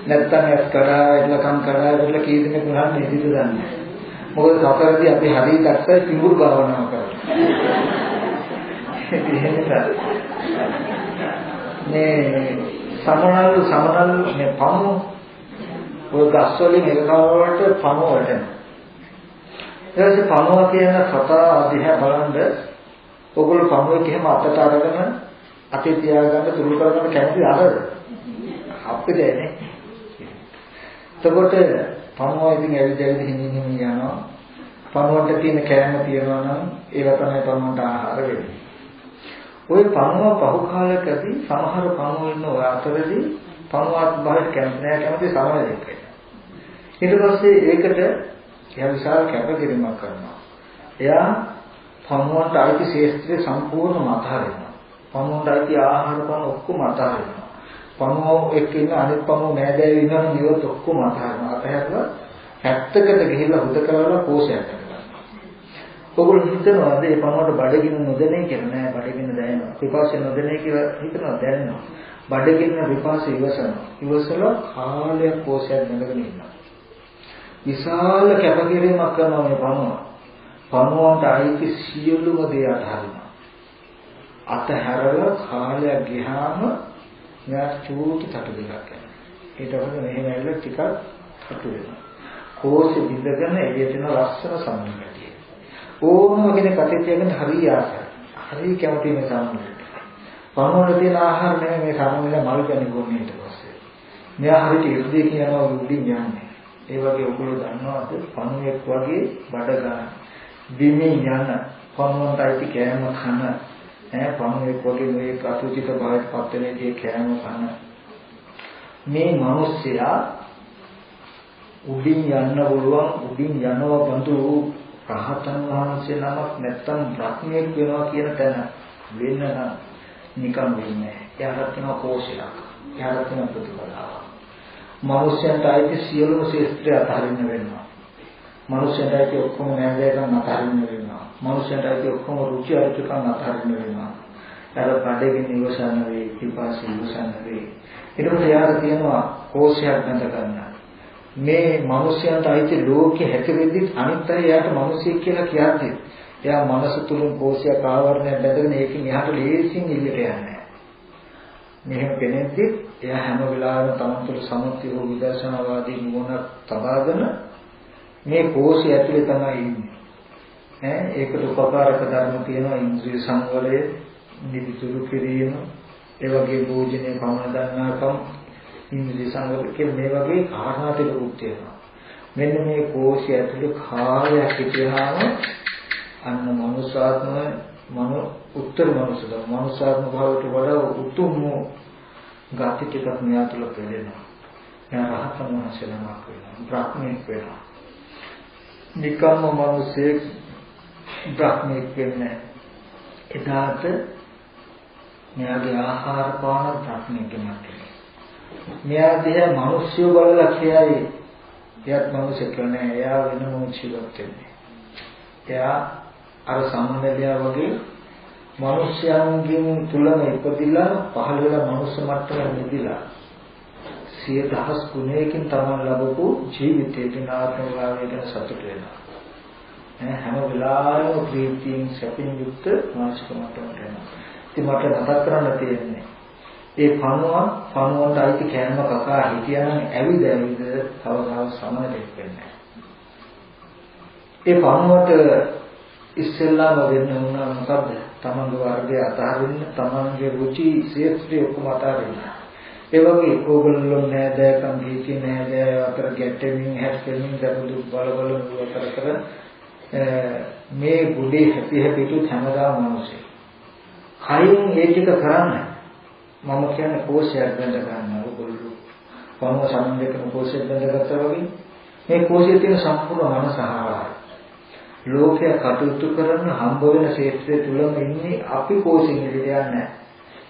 නැත්තම් එක් කරා එట్లా කරා එట్లా කී දෙනෙක් උනන්නේ ඉතිද දන්නේ. මොකද සතරදී අපි හරිය දැක්සයි පිඟුරු භාවනාව කරා. මේ සමනල් මේ පමු ඔය ගස්වලින් එකකවට පමු වටෙන. ඊට පස්සේ පමුව කියන සතා දිහා බලනද ඔයගොල්ලෝ පමුවේ කිහිම අතට අරගෙන අතේ තියාගන්න තුරු කරගන්න කැමති අරද? අපිට එන්නේ. එතකොට පමුව ඉතින් ඇවිත් හිමින් යනවා. පමුවට තියෙන කෑම තියනවා නම් ඒක තමයි පමුවට ආහාර වෙන්නේ. ওই පමුව පහු කාලයකදී සමහර පමුව ඉන්න ඔය අතරදී පමුවත් බාහිර කැමති නැහැ කැමති සමවැදෙක් වෙනවා. ඊට පස්සේ ඒකට එයා විශාල කැපකිරීමක් කරනවා. එයා පමුවට අයිති ශේෂ්ත්‍රය සම්පූර්ණම අතහරිනවා. පමුවට අයිති ආහාර පාන ඔක්කොම අතහරිනවා. පමුව එක්ක ඉන්න අනිත් පමුව නෑදෑයෝ ඉන්නවා නියොත් ඔක්කොම අතහරිනවා. අතහැරලා පැත්තකට ගිහිල්ලා හුද කරලා පෝෂණය කරනවා. ඔගොල්ලෝ හිතනවාද මේ පමුවට බඩගින්න නොදැනේ කියලා? නෑ, බඩගින්න දැනෙනවා. පිපාසය නොදැනේ කියලා හිතනවා, දැනෙනවා. බඩගින්න විපාසය ඉවසනවා. ඉවසලා කාලයක් පෝෂණය කරගෙන ඉන්නවා. විශාල කැපකිරීමක් කරනවා මේ පමුව. පමුවට අයිති සියලුම දේ අතහරිනවා. අතහැරලා කාලයක් ගියාම මෙයා චූටි තටු දෙකක් යනවා. ඊට පස්සේ මෙහෙම ඇවිල්ලා ටිකක් තටු වෙනවා. කෝෂෙ බිඳගෙන එළියට එන ලස්සන සම්මුතිය. ඕනම කෙනෙක් අතේ තියගෙන හරිය ආසයි. හරිය කැමති මේ සම්මුතිය. පමුවට තියෙන ආහාර නෙමෙයි මේ සම්මුතිය මල් කන්නේ කොන්නේ ඊට පස්සේ. මෙයා හරියට ඉර්ධිය කියනවා උඩින් යන්නේ. ඒ වගේ ඔයගොල්ලෝ දන්නවද පණුවෙක් වගේ බඩ ගන්න බිමින් යන පණුවන්ට අයිති කෑම කන පණුවෙක් වගේ මේ අතුචිත භාවයට පත් වෙනදී කෑම කන මේ මිනිස්සයා උඩින් යන්න පුළුවන් උඩින් යනවා බඳු රහතන් වහන්සේ නමක් නැත්තම් බ්‍රහ්මයෙක් වෙනවා කියන තැන වෙන්න නම් නිකම් වෙන්නේ නැහැ. එයාට තියෙන කෝෂයක්. එයාට තියෙන ප්‍රතිපදාවක්. මනුෂ්‍යයන්ට අයිති සියලුම ශේෂ්ත්‍රය අතහරින්න වෙනවා. මනුෂ්‍යයන්ට අයිති ඔක්කොම නෑදෑකම් අතහරින්න වෙනවා. මනුෂ්‍යයන්ට අයිති ඔක්කොම රුචි අරුචිකම් අතහරින්න වෙනවා. ඒතර බඩගින්න ඉවසන්න වේ, පිපාසය ඉවසන්න වේ. ඊට පස්සේ යාර තියෙනවා කෝෂයක් බඳ ගන්න. මේ මනුෂ්‍යයන්ට අයිති ලෝකෙ හැසිරෙද්දි අනිත් අය යාට මිනිසෙක් කියලා කියන්නේ එයා මනස තුලින් කෝෂයක් ආවරණය බැඳගෙන ඒකෙන් එහාට ලේසියෙන් එළියට යන්නේ නැහැ. මෙහෙම කෙනෙක්දි එයා හැම වෙලාවෙම තමන් තුළ සමථය හෝ විදර්ශනාවාදී නුවණ තබාගෙන මේ කෝෂය ඇතුලේ තමයි ඉන්නේ. ඒකට උපකාරක ධර්ම තියෙනවා ඉන්ද්‍රිය සංවරය, නිදිතුරු කිරීම, ඒ වගේ භෝජනයේ පමණ දන්නාකම්, ඉන්ද්‍රිය සංවර කියන මේ වගේ කාරණා ටික තියෙනවා. මෙන්න මේ කෝෂය ඇතුලේ කාර්යයක් හිටියාම අන්න මනුෂ්‍යාත්ම උත්තර මනුෂ්‍යාත්ම භාවයට වඩා උතුම් ගති ටිකක් මෙයා තුළ පෙළෙනවා. එයා රහතන් වහන්සේලාමක් වෙනවා, බ්‍රහ්මෙක් වෙනවා. නිකම්ම මිනිසෙක් බ්‍රහ්මෙක් වෙන්නේ එදාට මෙයාගේ ආහාර පාන බ්‍රහ්මෙක් වෙනවා. මෙයා දිහා මිනිස්සු බලලා කියයි එයාත් මිනිසෙක් නෑ, එයා වෙන මොහොතක් වෙන්නේ. එයා අර සම්මනලියා වගේ මිනිස්යන්ගෙන් තුලම ඉපදිලා පහළ වෙලා මනුස්ස මට්ටමට නිදිලා 100,000 ගුණයකින් තමන් ලැබපු ජීවිතයේ නාත්මභාවයෙන් සතුට වෙනවා. හැම වෙලාවෙම ප්‍රීතියෙන් සැපින් යුක්ත මානසික මට්ටමට එනවා. ඉතින් මට මතක් කරන්න තියෙන්නේ ඒ පණුවන්ට අයිති කෑම කකා හිටියනම් ඇවිද කවදාවත් සමාධියක් වෙන්නේ නැහැ. ඒ පණුවට ඉස්සෙල්ලාම වෙන්න උනා මොකද්ද? තමන්ගේ වර්ගය අතහරින්න, තමන්ගේ රුචි ශේත්‍රය ඔක්කොම අතහරින්න. ඒ වගේ ඕගොල්ලෝ නෑදෑකම් දීති නෑදෑ අතර ගැටෙමින් හැප්පෙමින් දබුදු බල අතර කර මේ ගුඩේ හැපි හැමදාම මිනිස්සු. කයින් ඒ ටික කරන්නේ මම කියන්නේ කෝෂයක් බඳ ගන්න ඕගොල්ලෝ. පණුව සම්බන්ධ කෝෂයක් බඳගත්තා වගේ මේ කෝෂයේ තියෙන සම්පූර්ණ මනසහාරය. ලෝකයේ කටයුතු කරන හම්බ වෙන ක්ෂේත්‍රය තුලම ඉන්නේ අපි කෝෂෙන් එළියට යන්නේ නැහැ.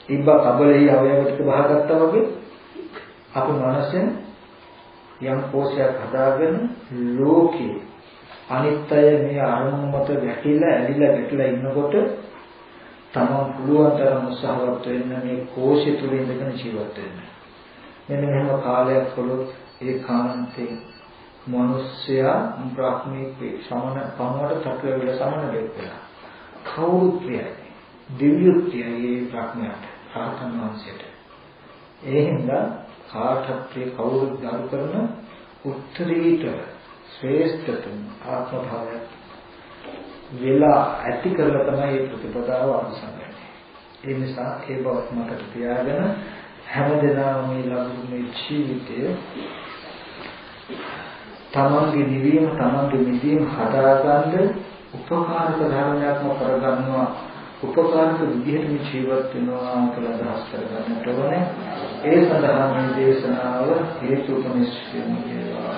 ඉබ්බා කබලෙහි අවයවටික බහගත්තා වගේ අපේ මනසෙන් යම් කෝෂයක් හදාගෙන ලෝකේ අනිත්‍ය මේ අරමුණු මත වැටිලා ඇලිලා ඉන්නකොට තමන් පුළුවන් තරම් උත්සාහවත් වෙන්න මේ කෝෂය තුල ඉඳගෙන ජීවත් වෙන්න. මෙන්න මෙහෙම කාලයක් කළොත් ඒ කාන්තේ මනුෂ්‍යයා බ්‍රහ්මීක සමන පමවට තත්ත්වවල සමන වෙලා කවුරුත් ප්‍රියයි දිව්‍යත්වයේ බ්‍රහ්මයාට රහතන් වහන්සේට ඒ හින්දා කාටත් ප්‍රිය කවුරුත් ගරු කරන උත්තරීතර ශ්‍රේෂ්ඨතම ආත්ම භාවය වෙලා ඇති කරලා තමයි මේ ප්‍රතිපදාව අවසන්වන්නේ. ඒ නිසා ඒ බව මතක තියාගෙන හැමදෙනාම මේ ලබන මේ ජීවිතයේ තමන්ගේ නිවීම තමන්ගේ නිවීම හදාගන්න උපකාරක ධර්මයක්ම කරගන්නවා, උපකාරක විදිහට මේ ජීවත් වෙනවා කියලා අදහස් කරගන්නට ඕනේ. ඒ සඳහා මේ දේශනාව හේතුපනිෂ්ඨ වෙනවා.